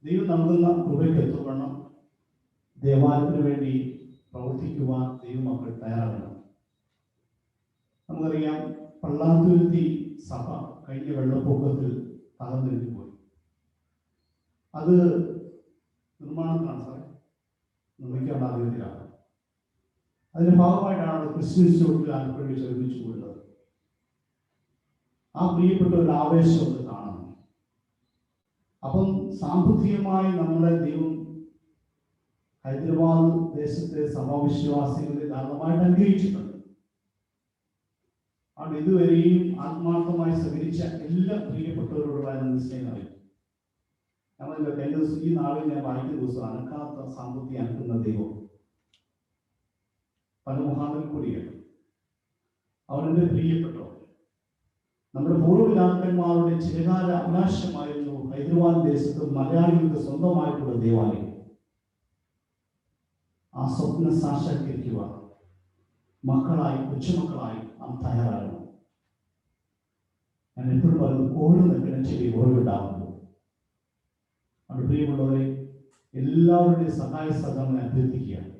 ദൈവം നൽകുന്ന കൃപയ്ക്ക് എത്തുവണ്ണം ദേവാലയത്തിന് വേണ്ടി പ്രവർത്തിക്കുവാൻ ദൈവമക്കൾ തയ്യാറാകണം. നമുക്കറിയാം, പള്ളാത്തുരുത്തി സഭ കഴിഞ്ഞ വെള്ളപ്പൊക്കത്തിൽ തകർന്നിരിഞ്ഞു പോയി. അത് നിർമ്മാണത്തിലാണ് സാറേ, നിർമ്മിക്കേണ്ട ആഗ്രഹത്തിലാണ്. അതിന്റെ ഭാഗമായിട്ടാണ് ക്രിസ്ത്യൻ ഇൻസ്റ്റിറ്റ്യൂട്ടിൽ ആലപ്പുഴയിൽ ചൊല്ലിച്ചു കൊണ്ടത്. ആ പ്രിയപ്പെട്ടവരുടെ ആവേശം ഒന്ന് കാണണം. അപ്പം സാമ്പത്തികമായി നമ്മളെ ദൈവം ഹൈദരാബാദ് ദേശത്തെ സഭാവിശ്വാസികളെ ധാരാളമായിട്ട് അനുഗ്രഹിച്ചിട്ടുണ്ട്. അവിടെ ഇതുവരെയും ആത്മാർത്ഥമായി സഹകരിച്ച എല്ലാ പ്രിയപ്പെട്ടവരോടുള്ള സ്നേഹം അറിയും. നമ്മളല്ല കഴിഞ്ഞ ദിവസം ഈ നാളിൽ ഞാൻ വായിക്കുന്ന ദിവസം അനക്കാത്ത സാമ്പത്തികം അനക്കുന്ന ദൈവം പല മുഖാന്തരം കൂടിയാണ്. അവരുടെ പ്രിയപ്പെട്ടവർ നമ്മുടെ പൂർവ്വപിതാക്കന്മാരുടെ ചിരകാല അവകാശമായിരുന്നു ഹൈദരാബാദ് ദേശത്ത് മലയാളികൾക്ക് സ്വന്തമായിട്ടുള്ള ദേവാലയം. ആ സ്വപ്നം സാക്ഷാത്കരിക്കുവാൻ മക്കളായി, കൊച്ചുമക്കളായി നാം തയ്യാറാകണം. ഞാൻ എപ്പോഴും പറയുന്നത്, കോഴി നിൽക്കുന്ന ചെടി ഉറവിടാകുന്നു. അത് പ്രിയമുള്ളവരെ, എല്ലാവരുടെയും സഹായ സഹകരണം അഭ്യർത്ഥിക്കുകയാണ്.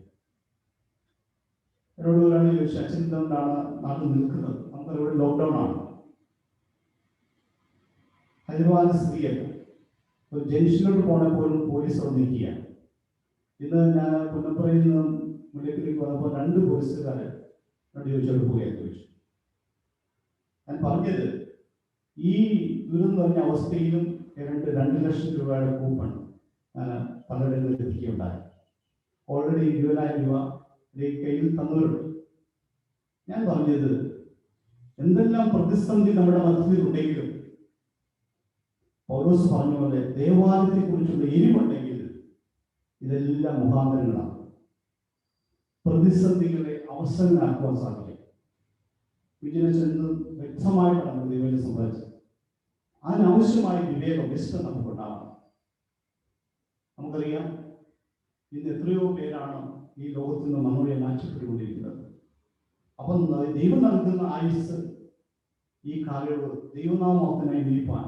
എന്നോട് ഒരാൾ ചോദിച്ചു, അച്ഛൻ എന്തുകൊണ്ടാണ് നാട്ടിൽ നിൽക്കുന്നത്? നമുക്കവിടെ ലോക്ക്ഡൗൺ ആണ്. ഹൈദരാബാദ് സ്ഥിതിയല്ല. ഒരു ജംഗ്ഷനിലോട്ട് പോകണമെപ്പോലും പോലീസ് അവിടെ നിൽക്കുകയാണ്. ഇന്ന് ഞാൻ പുന്നപ്പുറയിൽ നിന്നും മുല്ലക്കിലേക്ക് വന്നപ്പോൾ 2 പോലീസുകാരെ ചോദിച്ചോട്ട് പോവുകയെന്ന് ചോദിച്ചു. ഞാൻ പറഞ്ഞത്, ഈ ദുരിതം നിറഞ്ഞ അവസ്ഥയിലും 2 ലക്ഷം രൂപയുടെ കൂപ്പൺ ഞാൻ പലരിടങ്ങളിൽ എത്തിക്കുകയുണ്ടായി. ഓൾറെഡി 20,000 രൂപ കയ്യിൽ തന്നവരുണ്ട്. ഞാൻ പറഞ്ഞത്, എന്തെല്ലാം പ്രതിസന്ധി നമ്മുടെ മധ്യത്തിലുണ്ടെങ്കിലും പൗലോസ് പറഞ്ഞ പോലെ ദേവാലയത്തെ കുറിച്ചുള്ള എരിവുണ്ടെങ്കിൽ ഇതെല്ലാം മുഖാന്തരങ്ങളാണ്. പ്രതിസന്ധികളെ അവസരങ്ങളാക്കുവാൻ സാധിക്കും. വിജയചന്ദ്രൻ വ്യക്തമായിട്ടാണ് ദൈവം സംസാരിച്ചത്. അതിനാവശ്യമായ വിവേകം, വിശ്വം നമുക്കുണ്ടാവണം. നമുക്കറിയാം, ഇന്ന് എത്രയോ പേരാണ് ഈ ലോകത്ത് നിന്ന് മണ്ണുകളെ മാറ്റപ്പെട്ടുകൊണ്ടിരിക്കുന്നത്. അപ്പം ദൈവം നൽകുന്ന ആയുസ് ഈ കാലയളവ് ദൈവനാമത്തിനായി നീപ്പാൻ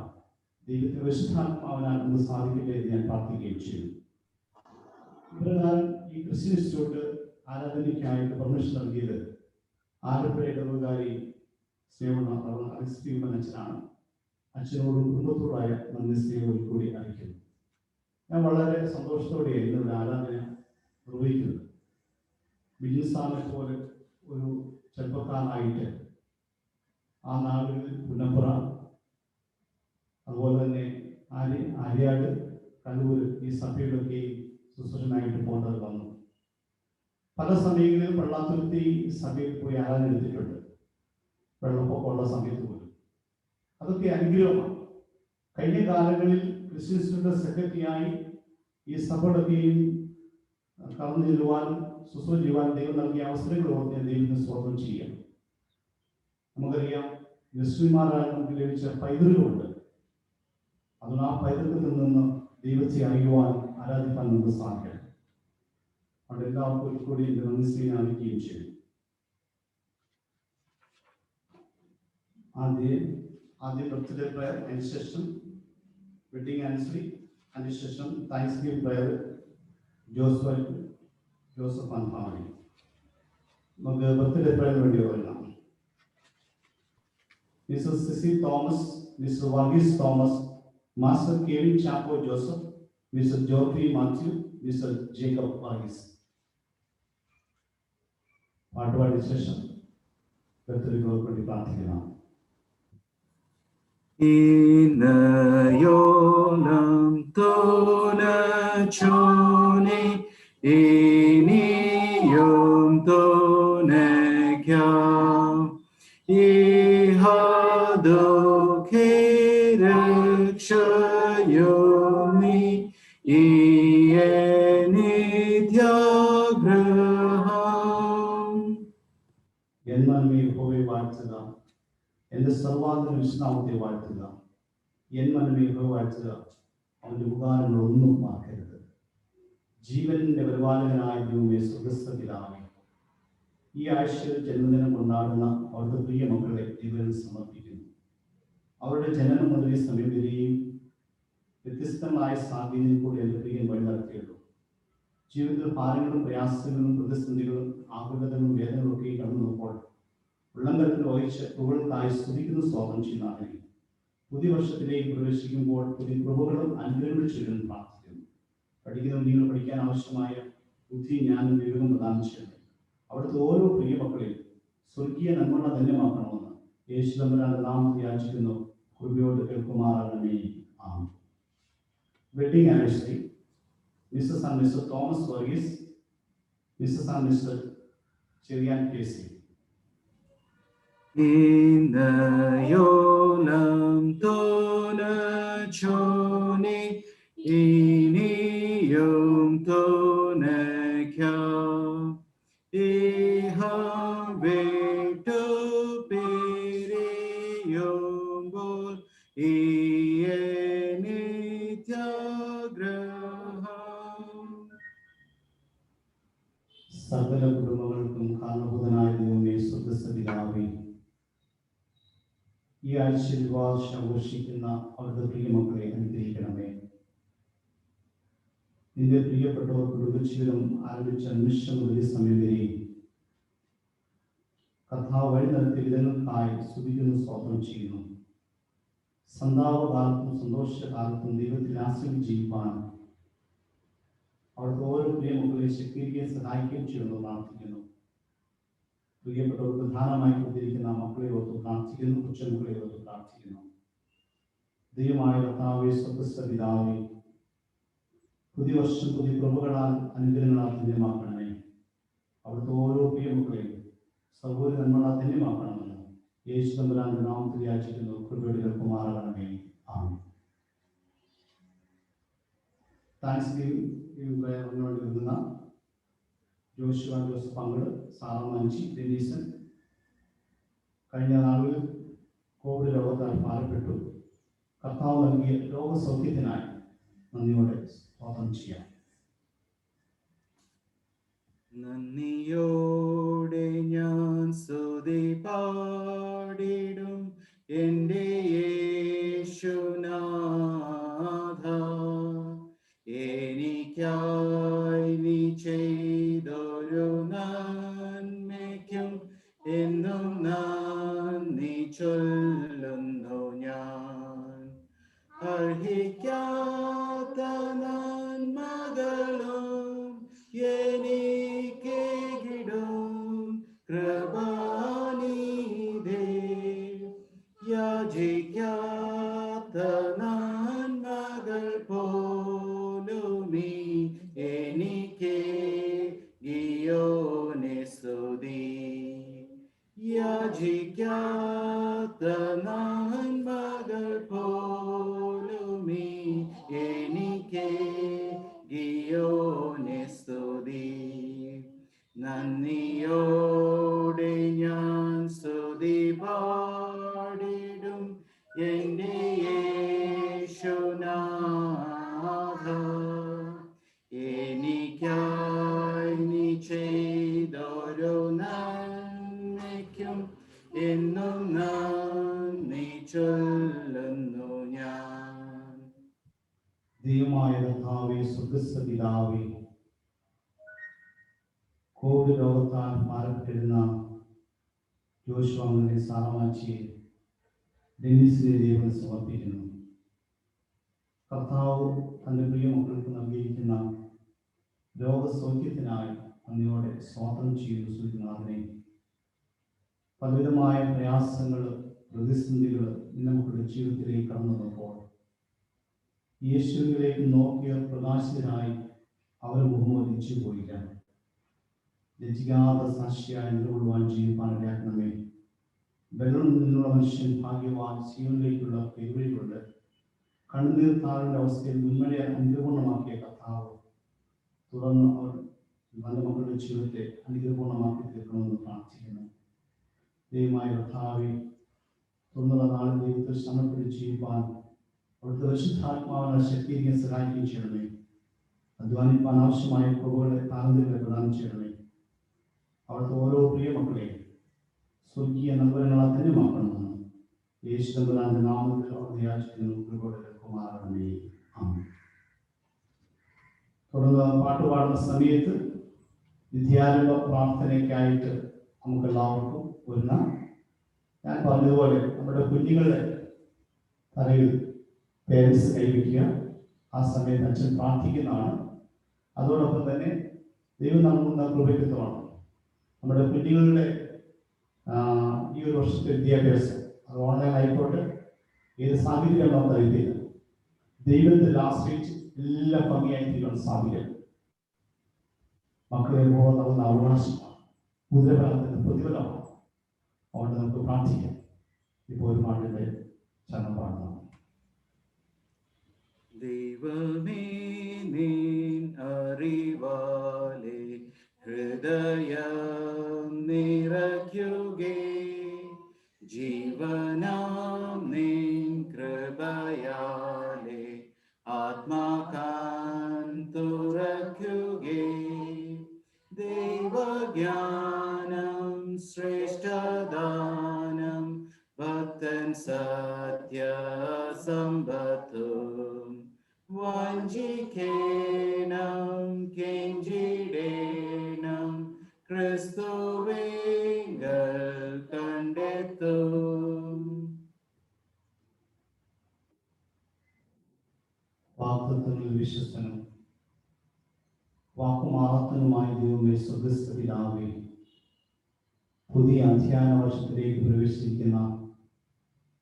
ദൈവത്തിന്റെ വിശുദ്ധാത്മാവിനാൽ നമുക്ക് സാധിക്കട്ടെ എന്ന് ഞാൻ പ്രാർത്ഥിക്കുകയും ചെയ്യുന്നു. ഇപ്രകാരം ഈ ക്രിസ്ത്യൻ ഇൻസ്റ്റിറ്റ്യൂട്ട് ആരാധനയ്ക്കായിട്ട് പെർമിഷൻ നൽകിയത് ആലപ്പുഴ ഇടവകാരി സ്നേഹം അച്ഛനാണ്. അച്ഛനോടും കുടുംബത്തോടായ നന്ദി സ്നേഹം കൂടി അറിയിക്കുന്നു. ഞാൻ വളരെ സന്തോഷത്തോടെയായിരുന്നു ഇവിടെ ആരാധന നിർവഹിക്കുന്നത്. ബിജിസാമിനെ പോലെ ഒരു ചെറുപ്പക്കാരനായിട്ട് ആ നാടുകളിൽ പുന്നപ്പുറ, അതുപോലെ തന്നെ ആര്യാട്, കണ്ണൂർ ഈ സഭയിലൊക്കെ ശുശ്രൂഷനായിട്ട് പോകേണ്ടത് വന്നു. പല സമയങ്ങളിലും വെള്ളാത്തുരുത്തി സഭയിൽ പോയി ആരാധന എടുത്തിട്ടുണ്ട്, വെള്ളപ്പൊക്കമുള്ള സമയത്ത് പോലും. അതൊക്കെ അനുഗ്രഹമാണ്. കഴിഞ്ഞ കാലങ്ങളിൽ ക്രിസ്ത്യൻ സെക്രട്ടറിയായി ഈ സഭയുടെയും കടന്നു ചെല്ലുവാനും ശുശ്രൂഷ ചെയ്യുവാനും ദൈവം നൽകിയ അവസരങ്ങൾ ഓർത്ത് ദൈവത്തിന് സ്തോത്രം ചെയ്യാം. നമുക്കറിയാം, യശ്വിമാരായ നമുക്ക് ലഭിച്ച പൈതൃകമുണ്ട്. അതുകൊണ്ട് ആ പൈതൃകത്തിൽ നിന്ന് ദൈവത്തെ അറിയുവാൻ, ആരാധിക്കാൻ നമുക്ക് സാധിക്കണം. അവിടെ എല്ലാവർക്കും കൂടി നന്ദി സ്നേഹം അറിയിക്കുകയും ചെയ്യും. ആദ്യം ബർത്ത്ഡേ പ്രയർ, അതിനുശേഷം വെഡിങ് ആനിവേഴ്സറി, അതിനുശേഷം thanksgiving prayer Joseph and family. നമുക്ക് ബർത്ത്ഡേ പ്രയറിന് വേണ്ടി വരണം. Mrs CC Thomas, Mr Varghese Thomas, master Kevin Chacko Joseph, Mr Jofy Mathew, Mr Jacob Varghese. പാട്ടുപാടിയ ശേഷം ബർത്ത്ഡേക്ക് വേണ്ടി പ്രാർത്ഥിക്കണം. Inayolam tona chone iniyom tona kya ihado kerakshayomi ienityagraham. എന്നാൽ നീ യഹോവയെ വാഴ്ത്തുക, എന്റെ സർവാന്തര വിശ്രാമത്തെ വാഴ്ത്തുക. എൻ മനമേ യഹോവയെ വാഴ്ത്തുക, അവന്റെ ഉപകാരങ്ങളൊന്നും മറക്കരുത്. ജീവന്റെ പരിപാലകനായ ദൈവമേ, സ്വർഗ്ഗസ്ഥ പിതാവേ, ഈ ആഴ്ചയിൽ ജന്മദിനം കൊണ്ടാടുന്ന അവരുടെ പ്രിയ മക്കളെ ദൈവത്തിൽ സമർപ്പിക്കുന്നു. അവരുടെ ജനനം മുതൽ ഈ സമയം വരെയും വ്യത്യസ്തമായ സാഹചര്യം കൂടി എൻ്റെ പ്രിയൻ വഴി നടത്തിയുള്ളൂ. ജീവിതത്തിൽ ഭാരങ്ങളും പ്രയാസങ്ങളും പ്രതിസന്ധികളും ആകുലതകളും വേദനകളും ഒക്കെ കടന്നു നോക്കുമ്പോൾ ഉള്ളംകരത്തിൽ വഹിച്ച് കൃപകൾക്കായി സ്തുതിക്കുന്ന സ്തോത്രം ചെയ്യുന്നതാണ്. പുതിയ വർഷത്തിലേക്ക് പ്രവേശിക്കുമ്പോൾ പുതിയ കൃപകളും അനുഗ്രഹങ്ങളും ചെയ്യുവാൻ പ്രാർത്ഥിക്കുന്നു. പഠിക്കുന്ന കുഞ്ഞുങ്ങൾ പഠിക്കാൻ ആവശ്യമായ ബുദ്ധി, ജ്ഞാനം, വിവേകം പ്രദാനം ചെയ്യണം. അവിടുത്തെ ഓരോ പ്രിയ മക്കളെയും സ്വർഗീയ നന്മ ധന്യമാക്കണമെന്ന് യേശു തമ്പുരാന്റെ നാമത്തിൽ യാചിക്കുന്നു. കൃപയോട് കേൾക്കുമാറാകണമേ. ആമേൻ. Wedding anniversary Mrs and Mr Thomas Varghese, Mrs and Mr Cherian KC. Inayolam tona chone iniyom tona kya ihavetu periyom bol ienityagraham. സകല കുടുംബങ്ങൾക്കും കാരണഭൂതനായ ദൈവമേ, സ്വർഗ്ഗസ്ഥ പിതാവേ, ഈ ആഴ്ച വിവാഹം ആഘോഷിക്കുന്ന അവരുടെ പ്രിയ മക്കളെ അനുഗ്രഹിക്കണമേ. നിന്റെ പ്രിയപ്പെട്ടവർ കുടുംബജീവിതം ആരംഭിച്ച നിമിഷം മുതൽ ഈ സമയം വരെ കർത്താവ് വഴി നടത്തിയ വിധങ്ങൾക്കായി സ്തുതിക്കുന്നു, സ്തോത്രം ചെയ്യുന്നു. സന്താപകാലത്തും സന്തോഷകാലത്തും ദൈവത്തിൽ ആശ്രയിച്ച് ജീവിക്കാൻ അവിടുത്തെ ഓരോ പ്രിയമക്കളെ ശക്തീകരിക്കാൻ സഹായിക്കുകയും ചെയ്യുന്നു പ്രാർത്ഥിക്കുന്നു. പ്രിയപ്പെട്ടവർ പ്രധാനമായി കൊടുത്തിരിക്കുന്ന മക്കളെ ഓർത്ത് പ്രാർത്ഥിക്കുന്നു, കൊച്ചുമക്കളെ ഓർത്ത് പ്രാർത്ഥിക്കുന്നു. ദൈവമായ കർത്താവേ, സ്വർഗ്ഗസ്ഥ പിതാവേ, പുതിയ വർഷം പുതിയ കൃപകളാൽ അനുഗ്രഹങ്ങളാൽ ധന്യമാക്കണമേ. അവിടുത്തെ ഓരോ പ്രിയമക്കളെയും സൗകര്യ നന്മകളാൽ ധന്യമാക്കണമെന്ന് യേശു തമ്പുരാന്റെ നാമത്തിൽ യാചിക്കുന്നു. കൃപയുടെ കുമാരകണമേ. ആമേൻ. താങ്ക്സ് ഗിവിംഗ് പ്രയറിനോട് വരുന്ന ജോഷുവ ജോസഫ് പങ്കൾ, സാറ മഞ്ചി, ഡെനീസൻ കഴിഞ്ഞ നാളുകളിൽ കോവിഡ് രോഗത്താൽ ഭാരപ്പെട്ടു. കർത്താവ് നൽകിയ രോഗസൗഖ്യത്തിനായി നന്ദിയോടെ സ്തോത്രം ചെയ്യാം. നന്ദിയോടെ ഞാൻ സ്തുതി പാടിടും എൻ്റെ യേശുനാഥ. എനിക്കായി നീ ചെയ്തൊരു നന്മയ്ക്കും എന്നും നന്ദി ചൊല്ലുന്നു ഞാൻ. അർഹിക്കാത്ത നന്മകളും എനിക്കേകിടും കൃപാനിധേ. യാചിക്കാത്ത നന്മകൾ പോലുമീ എനിക്കേകിയോനെ സ്തുതി. യാചിക്കാത്ത നന്മകൾ പോലുമീ എനിക്കേകിയോനെ സ്തുതി. നന്ദിയോടെ ഞാൻ സ്തുതി പാടിടും എൻ്റെ യേശുനാഥ. എനിക്കായി നീ ചെയ്തൊരു നന്മയ്ക്കും എന്നും നന്ദി ചൊല്ലുന്നു ഞാൻ. ദൈവമായ കർത്താവേ, സ്വർഗ്ഗസ്ഥ പിതാവേ, കോവിഡ് രോഗത്താൽ ഭാരപ്പെട്ടിരുന്ന ജോഷുവെ, സാറമാച്ചിയെ, ഡെന്നിസിനെ ദൈവം സമർപ്പിക്കുന്നു. കർത്താവ് തൻ്റെ പ്രിയ മക്കൾക്ക് നൽകിയിരിക്കുന്ന രോഗസൗഖ്യത്തിനായി നന്ദിയോടെ സ്തോത്രം ചെയ്യുന്നു. സുനാഥനെ, പലവിധമായ പ്രയാസങ്ങൾ, പ്രതിസന്ധികൾ നമ്മുടെ ജീവിതത്തിലേക്ക് കടന്നു വന്നപ്പോൾ യേശുവിലേക്ക് നോക്കിയ പ്രകാശിതനായി അവർ മുഖമൊലിച്ചു പോയില്ല. ലജ്ജിക്കാത്ത സാക്ഷിയായി നിലകൊള്ളുവാൻ ചെയ്യുവാൻ ഇടയാക്കണമേ. ബലം നിന്നുള്ള മനുഷ്യൻ ഭാഗ്യവാൻ, ജീവനിലേക്കുള്ള പെരുവഴികളുണ്ട്. കണ്ണുനീർ താഴേണ്ട അവസ്ഥയിൽ മുൻമഴ അനുഗ്രഹപൂർണ്ണമാക്കിയ കർത്താവ് തുടർന്ന് അവർ തൻ്റെ മക്കളുടെ ജീവിതത്തെ അനുഗ്രഹപൂർണ്ണമാക്കി തീർക്കണമെന്ന് പ്രാർത്ഥിക്കുന്നു. ദൈവമായ കർത്താവെ, തുടർന്നുള്ള നാളിൽ ദൈവത്തിൽ സമർപ്പിച്ച് ചെയ്യുവാൻ അവിടുത്തെ പരിശുദ്ധാത്മാവിനെ ശക്തിയെ സഹായിക്കുകയും ചെയ്യണമേ. അധ്വാനിപ്പാൻ ആവശ്യമായ കൃപകളെ താരതമ്യങ്ങളെ പ്രദാനം ചെയ്യണമേ. അവിടുത്തെ ഓരോ പ്രിയ മക്കളെയും സ്വർഗീയ നന്മകളാൽ ധന്യമാക്കണമെന്ന് യേശു തമ്പുരാന്റെ നാമത്തിൽ യാചിക്കുന്നു. കൃപയുടെ കുമാരകണമേ. ആമേൻ. തുടർന്ന് പാട്ടുപാടുന്ന സമയത്ത് വിദ്യാരംഭ പ്രാർത്ഥനയ്ക്കായിട്ട് നമുക്കെല്ലാവർക്കും ഒരുങ്ങാം. ഞാൻ പറഞ്ഞതുപോലെ നമ്മുടെ കുഞ്ഞുങ്ങളുടെ തലയിൽ പേരൻസ് കൈവയ്ക്കുക. ആ സമയത്ത് അച്ഛൻ പ്രാർത്ഥിക്കുന്നതാണ്. അതോടൊപ്പം തന്നെ ദൈവം നൽകുന്ന കൃപയ്ക്കത്തോളം നമ്മുടെ കുഞ്ഞുങ്ങളുടെ ഈ ഒരു വർഷത്തെ വിദ്യാഭ്യാസം, അത് ഓൺലൈൻ ആയിക്കോട്ടെ, ഏത് സാഹചര്യം നമുക്ക് അറിയില്ല, ദൈവത്തിൽ ആശ്രയിച്ച് എല്ലാം ഭംഗിയായി തീരാൻ സാധിക്കും. മക്കളെ പോകുന്ന അവകാശമാണ്, കുതിരബലത്തിന്റെ പ്രതിഫലമാണ്. അതുകൊണ്ട് നമുക്ക് പ്രാർത്ഥിക്കാം. ഇപ്പോൾ ഒരു പാട്ടിന്റെ ചരണം പാടുന്നു. ദൈവമേ നിൻ അറിവാലെ ഹൃദയം നിറയ്ക്കുകേ, ജീവനാം നിൻ കൃപയാലെ ആത്മാകാൻ തുറയ്ക്കുകേ. ദൈവജ്ഞാനം ശ്രേഷ്ഠദാനം, ഭക്തൻ സത്യസമ്പത്തും വാഞ്ചിക്കേണം കെഞ്ചിടേണം ക്രിസ്തുവിങ്കൽ കണ്ടെത്തും. വാഗ്ദത്തങ്ങളിൽ വിശ്വസ്തനും വാക്കുമാറാത്തനുമായ ദൈവമേ, സ്വർഗ്ഗസ്ഥ പിതാവേ, പുതിയ അധ്യയന വർഷത്തിലേക്ക് പ്രവേശിക്കുന്ന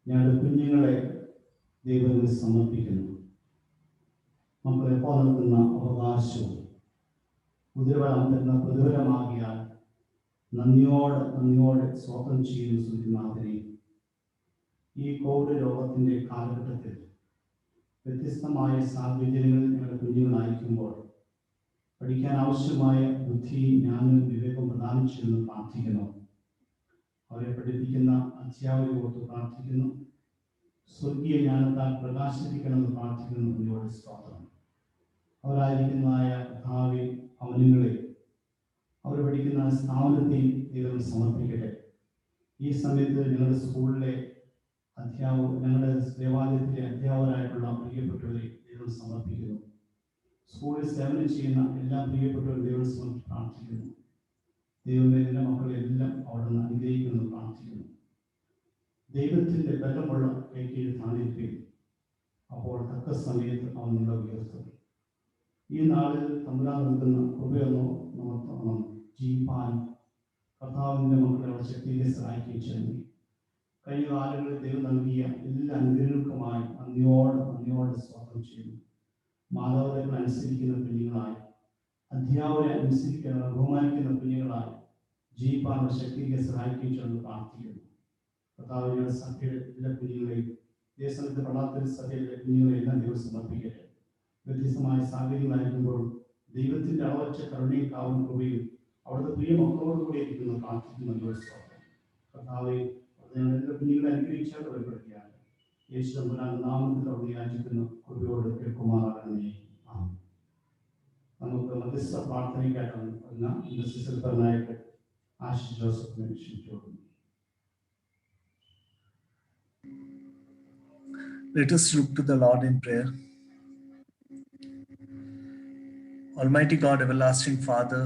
ഞങ്ങളുടെ കുഞ്ഞുങ്ങളെ ദൈവത്തിന് സമർപ്പിക്കുന്നു. മക്കൾ എപ്പോൾ നൽകുന്ന അവകാശവും ഉദരവളം തരുന്ന പ്രതിഫലമാകിയാൽ നന്ദിയോടെ സ്തോത്രം ചെയ്യുന്നു. സുഖനാഥനെ, ഈ കോവിഡ് രോഗത്തിൻ്റെ കാലഘട്ടത്തിൽ വ്യത്യസ്തമായ സാഹചര്യങ്ങളിൽ ഞങ്ങളുടെ കുഞ്ഞുങ്ങളായിരിക്കുമ്പോൾ പഠിക്കാൻ ആവശ്യമായ ബുദ്ധി, ജ്ഞാനം, വിവേകം പ്രദാനം ചെയ്യുന്നു പ്രാർത്ഥിക്കുന്നു. അവരെ പഠിപ്പിക്കുന്ന അധ്യാപകരോട് പ്രാർത്ഥിക്കുന്നു. സ്വർഗീയ ജ്ഞാനത്താൽ പ്രകാശിപ്പിക്കണമെന്ന് പ്രാർത്ഥിക്കുന്നു. നിന്നോട് സ്തോത്രം. അവരായിരിക്കുന്നതായ ഭാവി ഭവനങ്ങളെ, അവർ പഠിക്കുന്ന സ്ഥാപനത്തെയും ദൈവം സമർപ്പിക്കട്ടെ. ഈ സമയത്ത് ഞങ്ങളുടെ സ്കൂളിലെ ഞങ്ങളുടെ ദേവാലയത്തിലെ അധ്യാപകരായിട്ടുള്ള പ്രിയപ്പെട്ടവരെ ദൈവം സമർപ്പിക്കുന്നു. സ്കൂളിൽ സേവനം ചെയ്യുന്ന എല്ലാ പ്രിയപ്പെട്ടവരും ദൈവം സമർപ്പിച്ച് പ്രാർത്ഥിക്കുന്നു. ദൈവമേ, എൻ്റെ മക്കളെല്ലാം അവിടെ നിന്ന് അനുഗ്രഹിക്കുന്നു പ്രാർത്ഥിക്കുന്നു. ദൈവത്തിൻ്റെ ബലമുള്ള കൈക്കീഴിൽ താണിരിക്കുകയും അപ്പോൾ തക്ക സമയത്ത് അവൻ നിങ്ങളെ ഉയർത്തും. ഈ നാളിൽ തമ്പുരാൻ നൽകുന്ന കൃപയൊന്നോ നമുക്ക് ജീവിപ്പാൻ കർത്താവിൻ്റെ മക്കളെ അവിടെ ശക്തിയെ സഹായിക്കുകയും ചെയ്യുന്നു. കഴിഞ്ഞ കാലങ്ങളിൽ ദൈവം നൽകിയ എല്ലാ അനുഗ്രഹങ്ങൾക്കുമായി നന്ദിയോടെ സ്വാഗതം ചെയ്യുന്നു. മാതാപിതാക്കളെ അനുസരിക്കുന്ന കുഞ്ഞുങ്ങളായി, അധ്യാപകരെ അനുസരിക്കുന്ന ബഹുമാനിക്കുന്ന കുഞ്ഞുങ്ങളായി ജീവിപ്പാനുള്ള ശക്തിയെ സഹായിക്കുകയും ചെയ്യുന്നു പ്രാർത്ഥിക്കുന്നു. കർത്താവിന്റെ സഭയുടെ എല്ലാ കുഞ്ഞുങ്ങളെയും, ദേശത്തെ പടാത്ത സഭയിലെ കുഞ്ഞുങ്ങളെയും എല്ലാം ദൈവം സമർപ്പിക്കട്ടെ. വ്യത്യസ്തമായ സാഹചര്യങ്ങളായിരിക്കുമ്പോഴും ദൈവത്തിന്റെ അളവറ്റ കരുണയും കാവലും കൃപയും അവിടുത്തെ പ്രിയ മക്കളോട് കൂടി ഇരിക്കുന്നു പ്രാർത്ഥിക്കുന്നു. കർത്താവെ, എല്ലാ കുഞ്ഞുങ്ങളെ അനുഗ്രഹിച്ചാൽ വെളിപ്പെടുത്തിയാണ് യേശു നാമത്തിൽ അവിടെ യാചിക്കുന്നു. കൃപയോട് കേൾക്കുമാറാകണമേ. നമുക്ക് മധ്യസ്ഥ പ്രാർത്ഥനയ്ക്കായിട്ടാണ് ഇന്നത്തെ ആശിഷ് ജോസഫിനെ ക്ഷണിച്ചു. Let us look to the Lord in prayer. Almighty God, everlasting Father,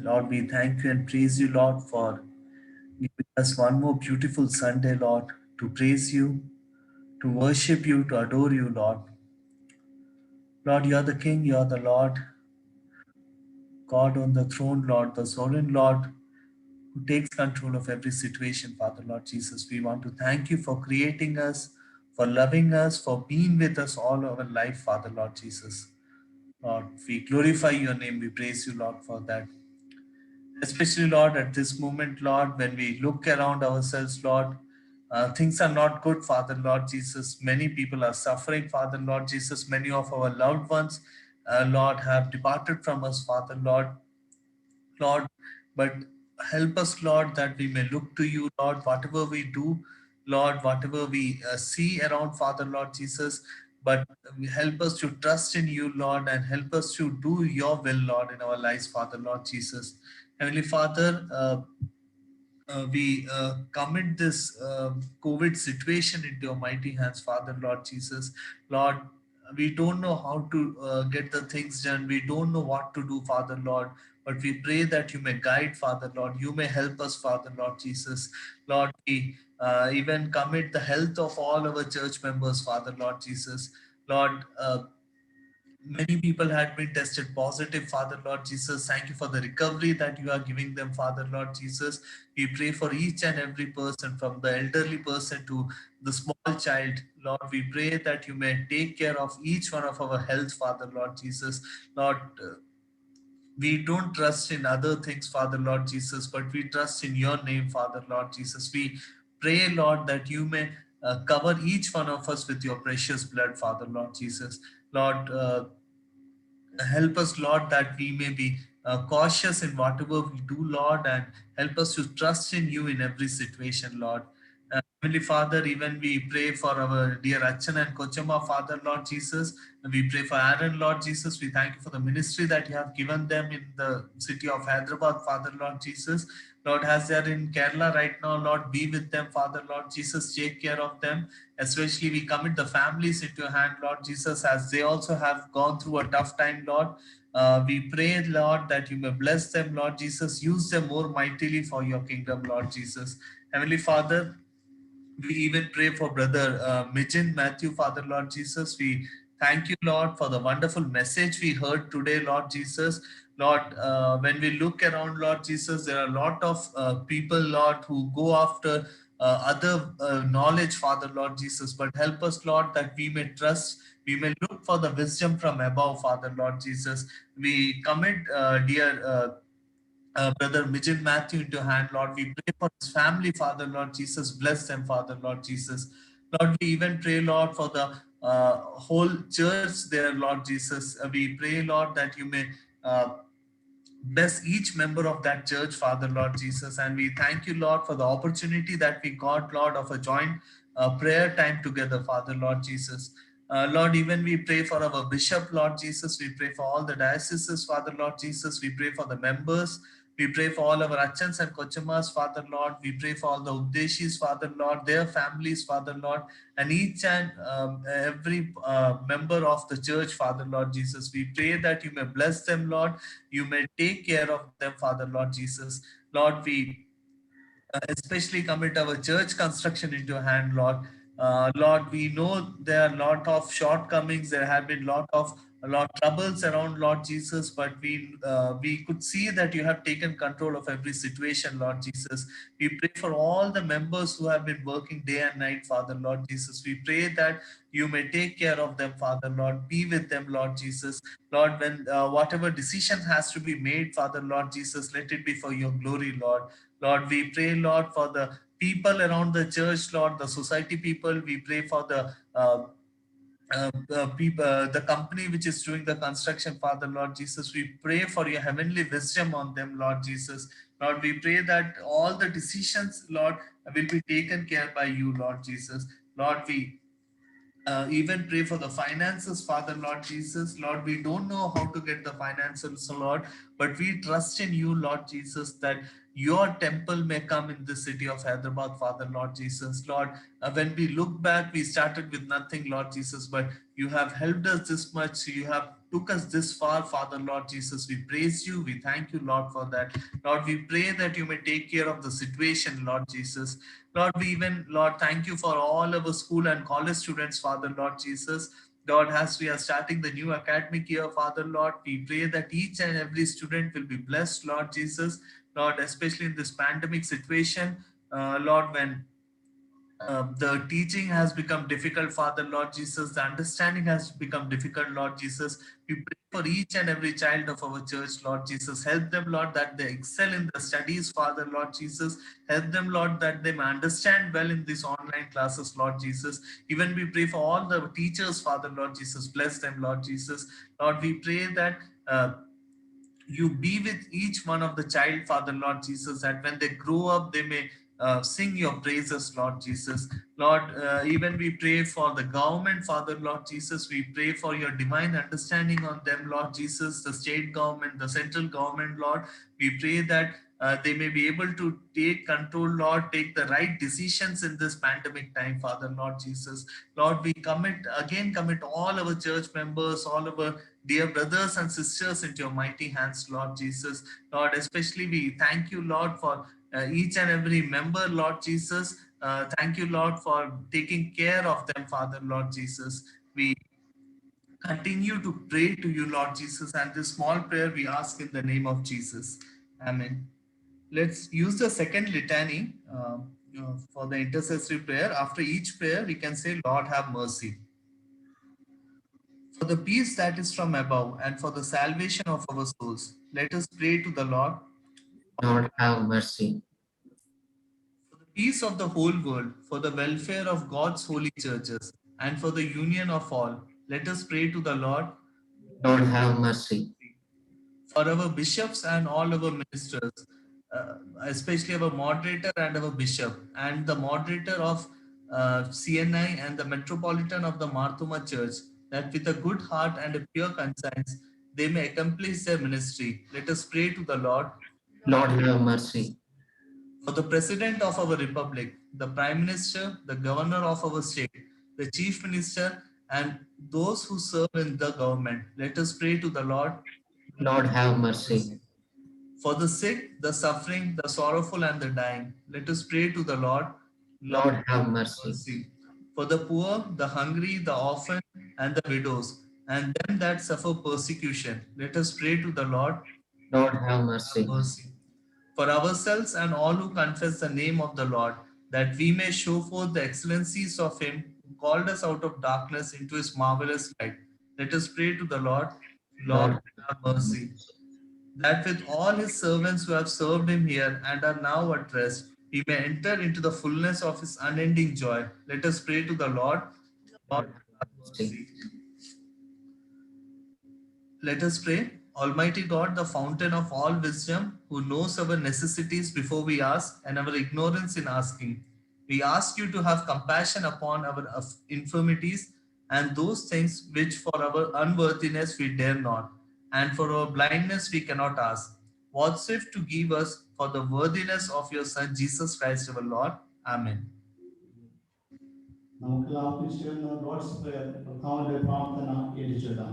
Lord, we thank you and praise you, Lord, for giving us one more beautiful Sunday, Lord, to praise you, to worship you, to adore you, Lord. Lord, you are the King, you are the Lord, God on the throne, Lord, the sovereign Lord, who takes control of every situation, Father, Lord Jesus. We want to thank you for creating us, for loving us, for being with us all our life, Father, Lord Jesus. Lord, we glorify your name. We praise you, Lord, for that. Especially, Lord, at this moment, Lord, when we look around ourselves, Lord, things are not good, Father, Lord Jesus. Many people are suffering, Father, Lord Jesus. Many of our loved ones, Lord, have departed from us, Father, Lord. Lord, but help us, Lord, that we may look to you, Lord, whatever we do, Lord, whatever we see around, Father, Lord Jesus, but help us to trust in you, Lord, and help us to do your will, Lord, in our lives, Father, Lord Jesus. Heavenly Father, we commit this COVID situation into your mighty hands, Father, Lord Jesus. Lord, we don't know how to get the things done. We don't know what to do, Father, Lord. But we pray that you may guide, Father, Lord. You may help us, Father, Lord Jesus. Lord, we even commit the health of all our church members, Father, Lord Jesus. Lord, many people had been tested positive, Father, Lord Jesus. Thank you for the recovery that you are giving them, Father, Lord Jesus. We pray for each and every person, from the elderly person to the small child. Lord, we pray that you may take care of each one of our health, Father, Lord Jesus. Lord, we don't trust in other things, Father, Lord Jesus, but we trust in your name, Father, Lord Jesus. We pray, Lord, that you may cover each one of us with your precious blood, Father, Lord Jesus. Lord, help us, Lord, that we may be cautious in whatever we do, Lord, and help us to trust in you in every situation, Lord. Heavenly Father, even we pray for our dear Achan and Kochama, Father, Lord Jesus. And we pray for Aaron, Lord Jesus. We thank you for the ministry that you have given them in the city of Hyderabad, Father, Lord Jesus. Lord, as they are in Kerala right now, Lord, be with them, Father, Lord Jesus, take care of them. Especially we commit the families into your hand, Lord Jesus, as they also have gone through a tough time, Lord. We pray, Lord, that you may bless them, Lord Jesus. Use them more mightily for your kingdom, Lord Jesus. Heavenly Father, we even pray for Brother Mijin Matthew, Father, Lord Jesus. We thank you, Lord, for the wonderful message we heard today, Lord Jesus. Lord, when we look around, Lord Jesus, there are a lot of people, Lord, who go after other knowledge, Father, Lord Jesus. But help us, Lord, that we may trust, we may look for the wisdom from above, Father, Lord Jesus. We commit, dear Brother Mijin Matthew into your hand, Lord. We pray for his family, Father, Lord Jesus. Bless them, Father, Lord Jesus. Lord, we even pray, Lord, for the whole church there, Lord Jesus. We pray, Lord, that you may bless each member of that church, Father, Lord Jesus. And we thank you, Lord, for the opportunity that we got, Lord, of a joint prayer time together, Father, Lord Jesus. Lord, even we pray for our bishop, Lord Jesus. We pray for all the dioceses, Father, Lord Jesus. We pray for the members. We pray for all our Achans and Kochamas, Father, Lord. We pray for all the Udeshis, Father, Lord, their families, Father, Lord, and each and every member of the church, Father, Lord Jesus. We pray that you may bless them, Lord. You may take care of them, Father, Lord Jesus. Lord, we especially commit our church construction into your hand, Lord. Lord, we know there are a lot of shortcomings. There have been a lot of troubles around, Lord Jesus, but we could see that you have taken control of every situation, Lord Jesus. We pray for all the members who have been working day and night, Father, Lord Jesus. We pray that you may take care of them, Father, Lord. Be with them, Lord Jesus. Lord, when whatever decision has to be made, Father, Lord Jesus, let it be for your glory, Lord. Lord, we pray, Lord, for the people around the church, Lord, the society people. We pray for the people, the company which is doing the construction, Father, Lord Jesus. We pray for your heavenly wisdom on them, Lord Jesus. Lord, we pray that all the decisions, Lord, will be taken care by you, Lord Jesus. Lord, we even pray for the finances, Father, Lord Jesus. Lord, we don't know how to get the finances, Lord, but we trust in you, Lord Jesus, that your temple may come in the city of Hyderabad, Father, Lord Jesus. Lord, when we look back, we started with nothing, Lord Jesus, but you have helped us this much. You have took us this far, Father, Lord Jesus. We praise you. We thank you, Lord, for that. Lord, we pray that you may take care of the situation, Lord Jesus. Lord, we even, Lord, thank you for all our school and college students, Father, Lord Jesus. Lord, as we are starting the new academic year, Father, Lord, we pray that each and every student will be blessed, Lord Jesus. Lord, especially in this pandemic situation, Lord, when the teaching has become difficult, Father, Lord Jesus. The understanding has become difficult, Lord Jesus. We pray for each and every child of our church, Lord Jesus. Help them, Lord, that they excel in the studies, Father, Lord Jesus. Help them, Lord, that they may understand well in these online classes, Lord Jesus. Even we pray for all the teachers, Father, Lord Jesus. Bless them, Lord Jesus. Lord, we pray that you be with each one of the child, Father, Lord Jesus, that when they grow up, they may sing your praises, Lord Jesus. Lord, even we pray for the government, Father, Lord Jesus. We pray for your divine understanding on them, Lord Jesus, the state government, the central government, Lord. We pray that they may be able to take control, Lord, take the right decisions in this pandemic time, Father, Lord Jesus. Lord, we commit all our church members, all our dear brothers and sisters into your mighty hands, Lord Jesus. Lord, especially we thank you, Lord, for each and every member, Lord Jesus. Thank you, Lord, for taking care of them, Father, Lord Jesus. We continue to pray to you, Lord Jesus, and this small prayer we ask in the name of Jesus. Amen. Let's use the second litany for the intercessory prayer. After each prayer, we can say, Lord, have mercy. For the peace that is from above and for the salvation of our souls, let us pray to the Lord. Lord, have mercy. For the peace of the whole world, for the welfare of God's holy churches, and for the union of all, let us pray to the Lord. Lord, have mercy. For our bishops and all our ministers, especially our moderator and our bishop, and the moderator of CNI and the metropolitan of the Marthuma Church, that with a good heart and a pure conscience, they may accomplish their ministry. Let us pray to the Lord. Lord, have mercy. For the President of our Republic, the Prime Minister, the Governor of our state, the Chief Minister, and those who serve in the government, let us pray to the Lord. Lord, have mercy. For the sick, the suffering, the sorrowful, and the dying, let us pray to the Lord. Lord, have mercy. For the poor, the hungry, the orphan, and the widows, and them that suffer persecution, let us pray to the Lord. Lord, have mercy. For ourselves and all who confess the name of the Lord, that we may show forth the excellencies of him who called us out of darkness into his marvelous light, let us pray to the Lord. Lord, have mercy. That with all his servants who have served him here and are now at rest, he may enter into the fullness of his unending joy. Let us pray to the Lord. Lord, have mercy. Let us pray. Almighty God, the fountain of all wisdom, who knows our necessities before we ask and our ignorance in asking, we ask you to have compassion upon our infirmities and those things which for our unworthiness we dare not, and for our blindness we cannot ask. Vouchsafe to give us for the worthiness of your Son, Jesus Christ our Lord. Amen. നമുക്കെല്ലാവർക്കും ചേർന്ന് God's prayer കർത്താവിന്റെ പ്രാർത്ഥന ഏറ്റുചൊല്ലാം.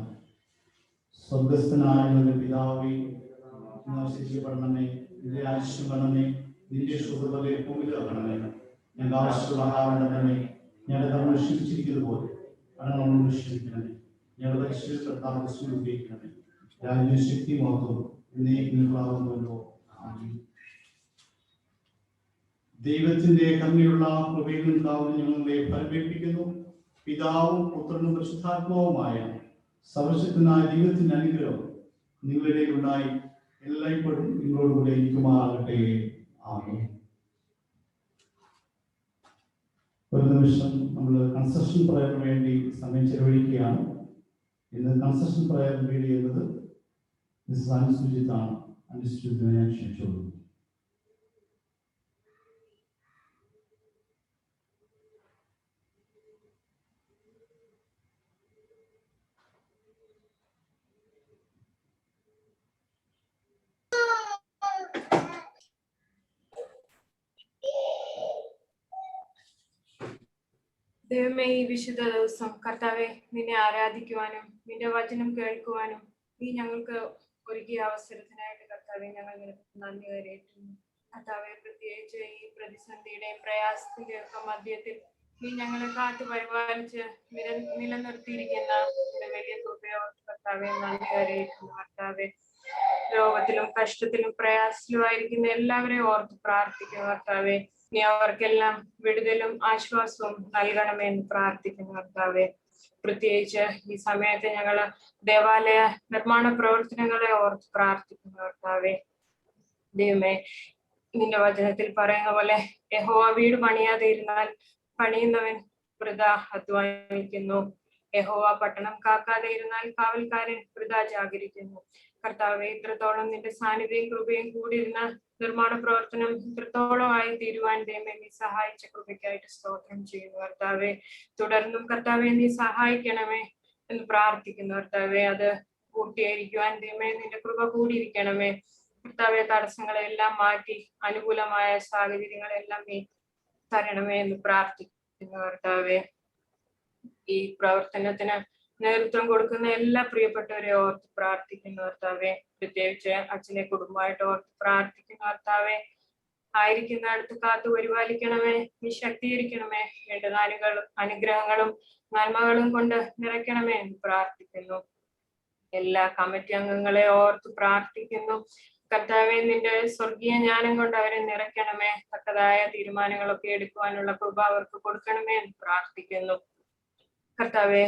സ്വർഗസ്ഥനായ ഞങ്ങളുടെ പിതാവേ, ശിക്ഷിക്കപ്പെടണമേ, നിന്റെ ആവശ്യം വരണമേ, നിന്റെ സുഹൃത്തുക്കളെ ഭൂമിയിലാക്കണമേ, ഞങ്ങൾക്ക് ആവശ്യമുള്ള ആഹാരം തരണമേ, ഞങ്ങളുടെ നമ്മൾ ക്ഷമിച്ചിരിക്കുന്നത് പോലെ നമ്മൾ ക്ഷമിക്കണമേ, ഞങ്ങളുടെ പരിശീലനം ഉപയോഗിക്കണമേ, രാജ്യ ശക്തി മഹത്വം എന്നേക്കുമുള്ളതാകുന്നുവല്ലോ. ആമേൻ. ദൈവത്തിന്റെ കരുണയുള്ള കൃപയിൽ നിന്നാവും ഞങ്ങളെ ഫലമേൽപ്പിക്കുന്നു. പിതാവും പുത്രനും പരിശുദ്ധാത്മാവുമായ സർവശക്തനായ ദൈവത്തിന്റെ അനുഗ്രഹം നിങ്ങളുടെ ഉണ്ടായി എല്ലായ്പ്പോഴും നിങ്ങളോടുകൂടെ ഇരിക്കുമാറാകട്ടെ. ആമേൻ. ഒരു നിമിഷം നമ്മൾ കൺസെഷൻ പ്രയറിന് വേണ്ടി സമയം ചെലവഴിക്കുകയാണ്. ഇന്ന് കൺസെഷൻ പ്രയർ ലീഡ് ചെയ്യുന്നത് മിസ്സസ് അനുസുജിത്താണ്. അനുസുജിത്തിനെ ഞാൻ ക്ഷണിച്ചോളൂ. ദൈവമേ, ഈ വിശുദ്ധ ദിവസം കർത്താവെ നിന്നെ ആരാധിക്കുവാനും നിന്റെ വചനം കേൾക്കുവാനും നീ ഞങ്ങൾക്ക് ഒരുക്കിയ അവസരത്തിനായിട്ട് കർത്താവെ ഞങ്ങൾ നിനക്ക് നന്ദി കരയേറ്റുന്നു. കർത്താവെ, പ്രത്യേകിച്ച് ഈ പ്രതിസന്ധിയുടെയും പ്രയാസത്തിന്റെയും ഒക്കെ മധ്യത്തിൽ നീ ഞങ്ങളെ കാത്തു പരിപാലിച്ച് നിലനിർത്തിയിരിക്കുന്ന വലിയ കൃപയോട് കർത്താവെ നന്ദി കരയേറ്റുന്നു. കർത്താവെ, രോഗത്തിലും കഷ്ടത്തിലും പ്രയാസത്തിലുമായിരിക്കുന്ന എല്ലാവരെയും ഓർത്ത് പ്രാർത്ഥിക്കുന്നു. കർത്താവെ, നീ അവർക്കെല്ലാം വിടുതലും ആശ്വാസവും നൽകണമെന്ന് പ്രാർത്ഥിക്കുന്നു. കർത്താവെ, പ്രത്യേകിച്ച് ഈ സമയത്ത് ഞങ്ങള് ദേവാലയ നിർമ്മാണ പ്രവർത്തനങ്ങളെ ഓർത്ത് പ്രാർത്ഥിക്കുന്നു. കർത്താവെ, ദൈവമേ, നിന്റെ വചനത്തിൽ പറയുന്ന പോലെ യഹോവ വീട് പണിയാതെ ഇരുന്നാൽ പണിയുന്നവൻ വൃഥാ അധ്വാനിക്കുന്നു, യഹോവ പട്ടണം കാക്കാതെ ഇരുന്നാൽ കാവൽക്കാരൻ വൃഥാ ജാഗരിക്കുന്നു. കർത്താവെ, ഇത്രത്തോളം നിന്റെ സാന്നിധ്യം കൃപയും കൂടിയിരുന്ന നിർമ്മാണ പ്രവർത്തനം ഇത്രത്തോളമായി തീരുവാൻ ദൈവമേ നീ സഹായിച്ച കൃപയ്ക്കായിട്ട് സ്തോത്രം ചെയ്യുന്നു. കർത്താവെ, തുടർന്നും കർത്താവെ നീ സഹായിക്കണമേ എന്ന് പ്രാർത്ഥിക്കുന്നു. കർത്താവെ, അത് പൂർത്തീകരിക്കുവാൻ ദൈവമേ നിന്റെ കൃപ കൂടിയിരിക്കണമേ. കർത്താവെ, തടസ്സങ്ങളെല്ലാം മാറ്റി അനുകൂലമായ സാഹചര്യങ്ങളെല്ലാം നീ തരണമേ എന്ന് പ്രാർത്ഥിക്കുന്നു. കർത്താവെ, ഈ പ്രവർത്തനത്തിന് നേതൃത്വം കൊടുക്കുന്ന എല്ലാ പ്രിയപ്പെട്ടവരെ ഓർത്ത് പ്രാർത്ഥിക്കുന്നു. കർത്താവെ, പ്രത്യേകിച്ച് അച്ഛനെ കുടുംബമായിട്ട് ഓർത്ത് പ്രാർത്ഥിക്കുന്നു. കർത്താവെ, ആയിരിക്കുന്ന അടുത്ത് കാത്തു പരിപാലിക്കണമേ, നീ ശക്തീകരിക്കണമേ, വേണ്ടതാനുകളും അനുഗ്രഹങ്ങളും നന്മകളും കൊണ്ട് നിറയ്ക്കണമേ എന്ന് പ്രാർത്ഥിക്കുന്നു. എല്ലാ കമ്മിറ്റി അംഗങ്ങളെ ഓർത്ത് പ്രാർത്ഥിക്കുന്നു. കർത്താവെ, നിന്റെ സ്വർഗീയ ജ്ഞാനം കൊണ്ട് അവരെ നിറയ്ക്കണമേ, തക്കതായ തീരുമാനങ്ങളൊക്കെ എടുക്കുവാനുള്ള കൃപ അവർക്ക് കൊടുക്കണമേ എന്ന് പ്രാർത്ഥിക്കുന്നു. കർത്താവെ,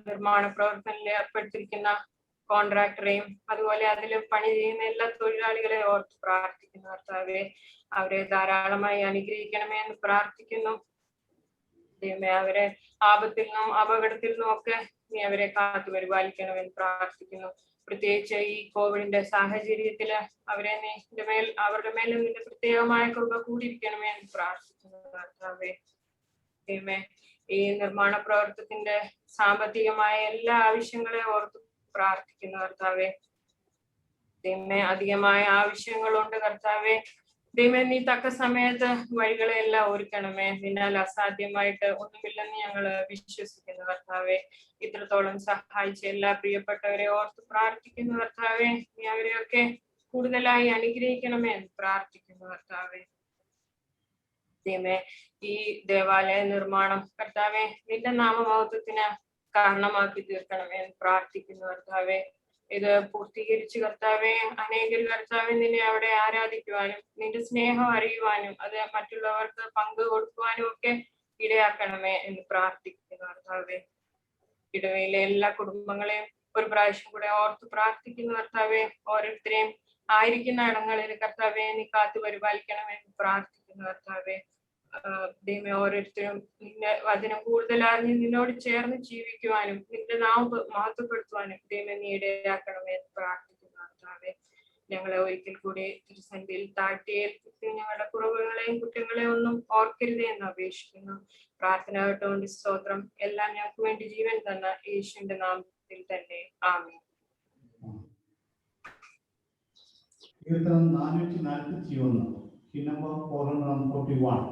നിർമ്മാണ പ്രവർത്തനത്തിൽ ഏർപ്പെട്ടിരിക്കുന്ന കോൺട്രാക്ടറെയും അതുപോലെ അതിൽ പണി ചെയ്യുന്ന എല്ലാ തൊഴിലാളികളെയും ഓർത്ത് പ്രാർത്ഥിക്കുന്നു. കർത്താവെ, അവരെ ധാരാളമായി അനുഗ്രഹിക്കണമേ എന്ന് പ്രാർത്ഥിക്കുന്നു. ദൈവമേ, അവരെ ആപത്തിൽ നിന്നും അപകടത്തിൽ നിന്നും ഒക്കെ നീ അവരെ കാത്തു പരിപാലിക്കണമെന്ന് പ്രാർത്ഥിക്കുന്നു. പ്രത്യേകിച്ച് ഈ കോവിഡിന്റെ സാഹചര്യത്തില് അവരെ നീ അവരുടെ മേലും നിന്റെ പ്രത്യേകമായ കൃപ കൂടിയിരിക്കണമേ എന്ന് പ്രാർത്ഥിക്കുന്നു. കർത്താവെ, ദൈവമേ, ഈ നിർമ്മാണ പ്രവർത്തനത്തിന്റെ സാമ്പത്തികമായ എല്ലാ ആവശ്യങ്ങളെ ഓർത്ത് പ്രാർത്ഥിക്കുന്നു. കർത്താവെ, ദൈവമേ, അധികമായ ആവശ്യങ്ങളുണ്ട്. കർത്താവെ, ദൈവമേ, നീ തക്ക സമയത്ത് വഴികളെല്ലാം ഒരുക്കണമേ. നിന്നാൽ അസാധ്യമായിട്ട് ഒന്നുമില്ലെന്ന് ഞങ്ങൾ വിശ്വസിക്കുന്നു കർത്താവെ. ഇത്രത്തോളം സഹായിച്ച എല്ലാ പ്രിയപ്പെട്ടവരെ ഓർത്ത് പ്രാർത്ഥിക്കുന്നു കർത്താവെ. നീ അവരെയൊക്കെ കൂടുതലായി അനുഗ്രഹിക്കണമേ എന്ന് പ്രാർത്ഥിക്കുന്നു കർത്താവെ. ദൈവമേ, ഈ ദേവാലയ നിർമ്മാണം കർത്താവെ നിന്റെ നാമമഹത്വത്തിന് കാരണമാക്കി തീർക്കണമേ എന്ന് പ്രാർത്ഥിക്കുന്നു കർത്താവെ. ഇത് പൂർത്തീകരിച്ച് കർത്താവെ അനേകർ കർത്താവെ നിന്നെ അവിടെ ആരാധിക്കുവാനും നിന്റെ സ്നേഹം അറിയുവാനും അത് മറ്റുള്ളവർക്ക് പങ്കു കൊടുക്കുവാനും ഒക്കെ ഇടയാക്കണമേ എന്ന് പ്രാർത്ഥിക്കുന്നു കർത്താവെ. ഇടവയിലെ എല്ലാ കുടുംബങ്ങളെയും ഒരു പ്രാവശ്യം കൂടെ ഓർത്ത് പ്രാർത്ഥിക്കുന്നു കർത്താവെ. ഓരോരുത്തരെയും ആയിരിക്കുന്ന ഇടങ്ങളിൽ കർത്താവെ നീ കാത്തു പരിപാലിക്കണമെന്ന് പ്രാർത്ഥിക്കുന്നു കർത്താവെ. ദൈവമേ, ഓരോരുത്തരും നിന്റെ വചനം കൂടുതൽ അറിഞ്ഞ് നിന്നോട് ചേർന്ന് ജീവിക്കുവാനും നിന്റെ നാമം മഹത്വപ്പെടുത്തുവാനും ദൈവമേ നീ ഇടയാക്കണമേ എന്ന് പ്രാർത്ഥിക്കുന്നു കർത്താവെ. ഞങ്ങളെ ഒരിക്കൽ കൂടി തിരുസന്നിധിയിൽ താഴ്ത്തിയേൽപ്പിച്ച് ഞങ്ങളുടെ കുറവുകളെയും കുറ്റങ്ങളെയും ഒന്നും ഓർക്കരുതേ എന്ന് അപേക്ഷിക്കുന്നു. പ്രാർത്ഥന കേട്ടുകൊണ്ട് സ്തോത്രം. എല്ലാം ഞങ്ങൾക്ക് വേണ്ടി ജീവൻ തന്ന യേശുവിന്റെ നാമത്തിൽ തന്നെ ആമേൻ. കീർത്തനം 441, key number 441.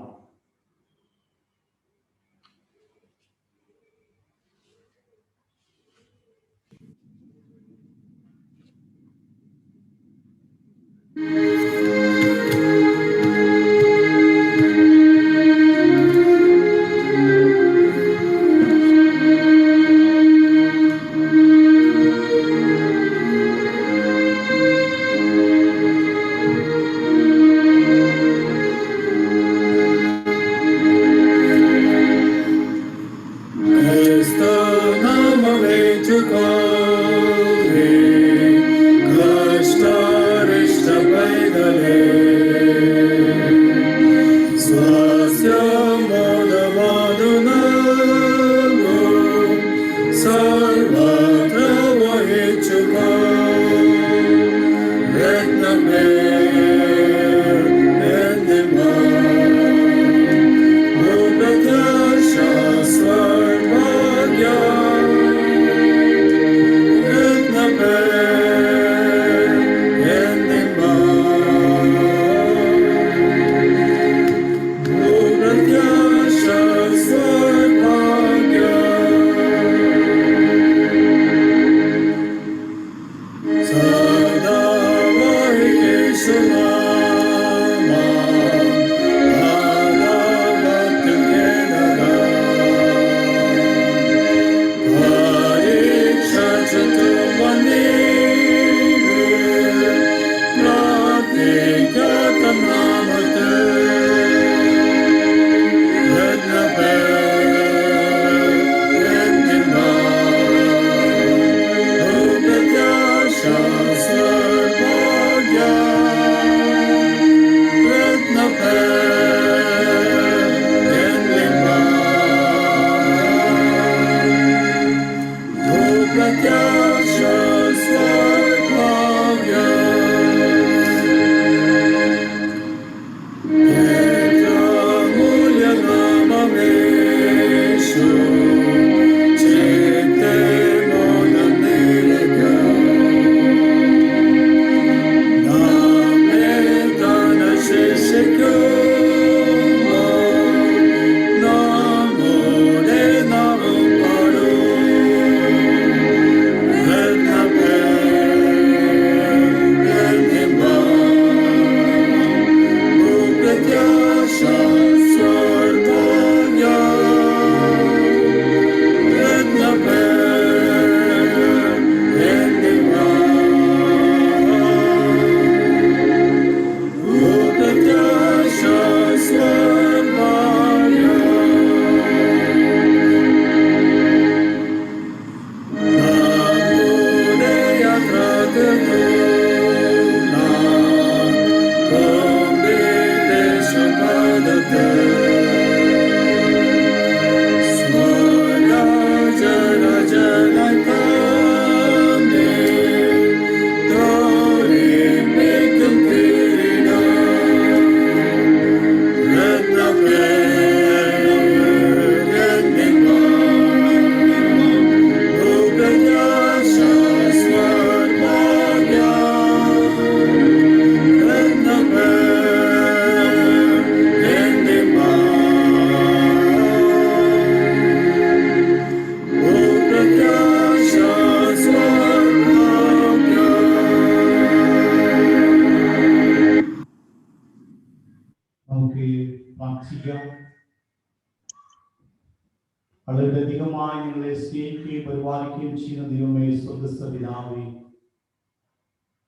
വളരെയധികമായി നിങ്ങളെ സ്നേഹിക്കുകയും പരിപാലിക്കുകയും ചെയ്യുന്ന ദൈവമേ, സ്വർഗ്ഗസ്ഥ പിതാവേ,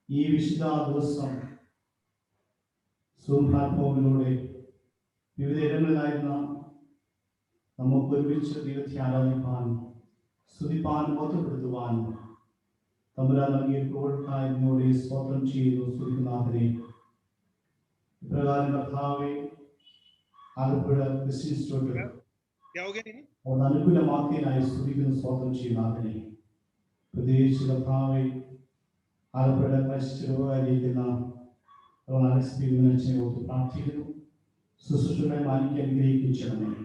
ഈ വിശുദ്ധ ദിവസം സൂം പ്ലാറ്റ്ഫോമിലൂടെ വിവിധ ഇടങ്ങളിലായിരുന്ന നമുക്ക് ഒരുമിച്ച് ദൈവത്തെ ആരാധിപ്പാൻ, സ്തുതിപ്പാൻ, ബോധപ്പെടുത്തുവാൻ തമ്പുരാൻ നൽകിയ കൃപകൾക്കായി നിന്നോട് സ്തോത്രം ചെയ്യുന്നു. സ്തുതിക്കുന്നാഥനെ, ഇപ്രകാരം കർത്താവേ, ആലപ്പുഴ ക്രിസ്ത്യൻ സ്റ്റോറിൽ അനുകൂലമാക്കിയതിനായി സ്തുതിക്കുന്നു, സ്തോത്രം ചെയ്യുന്നാഥനെ. പ്രത്യേകിച്ച് കർത്താവേ, ആലപ്പുഴ ക്രൈസ്തവരായിരിക്കുന്ന പ്രാർത്ഥിക്കുന്നു. ശുശ്രൂഷകളെ മാനിക്ക് അനുഗ്രഹിക്കുകയും ചെയ്യണമേ.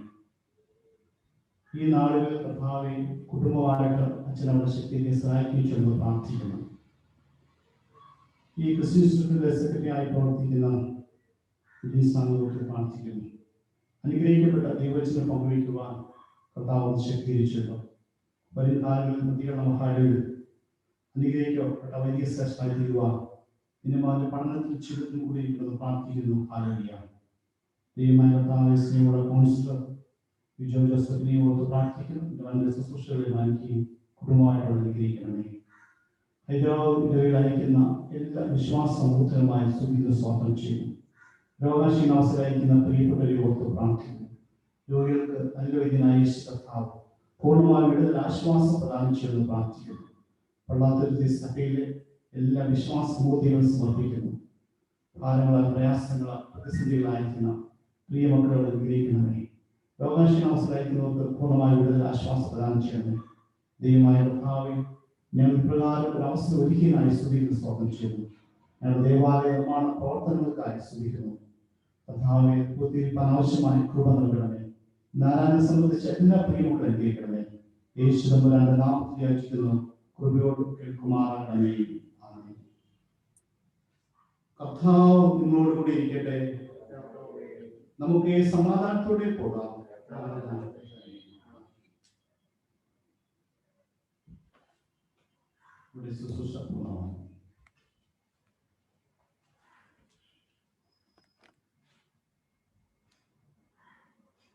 ഈ നാളുകൾ കർത്താവെ കുടുംബമായിട്ട് അച്ഛനവിടെ ശക്തിയെ സഹായിക്കുകയും ചെയ്യുന്നത് പ്രാർത്ഥിക്കുന്നു. ഈ ക്രിസ്ത്യൻ സെക്രട്ടറി ആയി പ്രവർത്തിക്കുന്ന സാമൂഹ്യത്തിൽ പ്രാർത്ഥിക്കുന്നു. അനുഗ്രഹിക്കപ്പെട്ട ദൈവവചനം പങ്കുവയ്ക്കുവാൻ കർത്താവ് ശക്തീകരിച്ചല്ലോ. വരും കാലങ്ങളിൽ പ്രതികരണ മഹാടികൾ അനുഗ്രഹിക്കപ്പെട്ട വലിയ ശ്രേഷ്ഠമായി തീരുവാൻ ഇനിമാരുടെ പഠനത്തിൽ ചിലതും കൂടി ഇരിക്കുന്നത് പ്രാർത്ഥിക്കുന്നു. ഹല്ലേലൂയ. ദൈവമായ കർത്താവേ, സ്നേഹമുള്ള കൗൺസിലർ വിജോ ജോസഫിനെയോട് പ്രാർത്ഥിക്കുന്നു. വളരെ ശുശ്രൂഷകളെ മാനിക്കുകയും കുടുംബമായിട്ട് അനുഗ്രഹിക്കണമേ. ഹൈദരാബാദിൽ അയക്കുന്ന എല്ലാ വിശ്വാസ സമൂഹത്തിനുമായി സ്തുതിക്കുന്ന സ്വാഗതം ചെയ്യുന്നു. രോഗാശീനാവസ്ഥയിലയക്കുന്ന പ്രിയപ്പെട്ടവരെ ഓർത്ത് പ്രാർത്ഥിക്കുന്നു. രോഗികൾക്ക് നല്ല വൈദ്യനായ കർത്താവ് പൂർണ്ണമായ വിടുതൽ ആശ്വാസം പ്രദാനം ചെയ്യുമെന്ന് പ്രാർത്ഥിക്കുന്നു. പള്ളാത്തുരുത്തി സഭയിലെ എല്ലാ വിശ്വാസ സമൂഹത്തിനും സമർപ്പിക്കുന്നു. ഭാരങ്ങളാൽ പ്രയാസങ്ങളാൽ പ്രതിസന്ധികളായിരിക്കുന്ന പ്രിയ മക്കളോട് അനുഗ്രഹിക്കണമേ. രോഗാശീനാവസ്ഥയിലയക്കുന്നവർക്ക് പൂർണ്ണമായ വിടുതൽ ആശ്വാസം പ്രദാനം ചെയ്യണമേ. ദൈവമായ കർത്താവേ, ഞങ്ങൾ ഇപ്രകാരം ഒരു അവസരം ഒരുക്കിയതിനായി സ്തുതിക്കുന്നു, സ്തോത്രം ചെയ്യുന്നു. ഞങ്ങൾ ദേവാലയ നിർമ്മാണ പ്രവർത്തനങ്ങൾക്കായി സ്തുതിക്കുന്നു. കർത്താവേ, പൂർത്തീകരിക്കാൻ ആവശ്യമായ കൃപ നൽകണമേ. നാരായണനെ സംബന്ധിച്ച എല്ലാ പ്രിയമുള്ള അനുഗ്രഹിക്കണമേ. യേശു തമ്പുരാന്റെ നാമത്തിൽ യാചിക്കുന്നു, കൃപയോട് കേൾക്കുമാറാകണമേ. ആമേൻ. കർത്താവ് നിങ്ങളോടുകൂടി ഇരിക്കട്ടെ. നമുക്ക് ഈ സമാധാനത്തോടെ പോകാം. ശുശ്രൂഷ പൂർണ്ണമാണ്.